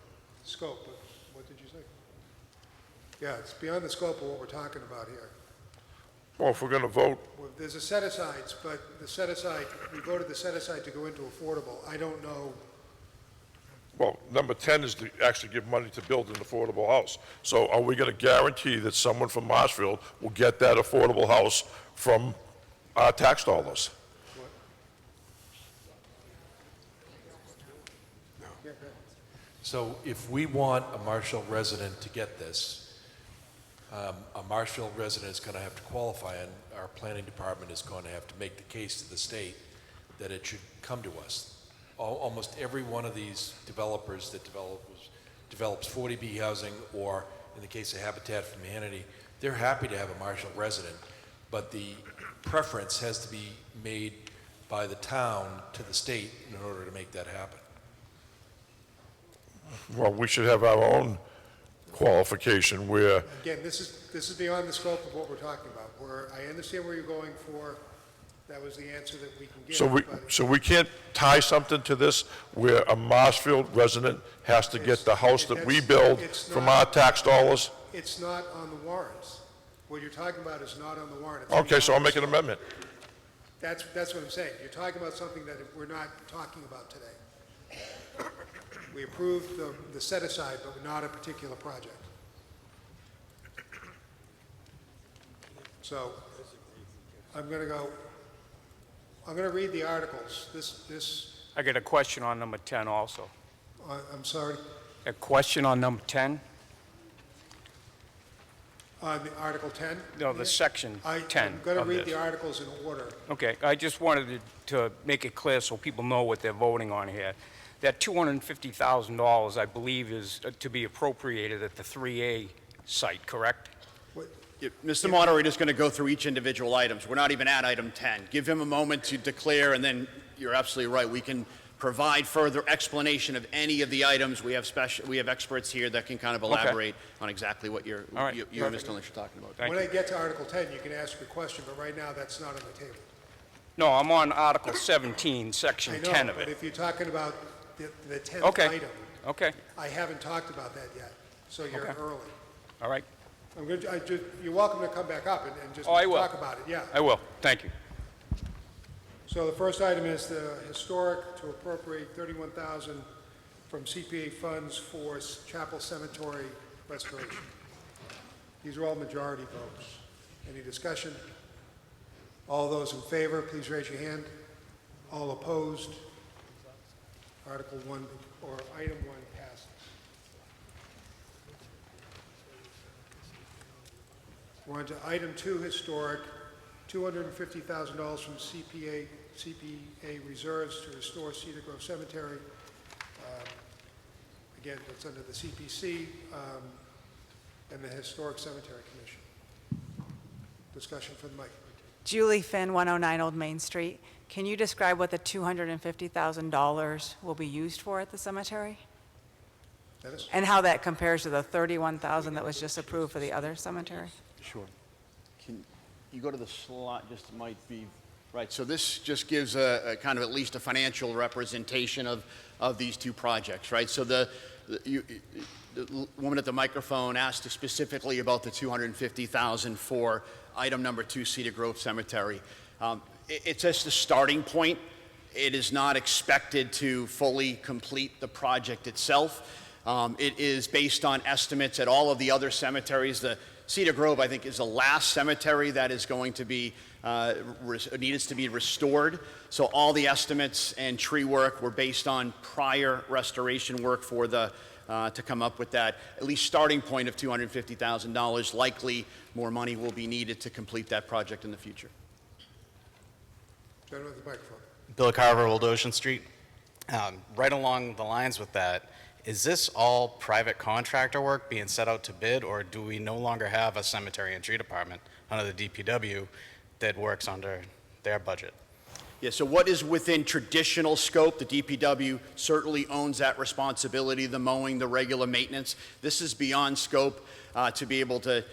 scope, but what did you say? Yeah, it's beyond the scope of what we're talking about here. Well, if we're going to vote, Well, there's a set-asides, but the set-aside, we voted the set-aside to go into affordable. I don't know. well, number 10 is to actually give money to build an affordable house. So are we going to guarantee that someone from Marshfield will get that affordable house from our tax dollars? So if we want a Marshall resident to get this, a Marshfield resident is going to have to qualify, and our planning department is going to have to make the case to the state that it should come to us. Almost every one of these developers that develops 40B housing, or in the case of Habitat for Humanity, they're happy to have a Marshall resident, but the preference has to be made by the town to the state in order to make that happen. Well, we should have our own qualification where, Again, this is beyond the scope of what we're talking about. I understand where you're going for. That was the answer that we can give. so we can't tie something to this where a Marshfield resident has to get the house that we build from our tax dollars? It's not on the warrants. What you're talking about is not on the warrant. It's Okay, so I'll beyond make the an scope. amendment. That's what I'm saying. You're talking about something that we're not talking about today. We approved the set-aside, but not a particular project. So I'm going to read the articles. I got a question on number 10 also. I'm sorry, A question on number 10? on the Article 10? No, the section 10 I'm going to of read this. the articles in order. Okay, I just wanted to make it clear so people know what they're voting on here. That $250,000, I believe, is to be appropriated at the 3A site, correct? Mr. Moderator is going to go through each individual items. We're not even at item 10. Give him a moment to declare, and then you're absolutely right. We can provide further explanation of any of the items. We have experts here that can kind of elaborate on exactly what you and Mr. Lynch are talking about. When I get to Article 10, you can ask your question, but right now, that's not on the table. No, I'm on Article 17, Section I 10 know, of but it. if you're talking about the 10th Okay. item, Okay, I haven't talked about that yet, so you're Okay. early. all right. You're welcome to come back up and just Oh, I will. talk about it, yeah. I will, thank you. So the first item is the historic to appropriate $31,000 from CPA funds for Chapel Cemetery restoration. These are all majority votes. Any discussion? All those in favor, please raise your hand. All opposed? Article 1, or item 1 passes. We're on to item 2, historic, $250,000 from CPA reserves to restore Cedar Grove Cemetery. Again, it's under the CPC and the Historic Cemetery Commission. Discussion from the mic. Julie Finn, 109 Old Main Street. Can you describe what the $250,000 will be used for at the cemetery? Dennis? And how that compares to the $31,000 that was just approved for the other cemetery? Sure. Can you go to the slide? Just might be right. So this just gives a kind of at least a financial representation of these two projects, right? So the woman at the microphone asked specifically about the $250,000 for item number 2, Cedar Grove Cemetery. It's just a starting point. It is not expected to fully complete the project itself. It is based on estimates at all of the other cemeteries. The Cedar Grove, I think, is the last cemetery that is going to be needs to be restored. So all the estimates and tree work were based on prior restoration work for the to come up with that at least starting point of $250,000. Likely more money will be needed to complete that project in the future. Gentleman with the microphone. Bill Carver, Old Ocean Street. Right along the lines with that, is this all private contractor work being set out to bid, or do we no longer have a cemetery and tree department under the DPW that works under their budget? Yeah, so what is within traditional scope, the DPW certainly owns that responsibility, the mowing, the regular maintenance. This is beyond scope to be able to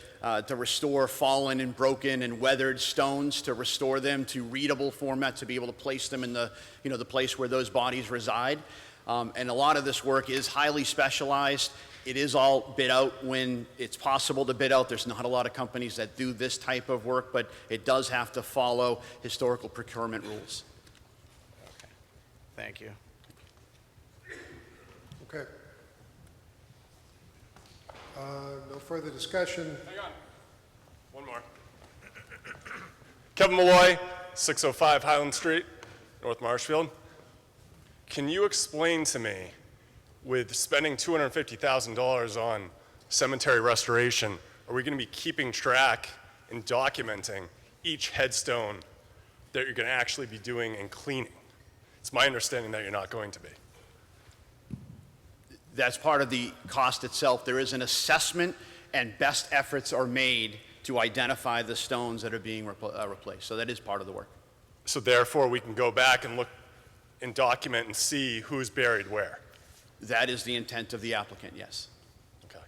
restore fallen and broken and weathered stones, to restore them to readable format, to be able to place them in the, the place where those bodies reside. And a lot of this work is highly specialized. It is all bid out when it's possible to bid out. There's not a lot of companies that do this type of work, but it does have to follow historical procurement rules. Okay. Thank you. Okay. No further discussion. Hang on. One more. Kevin Malloy, 605 Highland Street, North Marshfield. Can you explain to me, with spending $250,000 on cemetery restoration, are we going to be keeping track and documenting each headstone that you're going to actually be doing and cleaning? It's my understanding that you're not going to be. That's part of the cost itself. There is an assessment, and best efforts are made to identify the stones that are being replaced. So that is part of the work. So therefore, we can go back and look and document and see who's buried where. That is the intent of the applicant, yes. Okay.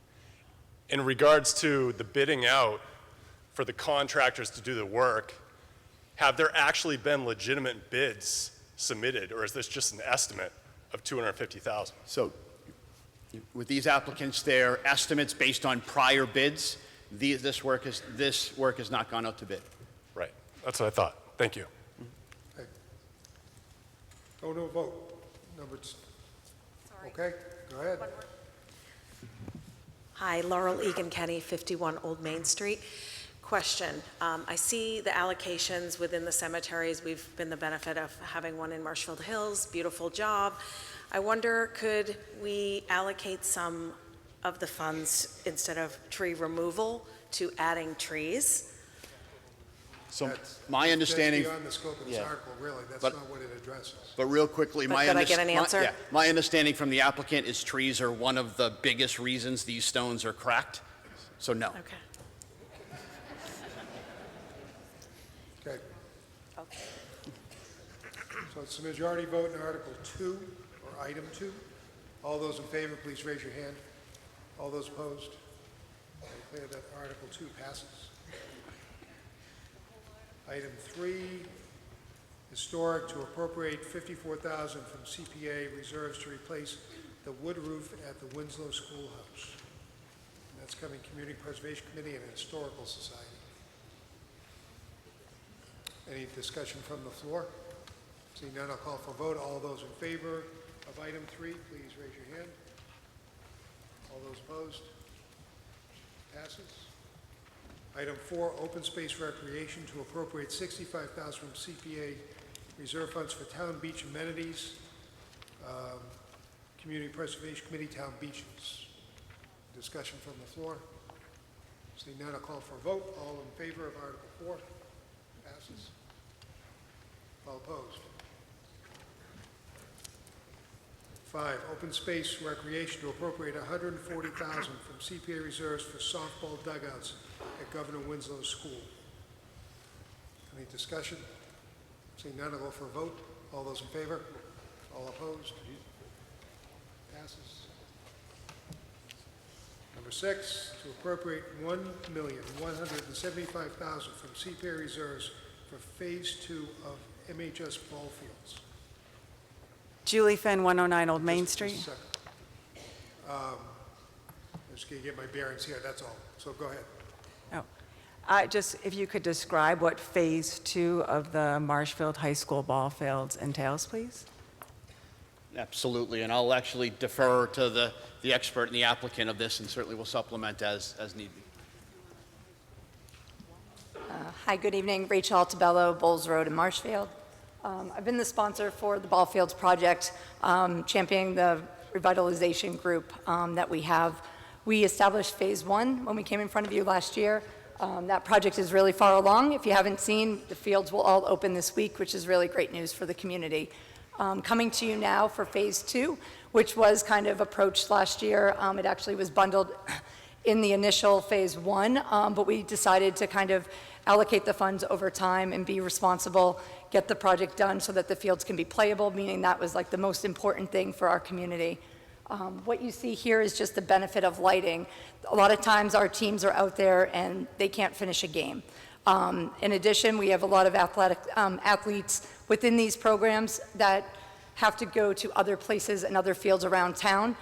In regards to the bidding out for the contractors to do the work, have there actually been legitimate bids submitted, or is this just an estimate of $250,000? So with these applicants, their estimates based on prior bids, this work has not gone out to bid. Right. That's what I thought. Thank you. Okay. Oh, no vote. Number two. Okay, go ahead. Hi, Laurel Egan Kenny, 51 Old Main Street. Question, I see the allocations within the cemeteries. We've been the benefit of having one in Marshfield Hills, beautiful job. I wonder, could we allocate some of the funds, instead of tree removal, to adding trees? So my understanding, That's beyond the scope of this article, really. That's But- not what it addresses. but real quickly, But could I get an answer? my understanding from the applicant is trees are one of the biggest reasons these stones are cracked. So no. Okay. Okay. Okay. So it's a majority vote in Article 2, or Item 2. All those in favor, please raise your hand. All those opposed? I declare that Article 2 passes. Item 3, historic, to appropriate $54,000 from CPA reserves to replace the wood roof at the Winslow Schoolhouse. And that's coming Community Preservation Committee and Historical Society. Any discussion from the floor? Seeing none, I'll call for a vote. All those in favor of item 3, please raise your hand. All those opposed? Passes. Item 4, open space recreation, to appropriate $65,000 from CPA reserve funds for town beach amenities, Community Preservation Committee, town beaches. Discussion from the floor. Seeing none, I'll call for a vote. All in favor of Article 4? Passes. All opposed? 5, open space recreation to appropriate $140,000 from CPA reserves for softball dugouts at Governor Winslow's school. Any discussion? Seeing none, I'll go for a vote. All those in favor? All opposed? Passes. Number 6, to appropriate $1,175,000 from CPA reserves for Phase 2 of MHS ball fields. Julie Finn, 109 Old Main Street. Just a second. I'm just going to get my bearings here, that's all. So go ahead. Just if you could describe what Phase 2 of the Marshfield High School ball fields entails, please? Absolutely, and I'll actually defer to the expert and the applicant of this, and certainly will supplement as need be. Hi, good evening. Rachel Altabello, Bowles Road in Marshfield. I've been the sponsor for the Ball Fields project, championing the revitalization group that we have. We established Phase 1 when we came in front of you last year. That project is really far along. If you haven't seen, the fields will all open this week, which is really great news for the community. Coming to you now for Phase 2, which was kind of approached last year. It actually was bundled in the initial Phase 1, but we decided to kind of allocate the funds over time and be responsible, get the project done so that the fields can be playable, meaning that was like the most important thing for our community. What you see here is just the benefit of lighting. A lot of times our teams are out there and they can't finish a game. In addition, we have a lot of athletes within these programs that have to go to other places and other fields around town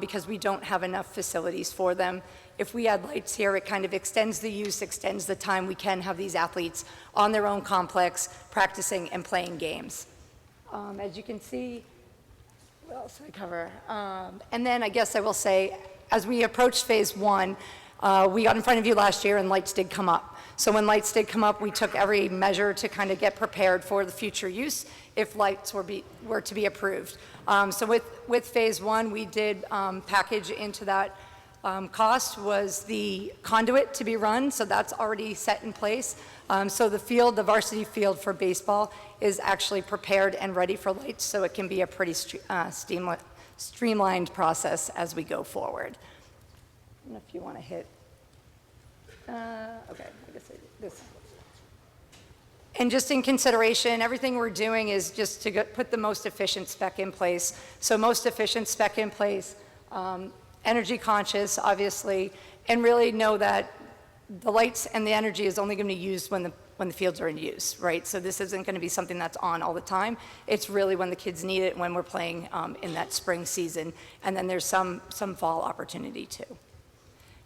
because we don't have enough facilities for them. If we add lights here, it kind of extends the use, extends the time we can have these athletes on their own complex practicing and playing games. As you can see, what else did I cover? And then I guess I will say, as we approached Phase 1, we got in front of you last year and lights did come up. So when lights did come up, we took every measure to kind of get prepared for the future use if lights were to be approved. So with Phase 1, we did package into that cost was the conduit to be run, so that's already set in place. So the field, the varsity field for baseball is actually prepared and ready for lights, so it can be a pretty streamlined process as we go forward. I don't know if you want to hit, okay, I guess this. And just in consideration, everything we're doing is just to put the most efficient spec in place. So most efficient spec in place, energy conscious, obviously, and really know that the lights and the energy is only going to be used when the fields are in use, right? So this isn't going to be something that's on all the time. It's really when the kids need it, when we're playing in that spring season, and then there's some fall opportunity too.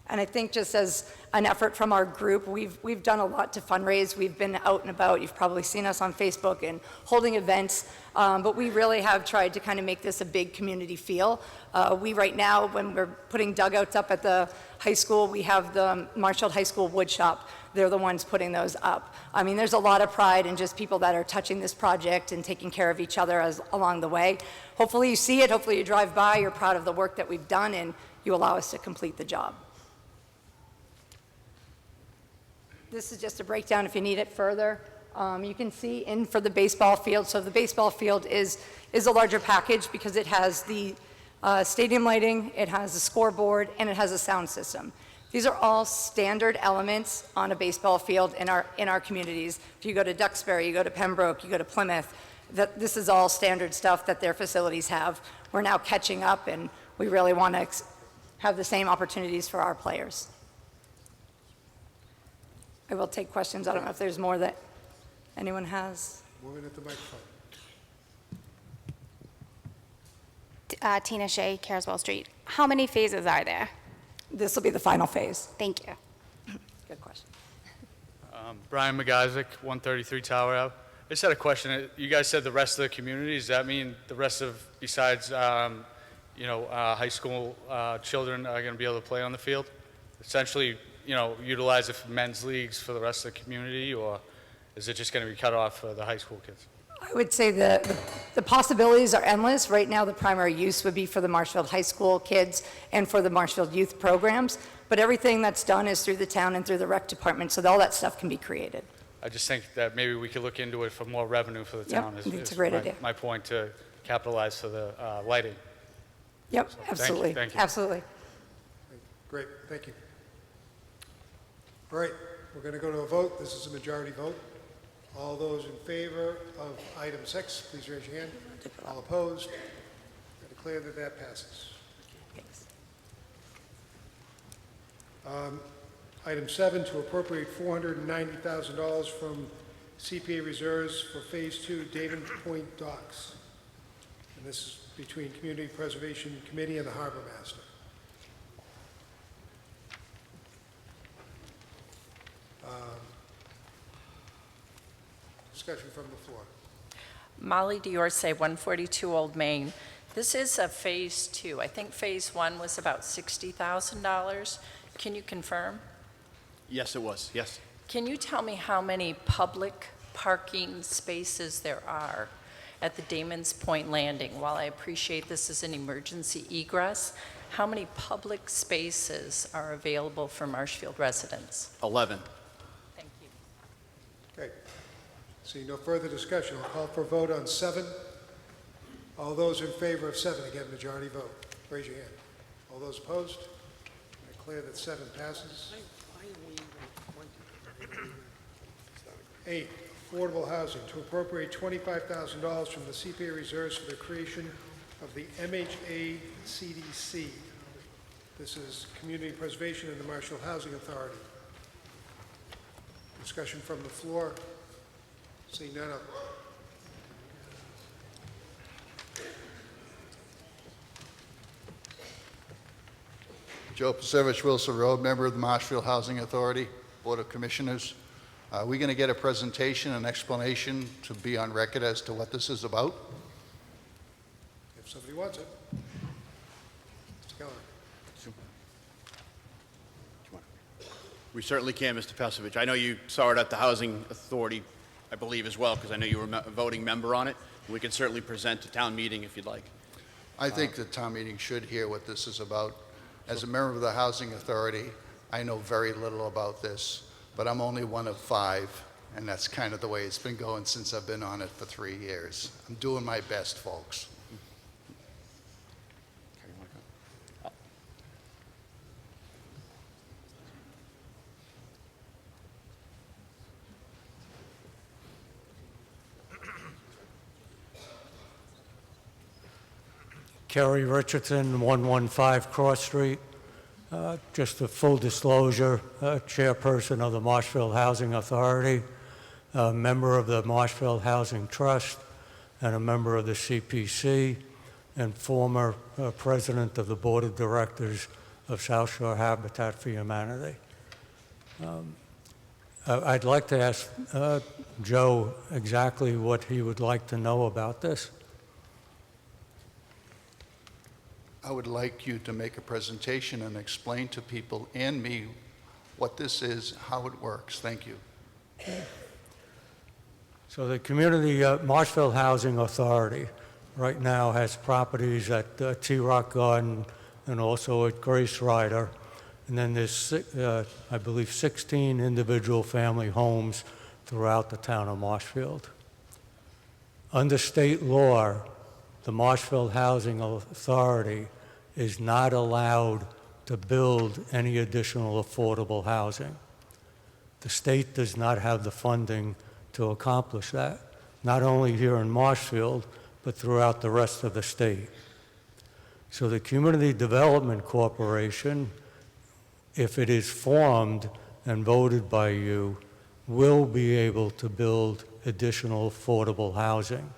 And I think just as an effort from our group, we've done a lot to fundraise. We've been out and about. You've probably seen us on Facebook and holding events, but we really have tried to kind of make this a big community feel. We right now, when we're putting dugouts up at the high school, we have the Marshfield High School wood shop. They're the ones putting those up. I mean, there's a lot of pride in just people that are touching this project and taking care of each other along the way. Hopefully you see it, hopefully you drive by, you're proud of the work that we've done, and you allow us to complete the job. This is just a breakdown if you need it further. You can see in for the baseball field. So the baseball field is a larger package because it has the stadium lighting, it has a scoreboard, and it has a sound system. These are all standard elements on a baseball field in our communities. If you go to Duxbury, you go to Pembroke, you go to Plymouth, this is all standard stuff that their facilities have. We're now catching up, and we really want to have the same opportunities for our players. I will take questions. I don't know if there's more that anyone has. Moving at the microphone. Tina Shea, Carswell Street. How many phases are there? This will be the final phase. Thank you. Good question. Brian McIsaac, 133 Tower Ave. I just had a question. You guys said the rest of the community. Does that mean the rest of, besides, high school children are going to be able to play on the field? Essentially, utilize it for men's leagues for the rest of the community, or is it just going to be cut off for the high school kids? I would say the possibilities are endless. Right now, the primary use would be for the Marshfield High School kids and for the Marshfield youth programs, but everything that's done is through the town and through the rec department, so all that stuff can be created. I just think that maybe we could look into it for more revenue for the Yep, town. I think it's a great idea. My point, to capitalize for the lighting. Yep, So, thank you, absolutely, thank you. absolutely. Great, thank you. All right, we're going to go to a vote. This is a majority vote. All those in favor of item 6, please raise your hand. All opposed? I declare that that passes. Item 7, to appropriate $490,000 from CPA reserves for Phase 2 David Point docks. And this is between Community Preservation Committee and the Harbor Master. Discussion from the floor. Molly Diorce, 142 Old Main. This is a Phase 2. I think Phase 1 was about $60,000. Can you confirm? Yes, it was, yes. Can you tell me how many public parking spaces there are at the Damon's Point Landing? While I appreciate this is an emergency egress, how many public spaces are available for Marshfield residents? 11. Thank you. Okay. Seeing no further discussion, I'll call for a vote on 7. All those in favor of 7, again, majority vote. Raise your hand. All those opposed? I declare that 7 passes. 8, affordable housing, to appropriate $25,000 from the CPA reserves for the creation of the MHA CDC. This is Community Preservation and the Marshfield Housing Authority. Discussion from the floor. Seeing none. Joe Pasevich, Wilson Road, member of the Marshfield Housing Authority, Board of Commissioners. We're going to get a presentation, an explanation to be on record as to what this is about. If somebody wants it. Mr. Keller. We certainly can, Mr. Pasovich. I know you saw it at the Housing Authority, I believe, as well, because I know you were a voting member on it. We can certainly present to town meeting if you'd like. I think the town meeting should hear what this is about. As a member of the Housing Authority, I know very little about this, but I'm only one of 5, and that's kind of the way it's been going since I've been on it for 3 years. I'm doing my best, folks. Kerry Richardson, 115 Cross Street. Just a full disclosure, chairperson of the Marshfield Housing Authority, a member of the Marshfield Housing Trust, and a member of the CPC, and former president of the Board of Directors of South Shore Habitat for Humanity. I'd like to ask Joe exactly what he would like to know about this. I would like you to make a presentation and explain to people and me what this is, how it works. Thank you. So the community, Marshfield Housing Authority right now has properties at T-Rock Garden and also at Grace Rider. And then there's, I believe, 16 individual family homes throughout the town of Marshfield. Under state law, the Marshfield Housing Authority is not allowed to build any additional affordable housing. The state does not have the funding to accomplish that, not only here in Marshfield, but throughout the rest of the state. So the Community Development Corporation, if it is formed and voted by you, will be able to build additional affordable housing.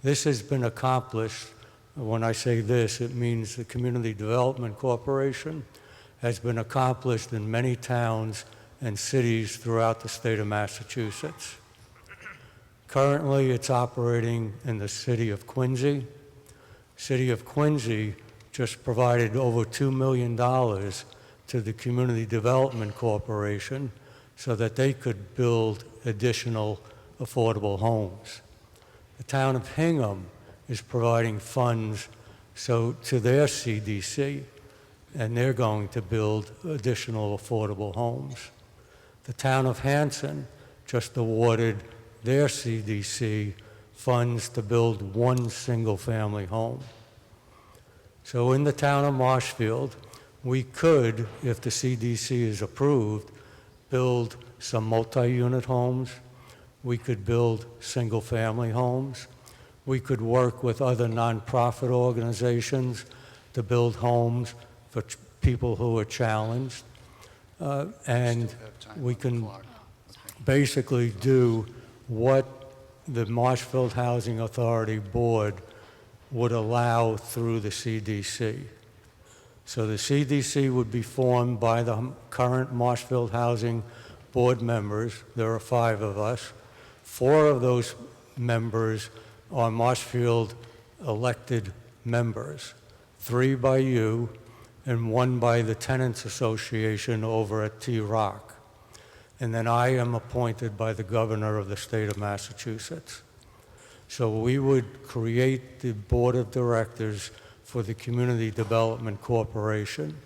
This has been accomplished. When I say this, it means the Community Development Corporation has been accomplished in many towns and cities throughout the state of Massachusetts. Currently, it's operating in the city of Quincy. City of Quincy just provided over $2 million to the Community Development Corporation so that they could build additional affordable homes. The town of Hingham is providing funds to their CDC, and they're going to build additional affordable homes. The town of Hanson just awarded their CDC funds to build one single-family home. So in the town of Marshfield, we could, if the CDC is approved, build some multi-unit homes. We could build single-family homes. We could work with other nonprofit organizations to build homes for people who are challenged. And we can basically do what the Marshfield Housing Authority Board would allow through the CDC. So the CDC would be formed by the current Marshfield Housing Board members. There are 5 of us. 4 of those members are Marshfield elected members, 3 by you and 1 by the Tenants Association over at T-Rock. And then I am appointed by the governor of the state of Massachusetts. So we would create the board of directors for the Community Development Corporation.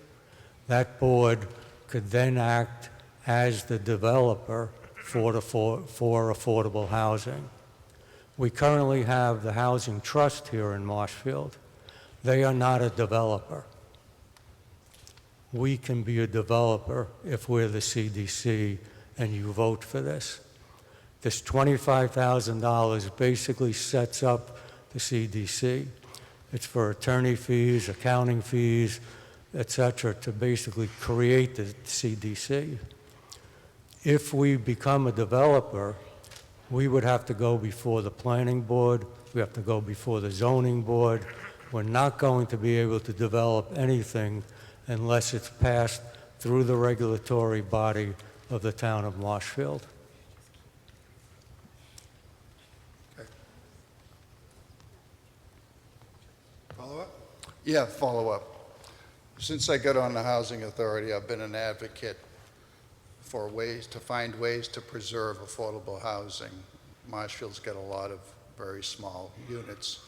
That board could then act as the developer for affordable housing. We currently have the Housing Trust here in Marshfield. They are not a developer. We can be a developer if we're the CDC and you vote for this. This $25,000 basically sets up the CDC. It's for attorney fees, accounting fees, et cetera, to basically create the CDC. If we become a developer, we would have to go before the planning board, we have to go before the zoning board. We're not going to be able to develop anything unless it's passed through the regulatory body of the town of Marshfield. Follow-up? Yeah, follow-up. Since I got on the Housing Authority, I've been an advocate for ways to find ways to preserve affordable housing. Marshfield's got a lot of very small units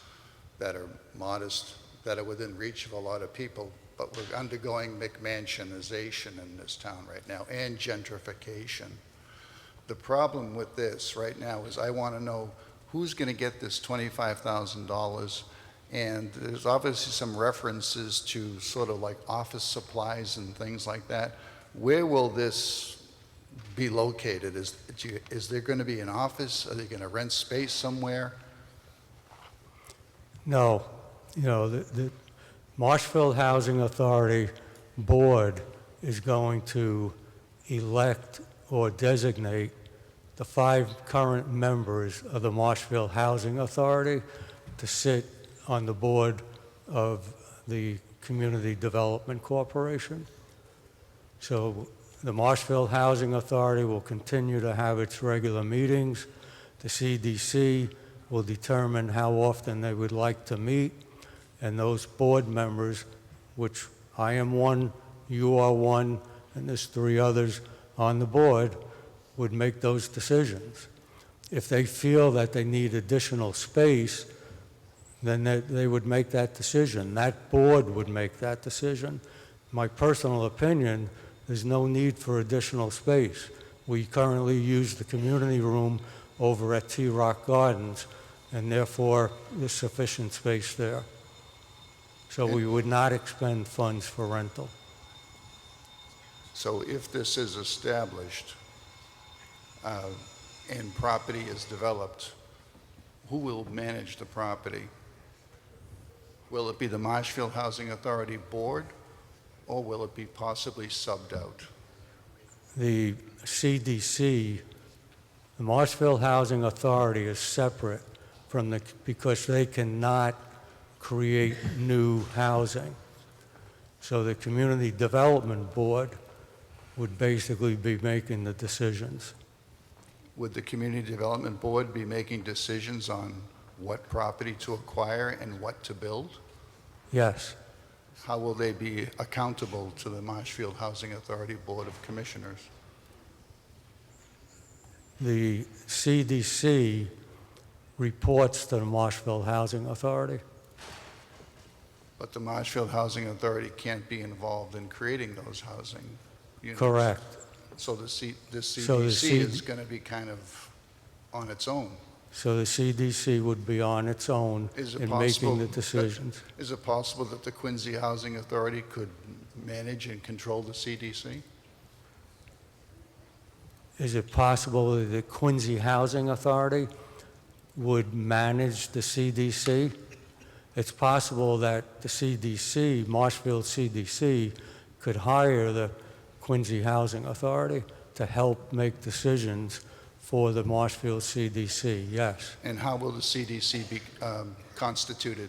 that are modest, that are within reach of a lot of people, but we're undergoing McMansionization in this town right now and gentrification. The problem with this right now is I want to know who's going to get this $25,000, and there's obviously some references to sort of like office supplies and things like that. Where will this be located? Is there going to be an office? Are they going to rent space somewhere? No. You know, the Marshfield Housing Authority Board is going to elect or designate the 5 current members of the Marshfield Housing Authority to sit on the board of the Community Development Corporation. So the Marshfield Housing Authority will continue to have its regular meetings. The CDC will determine how often they would like to meet, and those board members, which I am one, you are one, and there's 3 others on the board, would make those decisions. If they feel that they need additional space, then they would make that decision. That board would make that decision. My personal opinion, there's no need for additional space. We currently use the community room over at T-Rock Gardens, and therefore there's sufficient space there. So we would not expend funds for rental. So if this is established and property is developed, who will manage the property? Will it be the Marshfield Housing Authority Board, or will it be possibly subbed out? The CDC, the Marshfield Housing Authority, is separate from because they cannot create new housing. So the Community Development Board would basically be making the decisions. Would the Community Development Board be making decisions on what property to acquire and what to build? Yes. How will they be accountable to the Marshfield Housing Authority Board of Commissioners? The CDC reports to the Marshfield Housing Authority. But the Marshfield Housing Authority can't be involved in creating those housing units. Correct. So the So the CDC is going to be kind of on its own. So the CDC would be on its own Is it in possible making the decisions. Is it possible that the Quincy Housing Authority could manage and control the CDC? Is it possible that the Quincy Housing Authority would manage the CDC? It's possible that the CDC, Marshfield CDC, could hire the Quincy Housing Authority to help make decisions for the Marshfield CDC, yes. And how will the CDC be constituted?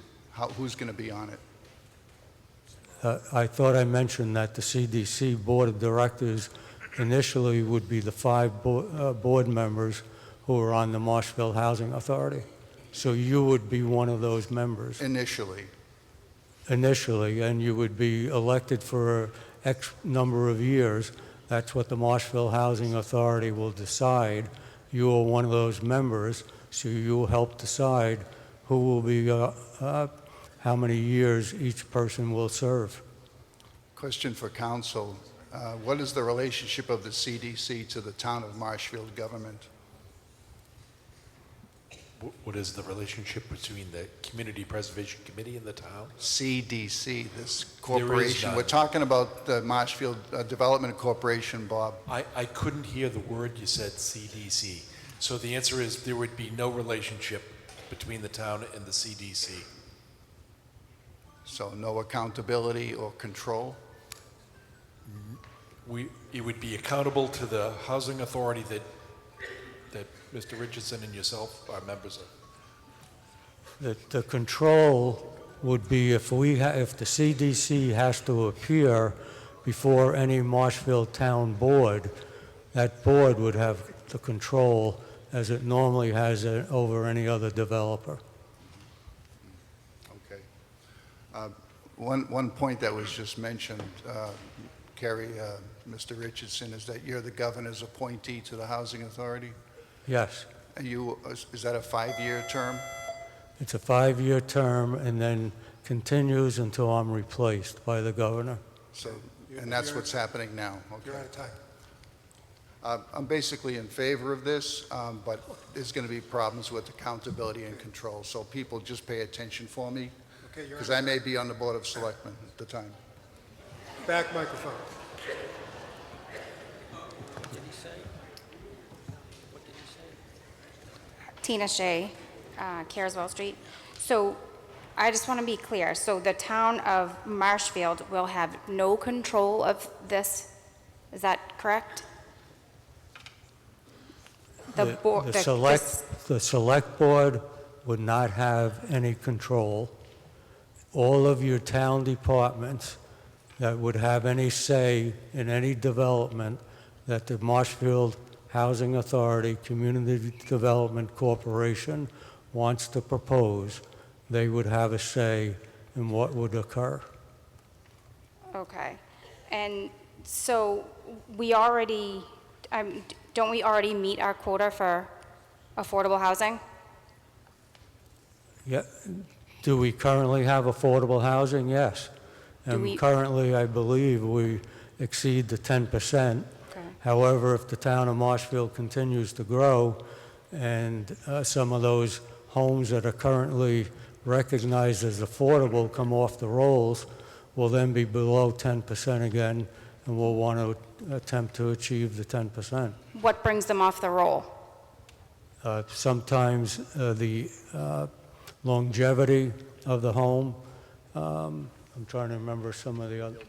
Who's going to be on it? I thought I mentioned that the CDC Board of Directors initially would be the 5 board members who are on the Marshfield Housing Authority. So you would be one of those members. Initially. Initially, and you would be elected for X number of years. That's what the Marshfield Housing Authority will decide. You are one of those members, so you will help decide who will be, how many years each person will serve. Question for council. What is the relationship of the CDC to the town of Marshfield government? What is the relationship between the Community Preservation Committee and the town? CDC, this There is corporation. none. We're talking about the Marshfield Development Corporation, Bob. I couldn't hear the word you said, CDC. So the answer is there would be no relationship between the town and the CDC. So no accountability or control? It would be accountable to the housing authority that Mr. Richardson and yourself are members of. The control would be if the CDC has to appear before any Marshfield Town Board, that board would have the control as it normally has over any other developer. Okay. One point that was just mentioned, Kerry, Mr. Richardson, is that you're the governor's appointee to the Housing Authority? Yes. And is that a 5-year term? It's a 5-year term and then continues until I'm replaced by the governor. So, and that's what's happening now? Okay. You're out of time. I'm basically in favor of this, but there's going to be problems with accountability and control. So people just pay attention for me, Okay, you're because out I of may be on the Board of Selectmen at the time. Back microphone. Tina Shea, Carswell Street. So I just want to be clear. So the town of Marshfield will have no control of this? Is that correct? The select board would not have any control. All of your town departments that would have any say in any development that the Marshfield Housing Authority, Community Development Corporation wants to propose, they would have a say in what would occur. Okay. And so we already, don't we already meet our quota for affordable housing? Yeah. Do we currently have affordable housing? Yes. And currently, I believe we exceed the 10%. Okay. However, if the town of Marshfield continues to grow and some of those homes that are currently recognized as affordable come off the rolls, we'll then be below 10% again, and we'll want to attempt to achieve the 10%. What brings them off the roll? Sometimes the longevity of the home. I'm trying to remember some of the other.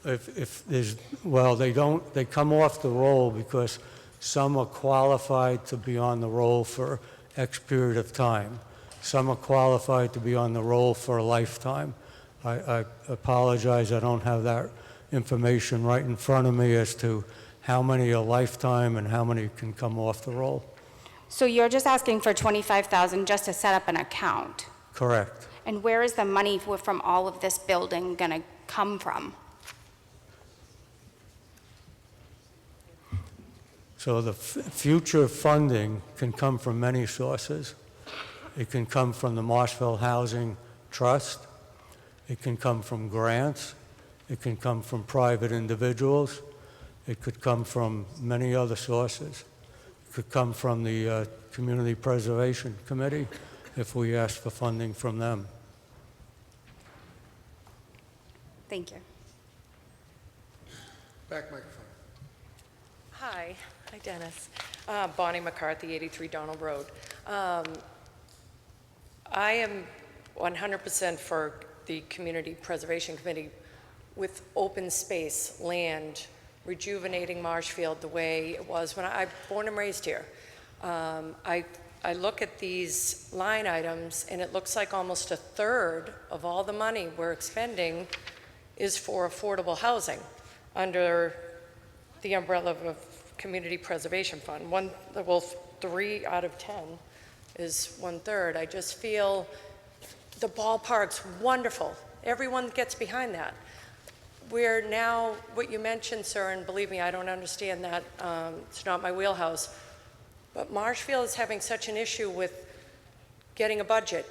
If there's, well, they come off the roll because some are qualified to be on the roll for X period of time. Some are qualified to be on the roll for a lifetime. I apologize, I don't have that information right in front of me as to how many a lifetime and how many can come off the roll. So you're just asking for $25,000 just to set up an account? Correct. And where is the money from all of this building going to come from? So the future funding can come from many sources. It can come from the Marshfield Housing Trust. It can come from grants. It can come from private individuals. It could come from many other sources. It could come from the Community Preservation Committee if we ask for funding from them. Thank you. Back microphone. Hi, Dennis. Bonnie McCarthy, 83 Donald Road. I am 100% for the Community Preservation Committee with open space, land, rejuvenating Marshfield the way it was when I'm born and raised here. I look at these line items and it looks like almost a third of all the money we're expending is for affordable housing under the umbrella of a Community Preservation Fund. Well, 3 out of 10 is 1/3. I just feel the ballpark's wonderful. Everyone gets behind that. We're now, what you mentioned, sir, and believe me, I don't understand that. It's not my wheelhouse. But Marshfield is having such an issue with getting a budget,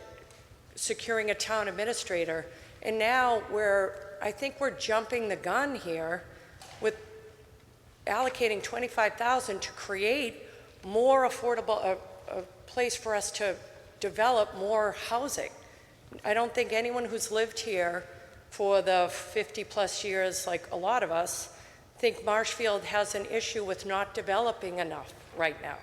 securing a town administrator, and now I think we're jumping the gun here with allocating $25,000 to create more affordable, a place for us to develop more housing. I don't think anyone who's lived here for the 50-plus years, like a lot of us, think Marshfield has an issue with not developing enough right now.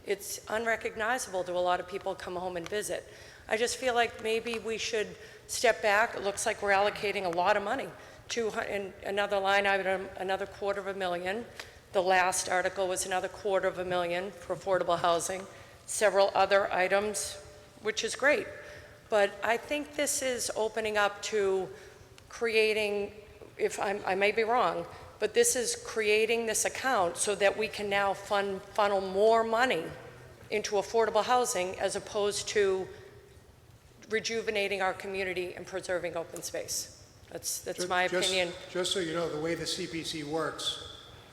It's unrecognizable to a lot of people come home and visit. I just feel like maybe we should step back. It looks like we're allocating a lot of money. And another line item, another $250,000. The last article was another $250,000 for affordable housing. Several other items, which is great. But I think this is opening up to creating, I may be wrong, but this is creating this account so that we can now funnel more money into affordable housing as opposed to rejuvenating our community and preserving open space. That's my opinion. Just so you know, the way the CPC works,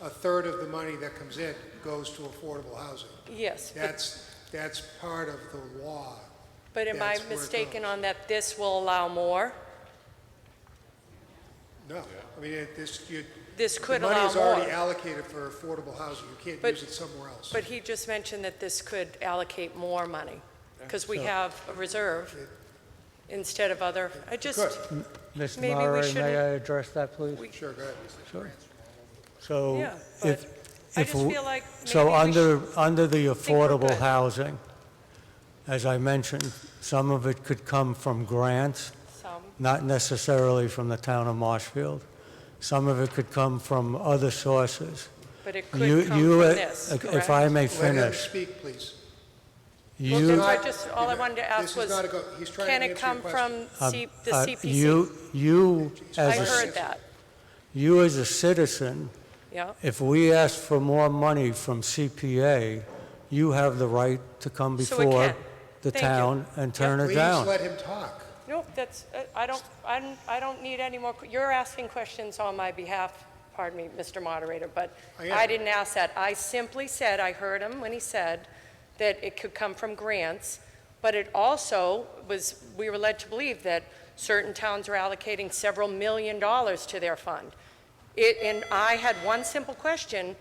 a third of the money that comes in goes to affordable housing. Yes. That's part of the law. But am I mistaken on that this will allow more? No. I mean, This could the allow money is more. already allocated for affordable housing. You can't use it somewhere else. But he just mentioned that this could allocate more money because we have a reserve instead of other. Mr. Maybe we Moderator, shouldn't- may I address that, please? Sure, go ahead. Sure. So Yeah, but I just feel like so maybe we under the we're affordable good. housing, as I mentioned, some of it could come from grants, not necessarily from the town of Marshfield. Some of it could come from other sources. But it could come from this, If I may Let him finish. speak, please. Well, all I wanted to ask was, he's trying can to it answer come your from question. the CPC? You I as heard that, you as a citizen, yeah. if we ask for more money from CPA, you have the right to come So it before can. the Thank you. town and turn it Please down. let him talk. No, I don't need any more, you're asking questions on my behalf, pardon me, Mr. Moderator, but I am. I didn't ask that. I simply said, I heard him when he said that it could come from grants, but it also was, we were led to believe that certain towns are allocating several $1 million to their fund. And I had one simple question.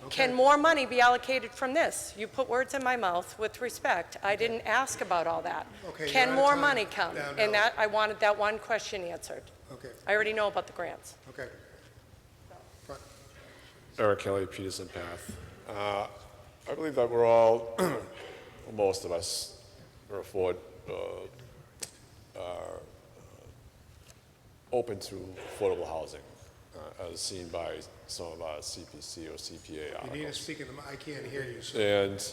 Can more money be allocated from this? You put words in my mouth with respect. I didn't ask about all that. Okay, Can you're out of more time. money come? No, And no. that, I wanted that one question answered. Okay, I already know about the grants. okay. Front. Eric Kelly, Peterson Path. I believe that we're all, well, most of us, are open to affordable housing, as seen by some of our CPC or CPA articles. You need to speak in the, I can't hear you, sir. And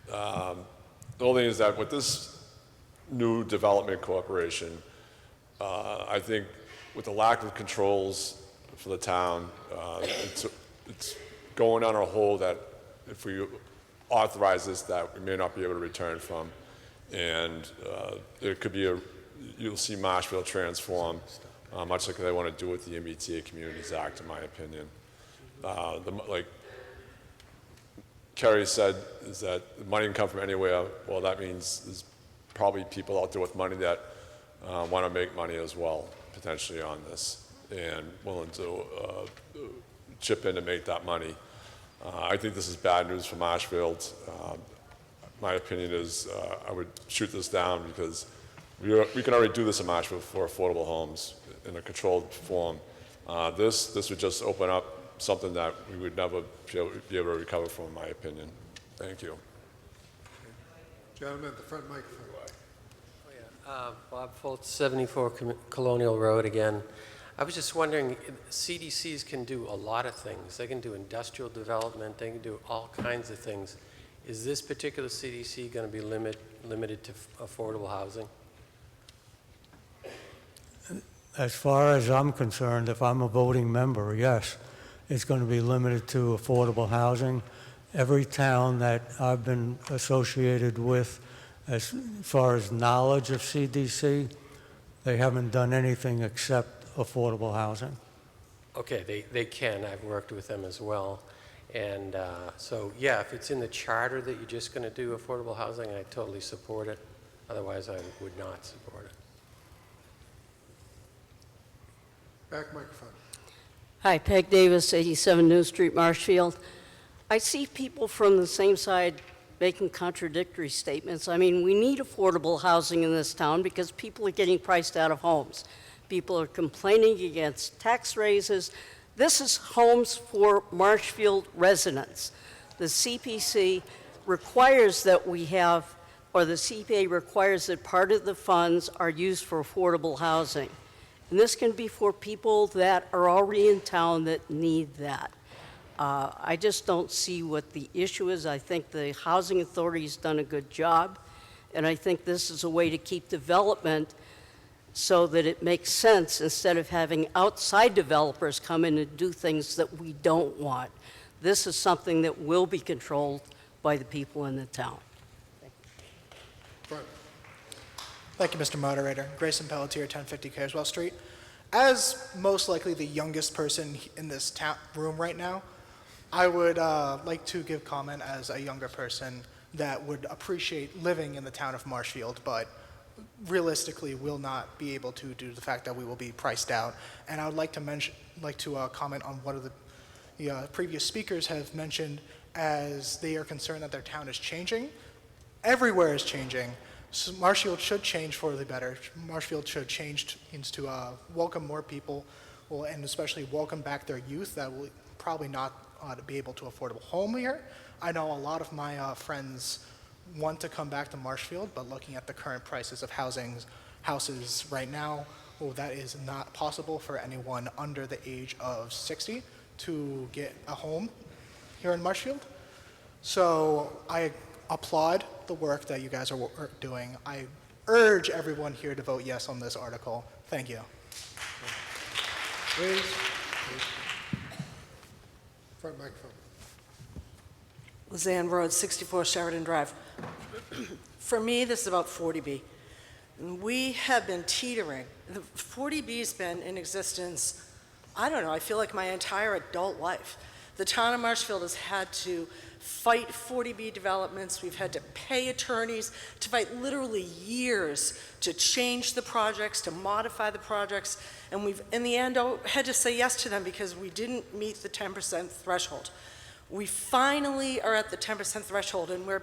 the only thing is that with this new development corporation, I think with the lack of controls for the town, it's going on a hole that if we authorize this, that we may not be able to return from. And there could be you'll see Marshfield transform, much like they want to do with the MBTA Communities Act, in my opinion. Kerry said is that the money can come from anywhere. Well, that means there's probably people out there with money that want to make money as well, potentially on this, and willing to chip in to make that money. I think this is bad news for Marshfield. My opinion is I would shoot this down because we can already do this in Marshfield for affordable homes in a controlled form. This would just open up something that we would never be able to recover from, in my opinion. Thank you. Gentleman at the front microphone. Bob Foltz, 74 Colonial Road again. I was just wondering, CDCs can do a lot of things. They can do industrial development. They can do all kinds of things. Is this particular CDC going to be limited to affordable housing? As far as I'm concerned, if I'm a voting member, yes, it's going to be limited to affordable housing. Every town that I've been associated with, as far as knowledge of CDC, they haven't done anything except affordable housing. Okay, they can. I've worked with them as well. And so, yeah, if it's in the charter that you're just going to do affordable housing, I totally support it. Otherwise, I would not support it. Back microphone. Hi, Peg Davis, 87 New Street, Marshfield. I see people from the same side making contradictory statements. I mean, we need affordable housing in this town because people are getting priced out of homes. People are complaining against tax raises. This is homes for Marshfield residents. The CPC requires that we have, or the CPA requires that part of the funds are used for affordable housing. And this can be for people that are already in town that need that. I just don't see what the issue is. I think the Housing Authority has done a good job, and I think this is a way to keep development so that it makes sense instead of having outside developers come in and do things that we don't want. This is something that will be controlled by the people in the town. Thank you, Mr. Moderator. Grayson Pelletier, 1050 Careswell Street. As most likely the youngest person in this room right now, I would like to give comment as a younger person that would appreciate living in the town of Marshfield, but realistically will not be able to due to the fact that we will be priced out. And I would like to comment on what of the previous speakers have mentioned as they are concerned that their town is changing. Everywhere is changing. So Marshfield should change for the better. Marshfield should change to welcome more people, and especially welcome back their youth that will probably not be able to afford a home here. I know a lot of my friends want to come back to Marshfield, but looking at the current prices of houses right now, that is not possible for anyone under the age of 60 to get a home here in Marshfield. So I applaud the work that you guys are doing. I urge everyone here to vote yes on this article. Thank you. Please. Front microphone. Lizanne Road, 64 Sheridan Drive. For me, this is about 40B. We have been teetering. The 40B has been in existence, I don't know, I feel like my entire adult life. The town of Marshfield has had to fight 40B developments. We've had to pay attorneys to fight literally years to change the projects, to modify the projects, and we've, in the end, had to say yes to them because we didn't meet the 10% threshold. We finally are at the 10% threshold, and we're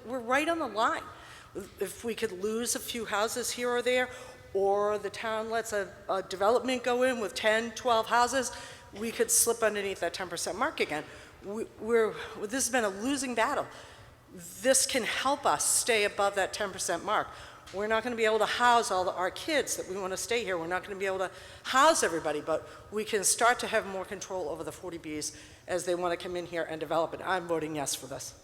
right on the line. If we could lose a few houses here or there, or the town lets a development go in with 10, 12 houses, we could slip underneath that 10% mark again. This has been a losing battle. This can help us stay above that 10% mark. We're not going to be able to house all our kids that we want to stay here. We're not going to be able to house everybody, but we can start to have more control over the 40Bs as they want to come in here and develop it. I'm voting yes for this.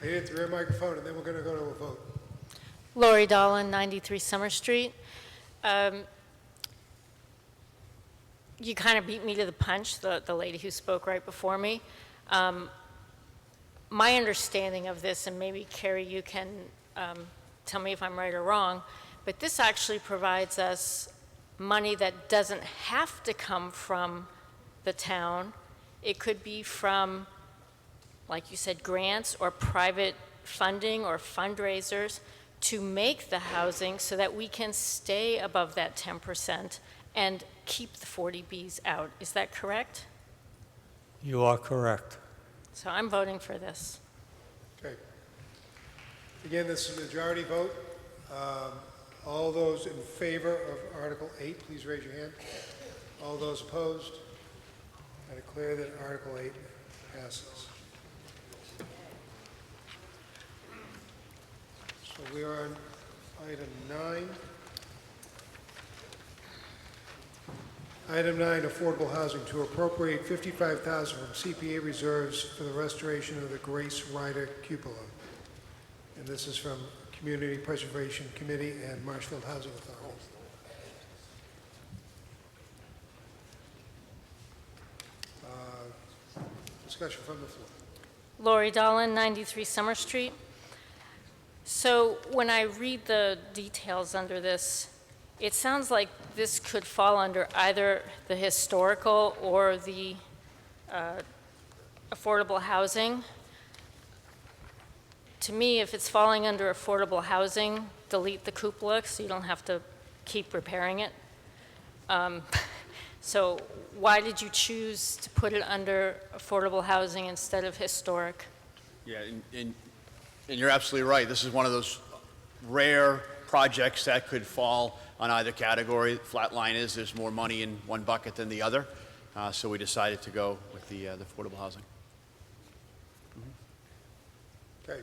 I hit the rear microphone, and then we're going to go to a vote. Lori Dolan, 93 Summer Street. You kind of beat me to the punch, the lady who spoke right before me. My understanding of this, and maybe Carrie, you can tell me if I'm right or wrong, but this actually provides us money that doesn't have to come from the town. It could be from, like you said, grants or private funding or fundraisers to make the housing so that we can stay above that 10% and keep the 40Bs out. Is that correct? You are correct. So I'm voting for this. Okay. Again, this is a majority vote. All those in favor of Article 8, please raise your hand. All those opposed? I declare that Article 8 passes. So we are on item 9. Item 9, affordable housing, to appropriate $55,000 from CPA reserves for the restoration of the Grace Rider cupola. And this is from Community Preservation Committee and Marshfield Housing Authority. Discussion from the floor. Lori Dolan, 93 Summer Street. So when I read the details under this, it sounds like this could fall under either the historical or the affordable housing. To me, if it's falling under affordable housing, delete the cupola so you don't have to keep repairing it. So why did you choose to put it under affordable housing instead of historic? Yeah, and you're absolutely right. This is one of those rare projects that could fall on either category. Flat line is there's more money in one bucket than the other, so we decided to go with the affordable housing. Okay.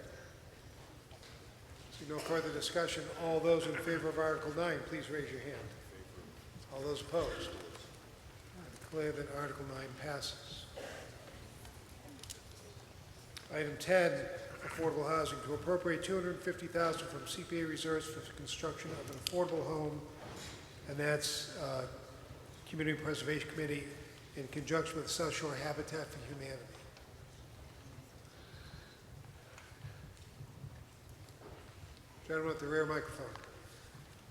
See no further discussion. All those in favor of Article 9, please raise your hand. All those opposed? I declare that Article 9 passes. Item 10, affordable housing, to appropriate $250,000 from CPA reserves for the construction of an affordable home, and that's Community Preservation Committee in conjunction with South Shore Habitat for Humanity. Gentleman at the rear microphone.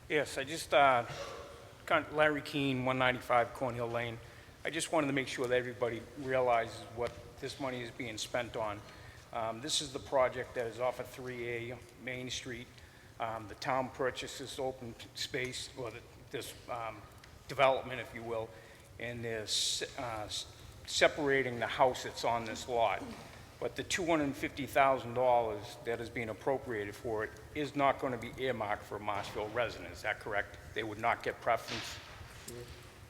Yes, I just, Larry Keene, 195 Cornhill Lane. I just wanted to make sure that everybody realizes what this money is being spent on. This is the project that is off of 3A Main Street. The town purchased this open space, or this development, if you will, and they're separating the house that's on this lot. But the $250,000 that is being appropriated for it is not going to be earmarked for Marshfield residents. Is that correct? They would not get preference?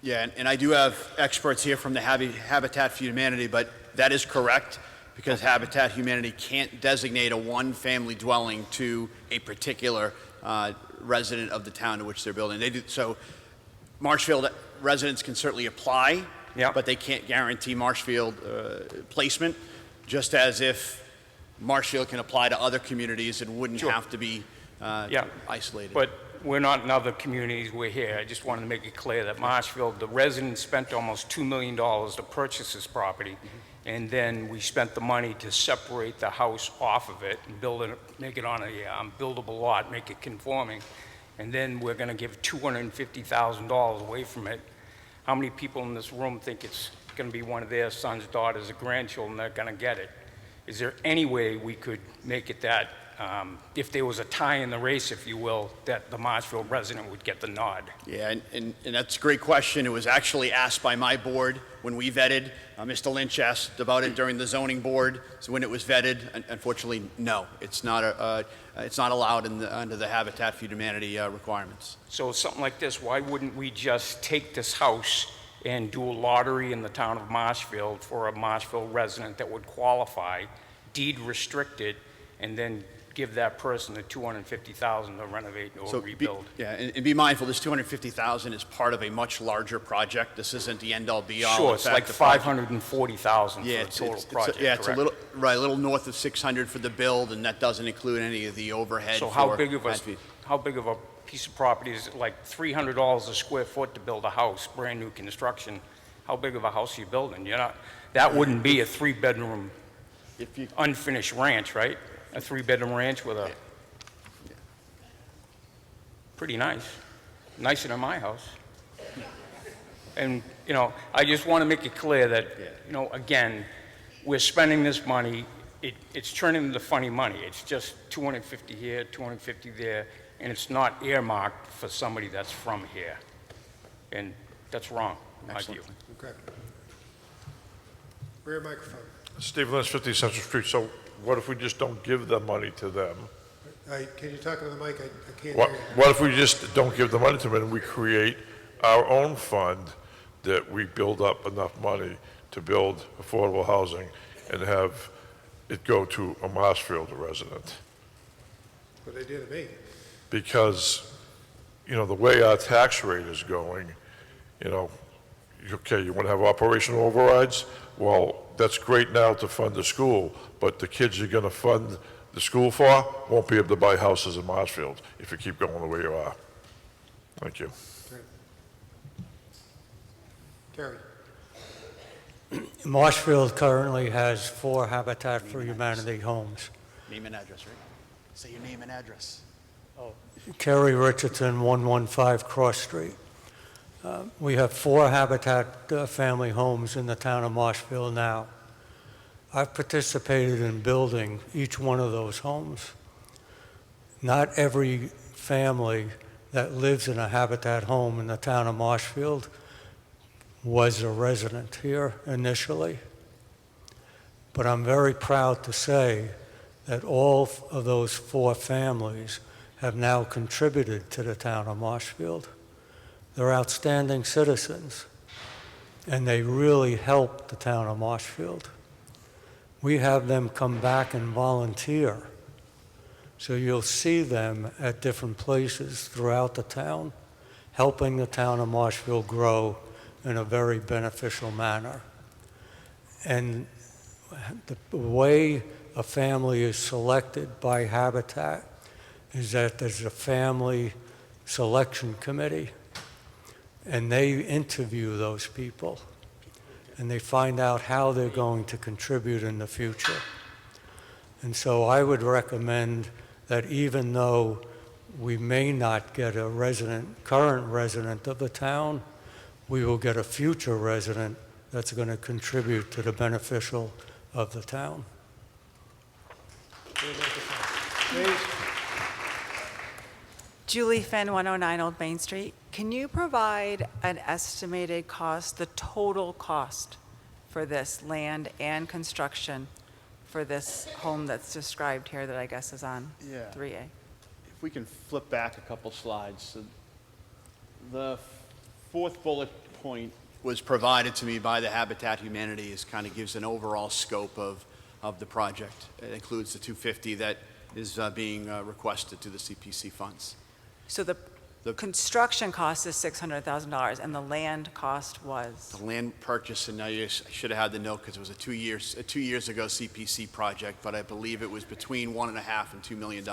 Yeah, and I do have experts here from the Habitat for Humanity, but that is correct, because Habitat Humanity can't designate a one-family dwelling to a particular resident of the town to which they're building. They do, so Marshfield residents can certainly apply, but they can't guarantee Marshfield placement, just as if Marshfield can apply to other communities and wouldn't have to be isolated. But we're not in other communities, we're here. I just wanted to make it clear that Marshfield, the residents spent almost $2 million to purchase this property, and then we spent the money to separate the house off of it and build it, make it on a buildable lot, make it conforming, and then we're going to give $250,000 away from it. How many people in this room think it's going to be one of their sons, daughters, or grandchildren that are going to get it? Is there any way we could make it that, if there was a tie in the race, if you will, that the Marshfield resident would get the nod? Yeah, and that's a great question. It was actually asked by my board when we vetted. Mr. Lynch asked about it during the zoning board. So when it was vetted, unfortunately, no, it's not allowed under the Habitat for Humanity requirements. So something like this, why wouldn't we just take this house and do a lottery in the town of Marshfield for a Marshfield resident that would qualify, deed restricted, and then give that person the $250,000 to renovate or rebuild? And be mindful, this $250,000 is part of a much larger project. This isn't the end-all be-all. Sure, it's like $540,000 for the total project, it's a little north of 600 for the build, and that doesn't include any of the overhead. So how big of a piece of property is it? Like $300 a square foot to build a house, brand new construction? How big of a house are you building? That wouldn't be a 3-bedroom unfinished ranch, right? A 3-bedroom ranch with a, pretty nice, nicer than my house. And, you know, I just want to make it clear that, you know, again, we're spending this money, it's turning into funny money. It's just 250 here, 250 there, and it's not earmarked for somebody that's from here. And that's wrong, in my view. Okay. Rear microphone. Steve Lynch, 50 Central Street. So what if we just don't give the money to them? Can you talk to the mic? I can't What, hear you. what if we just don't give the money to them and we create our own fund that we build up enough money to build affordable housing and have it go to a Marshfield resident? What they did to me. Because, you know, the way our tax rate is going, you know, okay, you want to have operational overrides? Well, that's great now to fund the school, but the kids you're going to fund the school for won't be able to buy houses in Marshfield if you keep going the way you are. Thank you. Terry. Marshfield currently has 4 Habitat for Humanity homes. Name and address, right? Say your name and address. Kerry Richardson, 115 Cross Street. We have 4 Habitat family homes in the town of Marshfield now. I've participated in building each one of those homes. Not every family that lives in a Habitat home in the town of Marshfield was a resident here initially. But I'm very proud to say that all of those 4 families have now contributed to the town of Marshfield. They're outstanding citizens, and they really help the town of Marshfield. We have them come back and volunteer. So you'll see them at different places throughout the town, helping the town of Marshfield grow in a very beneficial manner. And the way a family is selected by Habitat is that there's a family selection committee, and they interview those people, and they find out how they're going to contribute in the future. And so I would recommend that even though we may not get a current resident of the town, we will get a future resident that's going to contribute to the beneficial of the town. Please. Julie Finn, 109 Old Main Street. Can you provide an estimated cost, the total cost for this land and construction for this home that's described here that I guess is on Yeah. 3A? If we can flip back a couple slides. So the 4th bullet point was provided to me by the Habitat Humanity. It kind of gives an overall scope of the project. It includes the 250 that is being requested to the CPC funds. So the construction cost is $600,000 and the land cost was? The land purchase, and I should have had the note because it was a 2 years ago CPC project, but I believe it was between $1.5 and $2 million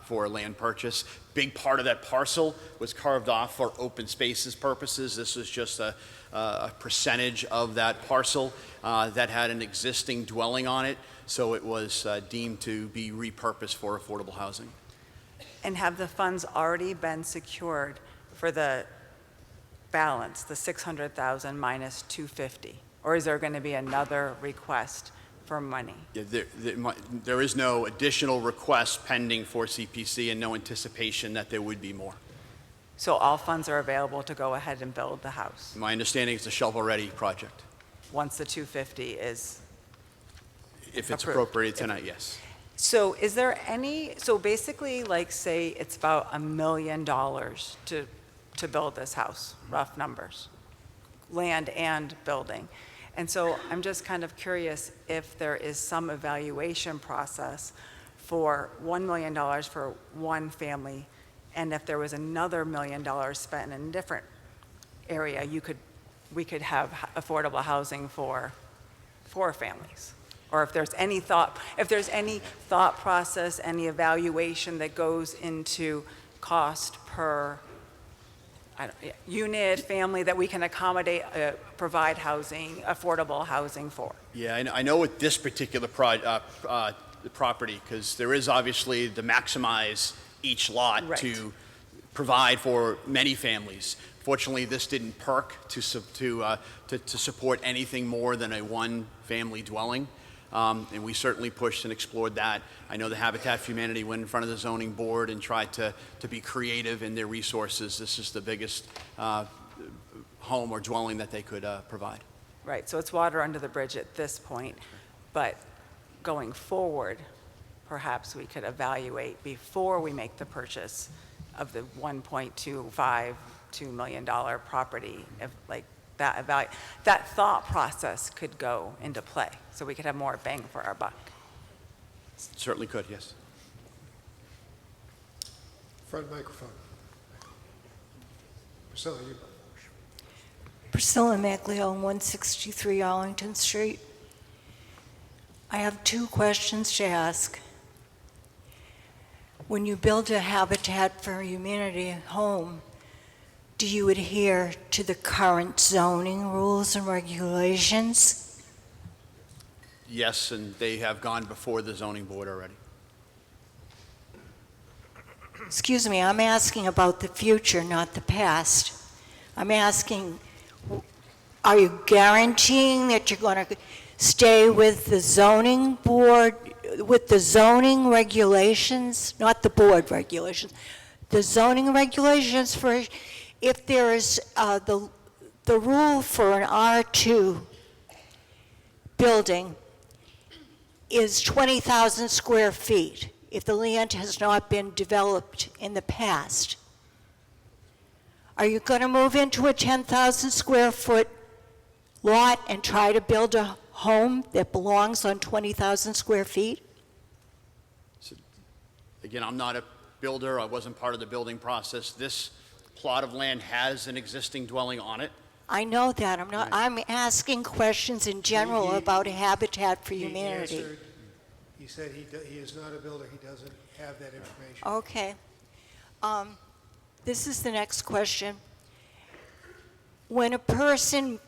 for land purchase. Big part of that parcel was carved off for open spaces purposes. This was just a percentage of that parcel that had an existing dwelling on it, so it was deemed to be repurposed for affordable housing. And have the funds already been secured for the balance, the 600,000 minus 250? Or is there going to be another request for money? Yeah, there is no additional request pending for CPC and no anticipation that there would be more. So all funds are available to go ahead and build the house My understanding is a shovel-ready project. once the 250 is If it's approved. appropriated tonight, yes. So is there any, so basically, like, say it's about $1 million to build this house, rough numbers, land and building. And so I'm just kind of curious if there is some evaluation process for $1 million for one family, and if there was another $1 million spent in a different area, we could have affordable housing for 4 families. Or if there's any thought process, any evaluation that goes into cost per unit, family that we can accommodate, provide housing, affordable housing for. Yeah, I know with this particular property, because there is obviously to maximize each lot Right. to provide for many families. Fortunately, this didn't perk to support anything more than a one-family dwelling. And we certainly pushed and explored that. I know the Habitat for Humanity went in front of the zoning board and tried to be creative in their resources. This is the biggest home or dwelling that they could provide. Right, so it's water under the bridge at this point, but going forward, perhaps we could evaluate before we make the purchase of the $1.2 million property, if like that thought process could go into play, so we could have more bang for our buck. Certainly could, yes. Front microphone. Priscilla, you. Priscilla Maglio, 163 Arlington Street. I have two questions to ask. When you build a Habitat for Humanity home, do you adhere to the current zoning rules and regulations? Yes, and they have gone before the zoning board already. Excuse me, I'm asking about the future, not the past. I'm asking, are you guaranteeing that you're going to stay with the zoning board, with the zoning regulations, not the board regulations, the zoning regulations for, if there is the rule for an R2 building is 20,000 square feet if the land has not been developed in the past. Are you going to move into a 10,000 square foot lot and try to build a home that belongs on 20,000 square feet? So, again, I'm not a builder. I wasn't part of the building process. This plot of land has an existing dwelling on it. I know that. I'm asking questions in general about a Habitat for Humanity. He answered. He said he is not a builder. He doesn't have that information. Okay. This is the next question. When a person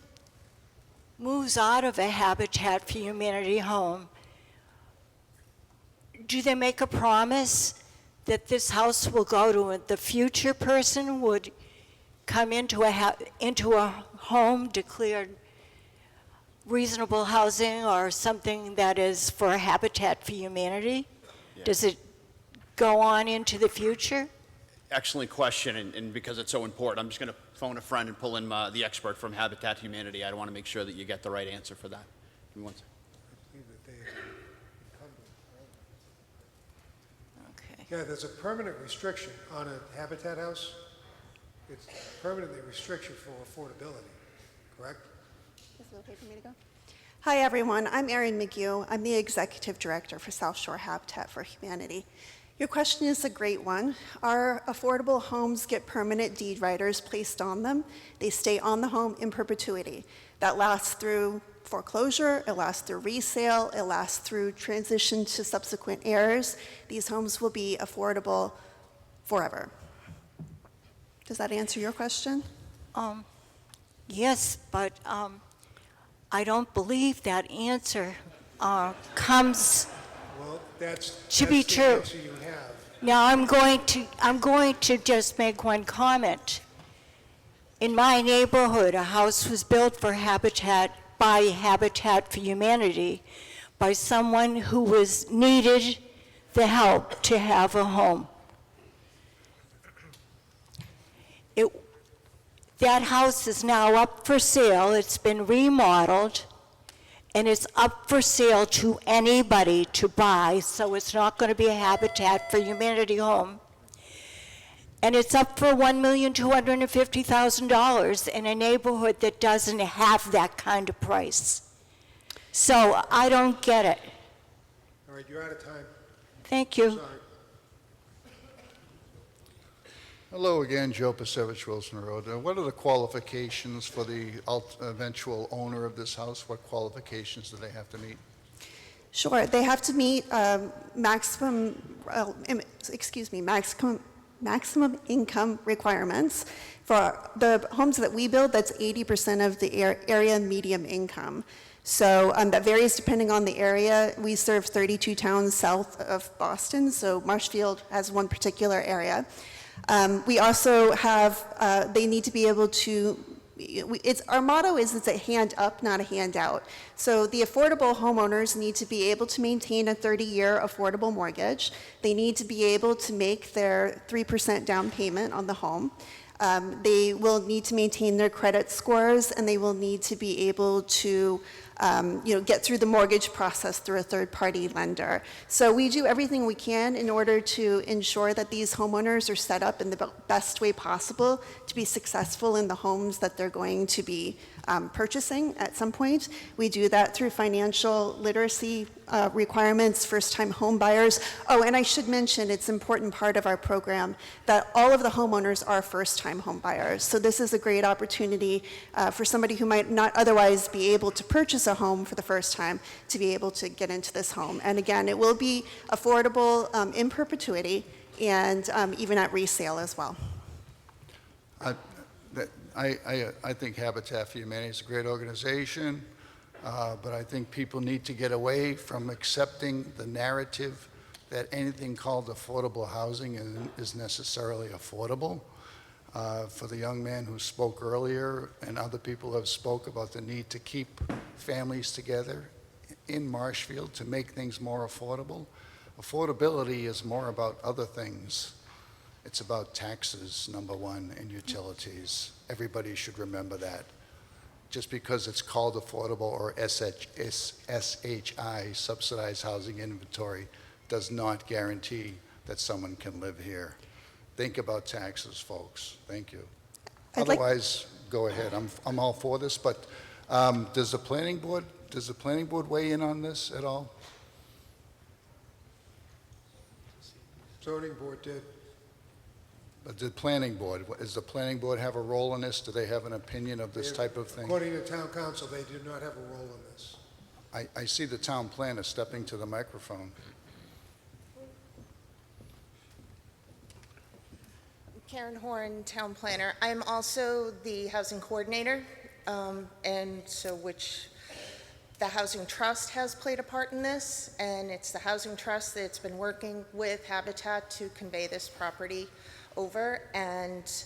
moves out of a Habitat for Humanity home, do they make a promise that this house will go to the future person would come into a home declared reasonable housing or something that is for a Habitat for Humanity? Yeah. Does it go on into the future? Excellent question, and because it's so important, I'm just going to phone a friend and pull in the expert from Habitat for Humanity. I want to make sure that you get the right answer for that. Give me one second. Okay. Yeah, there's a permanent restriction on a Habitat house. It's permanently restriction for affordability, correct? Is it okay for me to go? Hi, everyone. I'm Erin McGew. I'm the Executive Director for South Shore Habitat for Humanity. Your question is a great one. Our affordable homes get permanent deed riders placed on them. They stay on the home in perpetuity. That lasts through foreclosure, it lasts through resale, it lasts through transition to subsequent heirs. These homes will be affordable forever. Does that answer your question? Yes, but I don't believe that answer comes Well, that's to be the true. answer you have. Now I'm going to just make one comment. In my neighborhood, a house was built for by Habitat for Humanity by someone who needed the help to have a home. That house is now up for sale. It's been remodeled, and it's up for sale to anybody to buy, so it's not going to be a Habitat for Humanity home. And it's up for $1,250,000 in a neighborhood that doesn't have that kind of price. So I don't get it. All right, you're out of time. Thank you. Sorry. Hello again, Joe Pasevich, Wilson Road. What are the qualifications for the eventual owner of this house? What qualifications do they have to meet? Sure, they have to meet maximum income requirements. For the homes that we build, that's 80% of the area median income. So that varies depending on the area. We serve 32 towns south of Boston, so Marshfield has one particular area. We also have, they need to be able to, our motto is it's a hand up, not a handout. So the affordable homeowners need to be able to maintain a 30-year affordable mortgage. They need to be able to make their 3% down payment on the home. They will need to maintain their credit scores, and they will need to be able to get through the mortgage process through a third-party lender. So we do everything we can in order to ensure that these homeowners are set up in the best way possible to be successful in the homes that they're going to be purchasing at some point. We do that through financial literacy requirements, first-time home buyers. Oh, and I should mention, it's an important part of our program that all of the homeowners are first-time home buyers. So this is a great opportunity for somebody who might not otherwise be able to purchase a home for the first time to be able to get into this home. And again, it will be affordable in perpetuity and even at resale as well. I think Habitat for Humanity is a great organization, but I think people need to get away from accepting the narrative that anything called affordable housing is necessarily affordable. For the young man who spoke earlier, and other people have spoke about the need to keep families together in Marshfield to make things more affordable. Affordability is more about other things. It's about taxes, number one, and utilities. Everybody should remember that. Just because it's called affordable or SHI, subsidized housing inventory, does not guarantee that someone can live here. Think about taxes, folks. Thank you. Otherwise, go ahead. I'm all for this, but does the planning board weigh in on this at all? Zoning board did. But the planning board, does the planning board have a role in this? Do they have an opinion of this type of thing? According to town council, they do not have a role in this. I see the town planner stepping to the microphone. Karen Horn, town planner. I'm also the housing coordinator, and so which the Housing Trust has played a part in this, and it's the Housing Trust that's been working with Habitat to convey this property over, and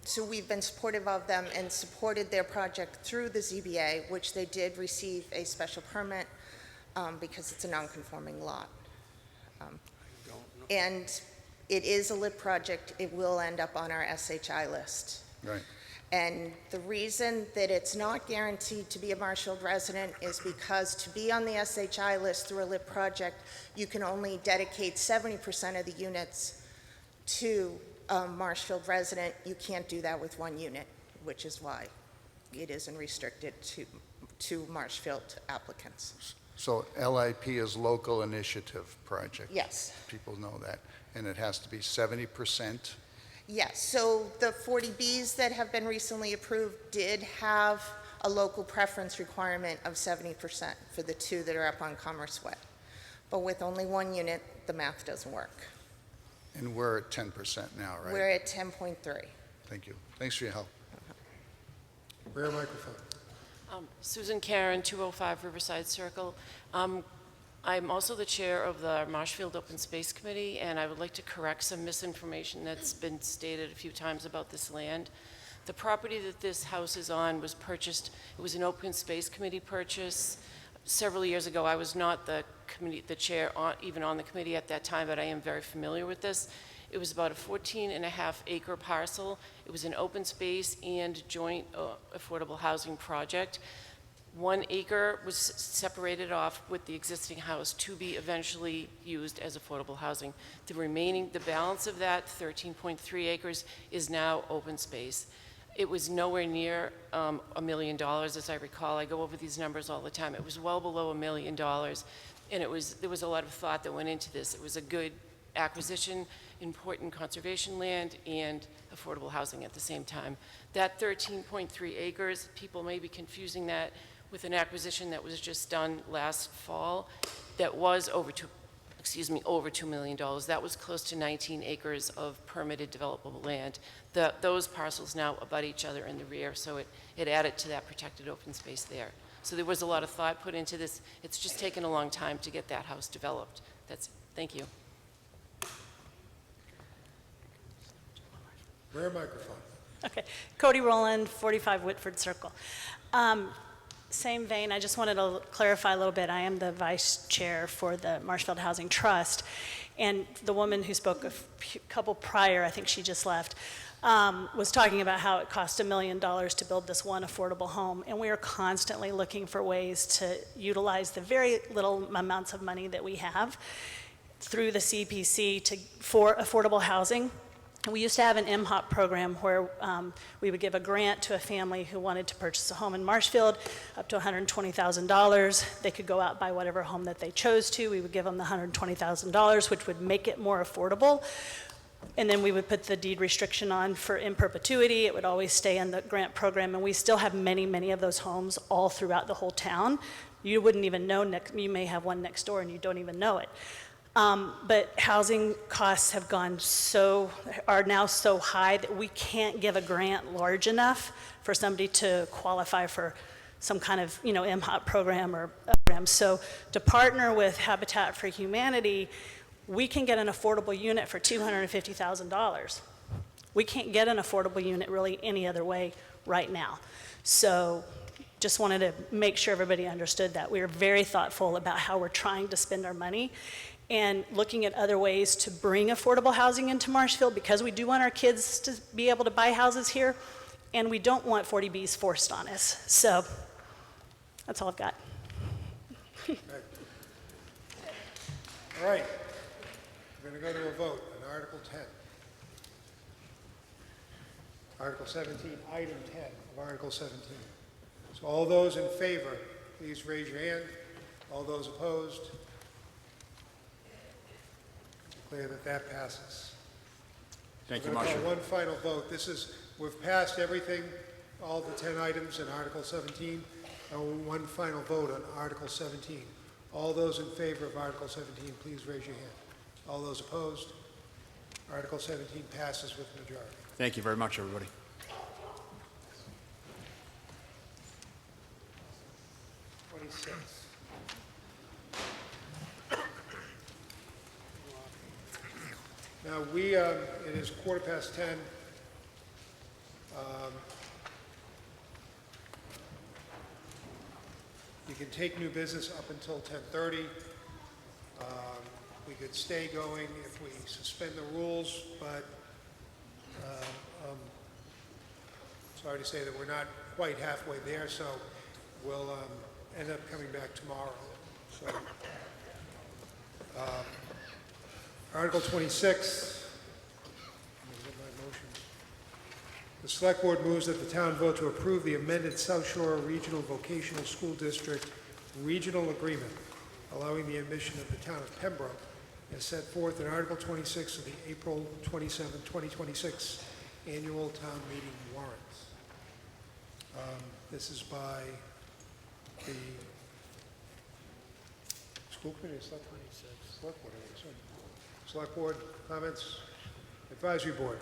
so we've been supportive of them and supported their project through the ZBA, which they did receive a special permit because it's a non-conforming lot. And it is a LIP project. It will end up on our SHI list. Right. And the reason that it's not guaranteed to be a Marshfield resident is because to be on the SHI list through a LIP project, you can only dedicate 70% of the units to a Marshfield resident. You can't do that with one unit, which is why it isn't restricted to Marshfield applicants. So LIP is local initiative project. Yes. People know that. And it has to be 70%. Yes, so the 40Bs that have been recently approved did have a local preference requirement of 70% for the two that are up on Commerce Way. But with only one unit, the math doesn't work. And we're at 10% now, right? We're at 10.3. Thank you. Thanks for your help. Rear microphone. Susan Karen, 205 Riverside Circle. I'm also the chair of the Marshfield Open Space Committee, and I would like to correct some misinformation that's been stated a few times about this land. The property that this house is on was purchased, it was an Open Space Committee purchase several years ago. I was not the chair even on the committee at that time, but I am very familiar with this. It was about a 14.5-acre parcel. It was an open space and joint affordable housing project. 1 acre was separated off with the existing house to be eventually used as affordable housing. The balance of that, 13.3 acres, is now open space. It was nowhere near $1 million, as I recall. I go over these numbers all the time. It was well below $1 million, and there was a lot of thought that went into this. It was a good acquisition, important conservation land, and affordable housing at the same time. That 13.3 acres, people may be confusing that with an acquisition that was just done last fall that was over $2 million. That was close to 19 acres of permitted developable land. Those parcels now abut each other in the rear, so it added to that protected open space there. So there was a lot of thought put into this. It's just taken a long time to get that house developed. Thank you. Rare microphone. Okay, Cody Rowland, 45 Whitford Circle. Same vein, I just wanted to clarify a little bit. I am the vice chair for the Marshfield Housing Trust, and the woman who spoke a couple prior, I think she just left, was talking about how it cost $1 million to build this one affordable home, and we are constantly looking for ways to utilize the very little amounts of money that we have through the CPC for affordable housing. We used to have an MHOP program where we would give a grant to a family who wanted to purchase a home in Marshfield, up to $120,000. They could go out and buy whatever home that they chose to. We would give them the $120,000, which would make it more affordable. And then we would put the deed restriction on for in perpetuity. It would always stay in the grant program, and we still have many, many of those homes all throughout the whole town. You wouldn't even know, you may have one next door and you don't even know it. But housing costs have are now so high that we can't give a grant large enough for somebody to qualify for some kind of, MHOP program or program. So to partner with Habitat for Humanity, we can get an affordable unit for $250,000. We can't get an affordable unit really any other way right now. So just wanted to make sure everybody understood that. We are very thoughtful about how we're trying to spend our money and looking at other ways to bring affordable housing into Marshfield, because we do want our kids to be able to buy houses here, and we don't want 40Bs forced on us. So that's all I've got. All right, we're going to go to a vote on Article 10. Article 17, Item 10 of Article 17. So all those in favor, please raise your hand. All those opposed? Declare that passes. Thank you, We're going to Marshall. call one final vote. We've passed everything, all the 10 items in Article 17, and one final vote on Article 17. All those in favor of Article 17, please raise your hand. All those opposed? Article 17 passes with majority. Thank you very much, everybody. Now, it is 10:15. You can take new business up until 10:30. We could stay going if we suspend the rules, but sorry to say that we're not quite halfway there, so we'll end up coming back tomorrow. So, Article 26. Let me get my motion. The Select Board moves that the town vote to approve the amended South Shore Regional Vocational School District Regional Agreement, allowing the admission of the town of Pembroke, as set forth in Article 26 of the April 27, 2026 annual town meeting warrants. This is by the school committee, Select Board. Select Board, comments? Advisory Board.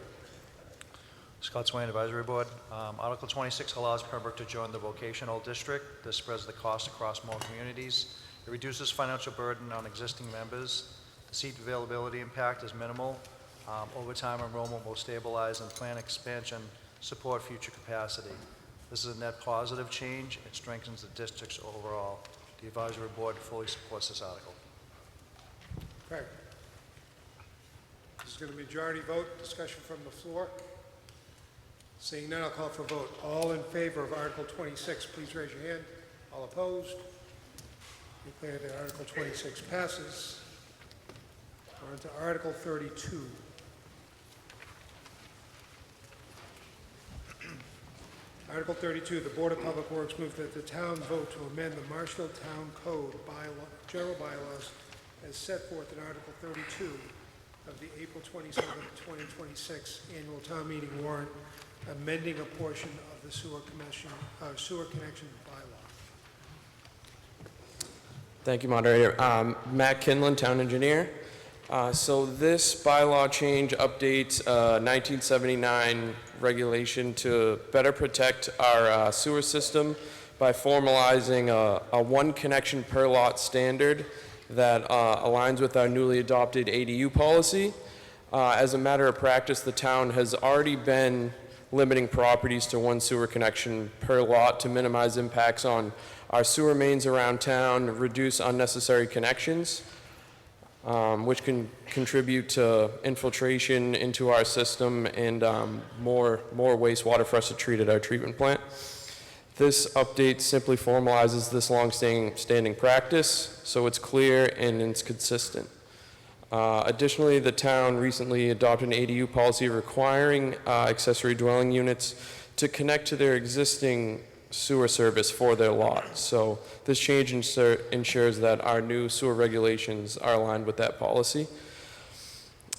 Scott Swain, Advisory Board. Article 26 allows Pembroke to join the vocational district. This spreads the cost across more communities. It reduces financial burden on existing members. The seat availability impact is minimal. Over time, enrollment will stabilize and plan expansion support future capacity. This is a net positive change. It strengthens the districts overall. The Advisory Board fully supports this article. Okay. This is going to be a majority vote. Discussion from the floor. Seeing none, I'll call for a vote. All in favor of Article 26, please raise your hand. All opposed? Declare that Article 26 passes. We're on to Article 32. Article 32, the Board of Public Works moves that the town vote to amend the Marshfield Town Code general bylaws as set forth in Article 32 of the April 27, 2026 annual town meeting warrant, amending a portion of the sewer connection bylaw. Thank you, moderator. Matt Kinlan, town engineer. So this bylaw change updates 1979 regulation to better protect our sewer system by formalizing a one connection per lot standard that aligns with our newly adopted ADU policy. As a matter of practice, the town has already been limiting properties to one sewer connection per lot to minimize impacts on our sewer mains around town, reduce unnecessary connections, which can contribute to infiltration into our system and more wastewater for us to treat at our treatment plant. This update simply formalizes this long-standing practice, so it's clear and it's consistent. Additionally, the town recently adopted an ADU policy requiring accessory dwelling units to connect to their existing sewer service for their lot. So this change ensures that our new sewer regulations are aligned with that policy.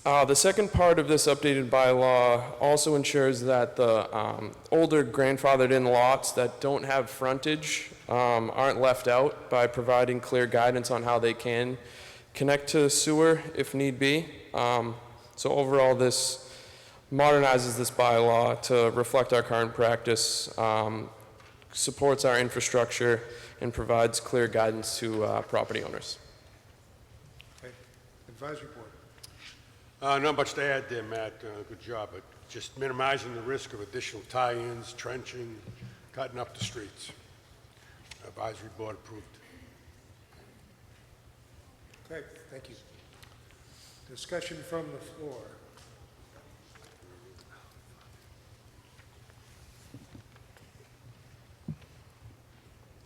The second part of this updated bylaw also ensures that the older grandfathered in lots that don't have frontage aren't left out by providing clear guidance on how they can connect to sewer if need be. So overall, this modernizes this bylaw to reflect our current practice, supports our infrastructure, and provides clear guidance to property owners. Okay. Advisory board. Not much to add there, Matt. Good job. But just minimizing the risk of additional tie-ins, trenching, cutting up the streets. Advisory board approved. Okay, thank you. Discussion from the floor.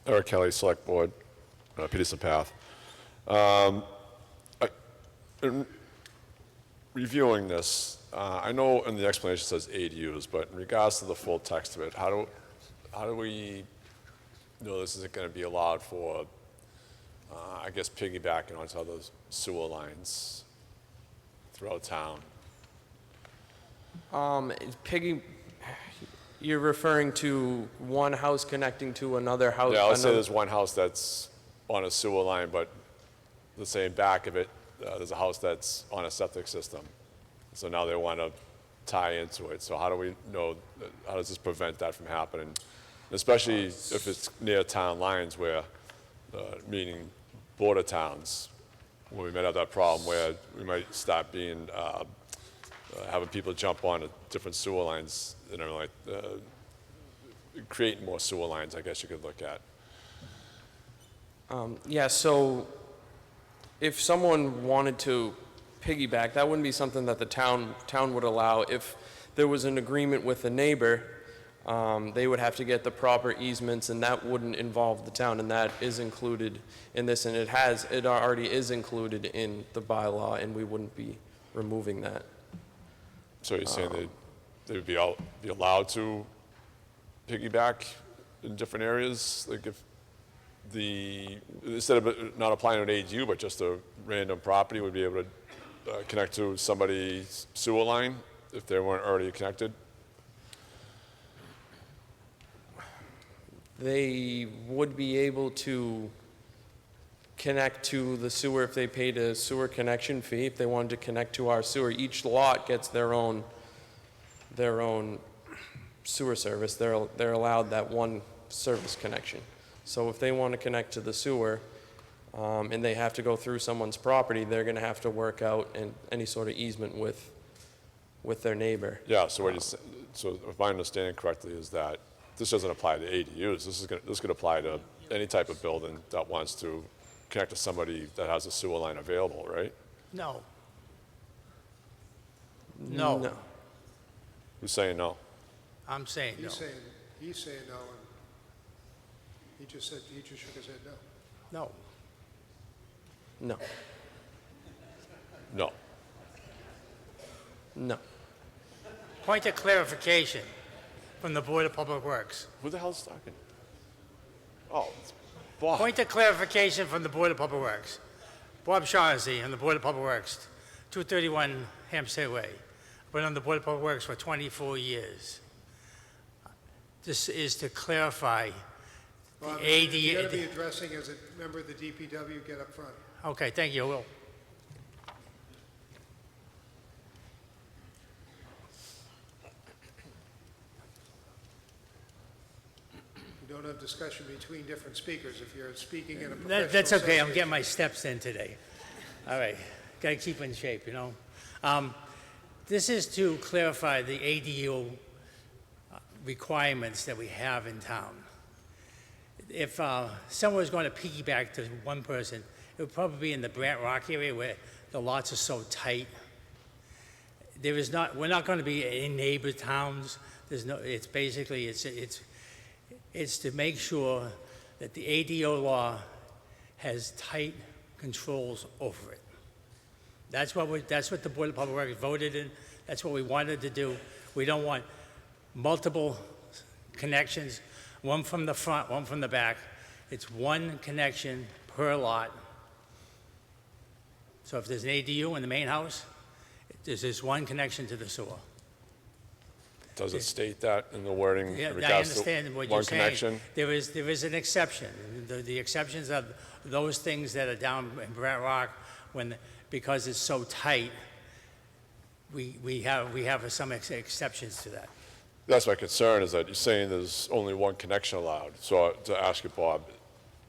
Eric Kelly, Select Board, Peterson Path. In reviewing this, I know in the explanation it says ADUs, but in regards to the full text of it, how do we know this isn't going to be allowed for, I guess, piggybacking onto other sewer lines throughout town? You're referring to one house connecting to another house? Yeah, let's say there's one house that's on a sewer line, but let's say in back of it, there's a house that's on a septic system. So now they want to tie into it. So how do we know, how does this prevent that from happening? Especially if it's near town lines where, meaning border towns, where we might have that problem where we might start being, having people jump onto different sewer lines, you know, like creating more sewer lines, I guess you could look at. Yeah, so if someone wanted to piggyback, that wouldn't be something that the town would allow. If there was an agreement with the neighbor, they would have to get the proper easements, and that wouldn't involve the town, and that is included in this, and it already is included in the bylaw, and we wouldn't be removing that. So you're saying they would be allowed to piggyback in different areas? Like if instead of not applying to an ADU, but just a random property would be able to connect to somebody's sewer line if they weren't already connected? They would be able to connect to the sewer if they paid a sewer connection fee. If they wanted to connect to our sewer, each lot gets their own sewer service. They're allowed that one service connection. So if they want to connect to the sewer, and they have to go through someone's property, they're going to have to work out any sort of easement with their neighbor. Yeah, so if my understanding correctly is that this doesn't apply to ADUs. This could apply to any type of building that wants to connect to somebody that has a sewer line available, right? No. No. Who's saying no? I'm saying no. He's saying no, and he just shook his head no. No. No. No. No. Point of clarification from the Board of Public Works. Who the hell's talking? Oh, it's Bob. Point of clarification from the Board of Public Works. Bob Shaughnessy on the Board of Public Works, 231 Hampstead Way. I've been on the Board of Public Works for 24 years. This is to clarify Bob, the AD. you're going to be addressing as a member of the DPW, get up front. Okay, thank you, I will. You don't have discussion between different speakers if you're speaking in a professional That's okay, I'm association. getting my steps in today. All right, got to keep in shape, you know. This is to clarify the ADU requirements that we have in town. If someone was going to piggyback to one person, it would probably be in the Brant Rock area where the lots are so tight. We're not going to be in neighbor towns. It's basically, it's to make sure that the ADO law has tight controls over it. That's what the Board of Public Works voted in. That's what we wanted to do. We don't want multiple connections, one from the front, one from the back. It's one connection per lot. So if there's an ADU in the main house, there's just one connection to the sewer. Does it state that in the wording Yeah, in I regards understand to what you're one saying. connection? There is an exception. The exceptions are those things that are down in Brant Rock because it's so tight. We have some exceptions to that. That's my concern, is that you're saying there's only one connection allowed. So to ask you, Bob,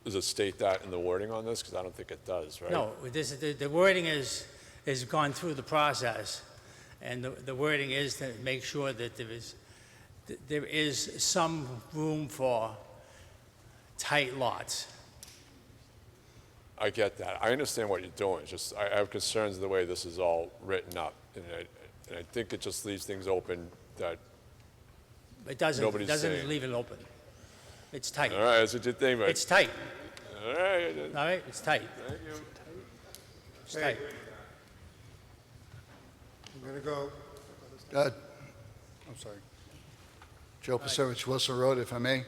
does it state that in the wording on this? Because I don't think it does, right? No, the wording is gone through the process, and the wording is to make sure that there is some room for tight lots. I get that. I understand what you're doing. It's just I have concerns the way this is all written up, and I think it just leaves things open that It doesn't leave it open. It's tight. All right, that's what you think, but It's tight. all right. All right, it's tight. Thank you. It's tight. I'm going to go, I'm sorry. Joe Pasevich, Wilson Road, if I may.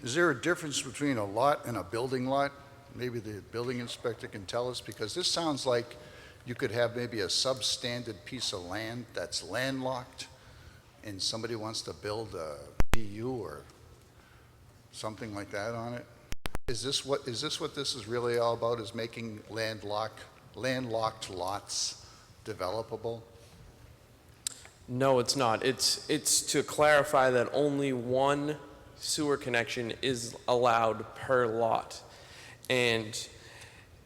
Is there a difference between a lot and a building lot? Maybe the building inspector can tell us, because this sounds like you could have maybe a substandard piece of land that's landlocked, and somebody wants to build a PU or something like that on it. Is this what this is really all about, is making landlocked lots developable? No, it's not. It's to clarify that only one sewer connection is allowed per lot. And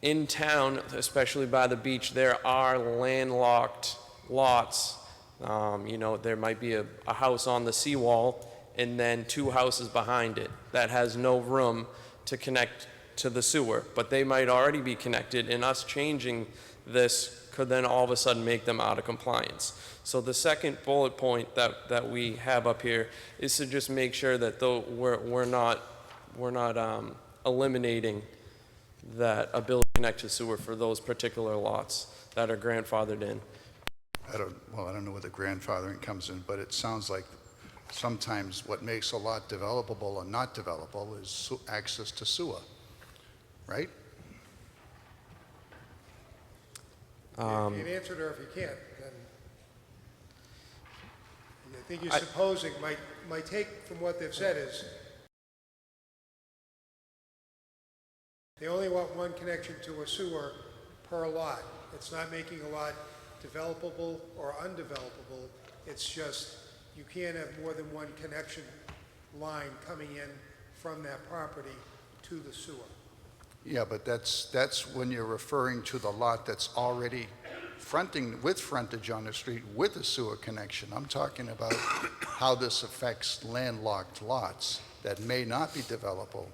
in town, especially by the beach, there are landlocked lots. There might be a house on the seawall and then two houses behind it that has no room to connect to the sewer, but they might already be connected, and us changing this could then all of a sudden make them out of compliance. So the second bullet point that we have up here is to just make sure that we're not eliminating that ability to connect to sewer for those particular lots that are grandfathered in. I don't know where the grandfathering comes in, but it sounds like sometimes what makes a lot developable or not developable is access to sewer, right? if you can answer it, or if you can't, then I think you're supposing, my take from what they've said is they only want one connection to a sewer per lot. It's not making a lot developable or undevelopable. It's just you can't have more than one connection line coming in from that property to the sewer. Yeah, but that's when you're referring to the lot that's already with frontage on the street with a sewer connection. I'm talking about how this affects landlocked lots that may not be developable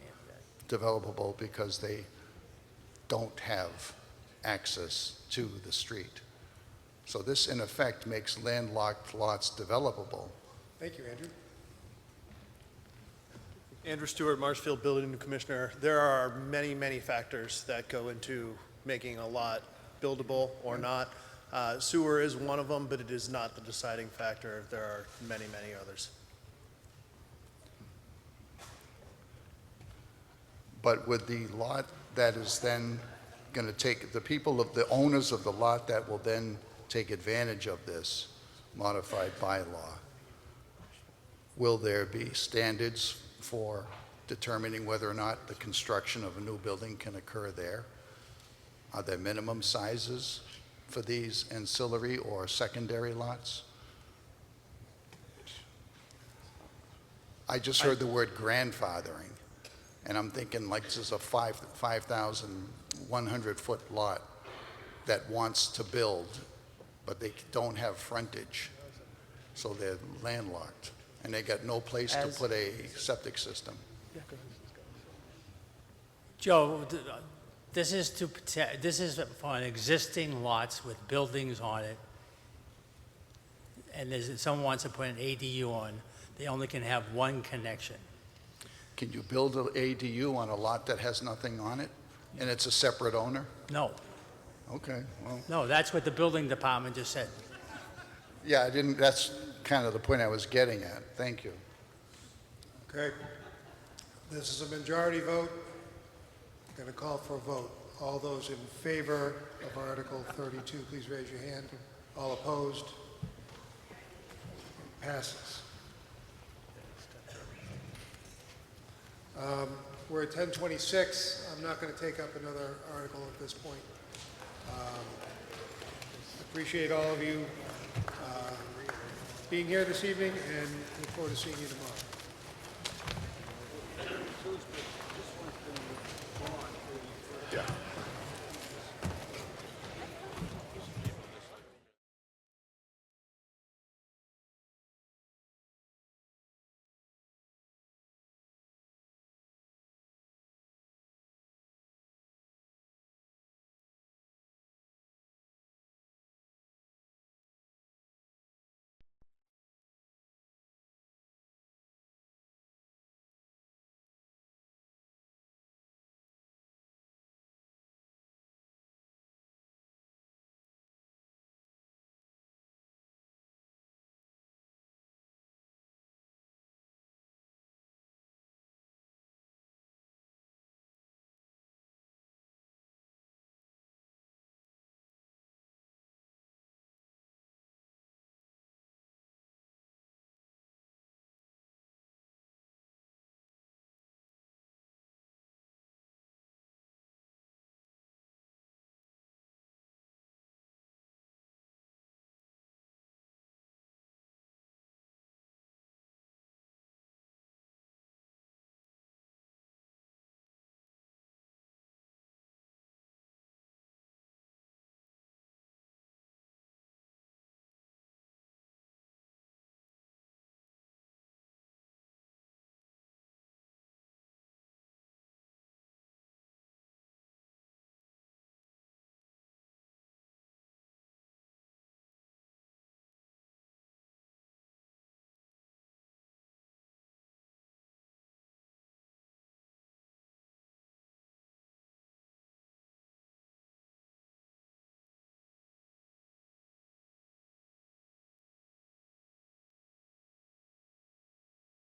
because they don't have access to the street. So this, in effect, makes landlocked lots developable. Thank you, Andrew. Andrew Stewart, Marshfield Building Commissioner. There are many, many factors that go into making a lot buildable or not. Sewer is one of them, but it is not the deciding factor. There are many, many others. But with the lot that is then going to take, the owners of the lot that will then take advantage of this modified bylaw, will there be standards for determining whether or not the construction of a new building can occur there? Are there minimum sizes for these ancillary or secondary lots? I just heard the word grandfathering, and I'm thinking like this is a 5,100 foot lot that wants to build, but they don't have frontage, so they're landlocked, and they got no place to put a septic system. Joe, this is to protect, this is for an existing lots with buildings on it. And if someone wants to put an ADU on, they only can have one connection. Can you build an ADU on a lot that has nothing on it, and it's a separate owner? No, Okay, well, no, that's what the building department just said. yeah, I didn't, that's kind of the point I was getting at. Thank you. Okay. This is a majority vote. Going to call for a vote. All those in favor of Article 32, please raise your hand. All opposed? Passes. We're at 10:26. I'm not going to take up another article at this point. Appreciate all of you being here this evening and look forward to seeing you tomorrow.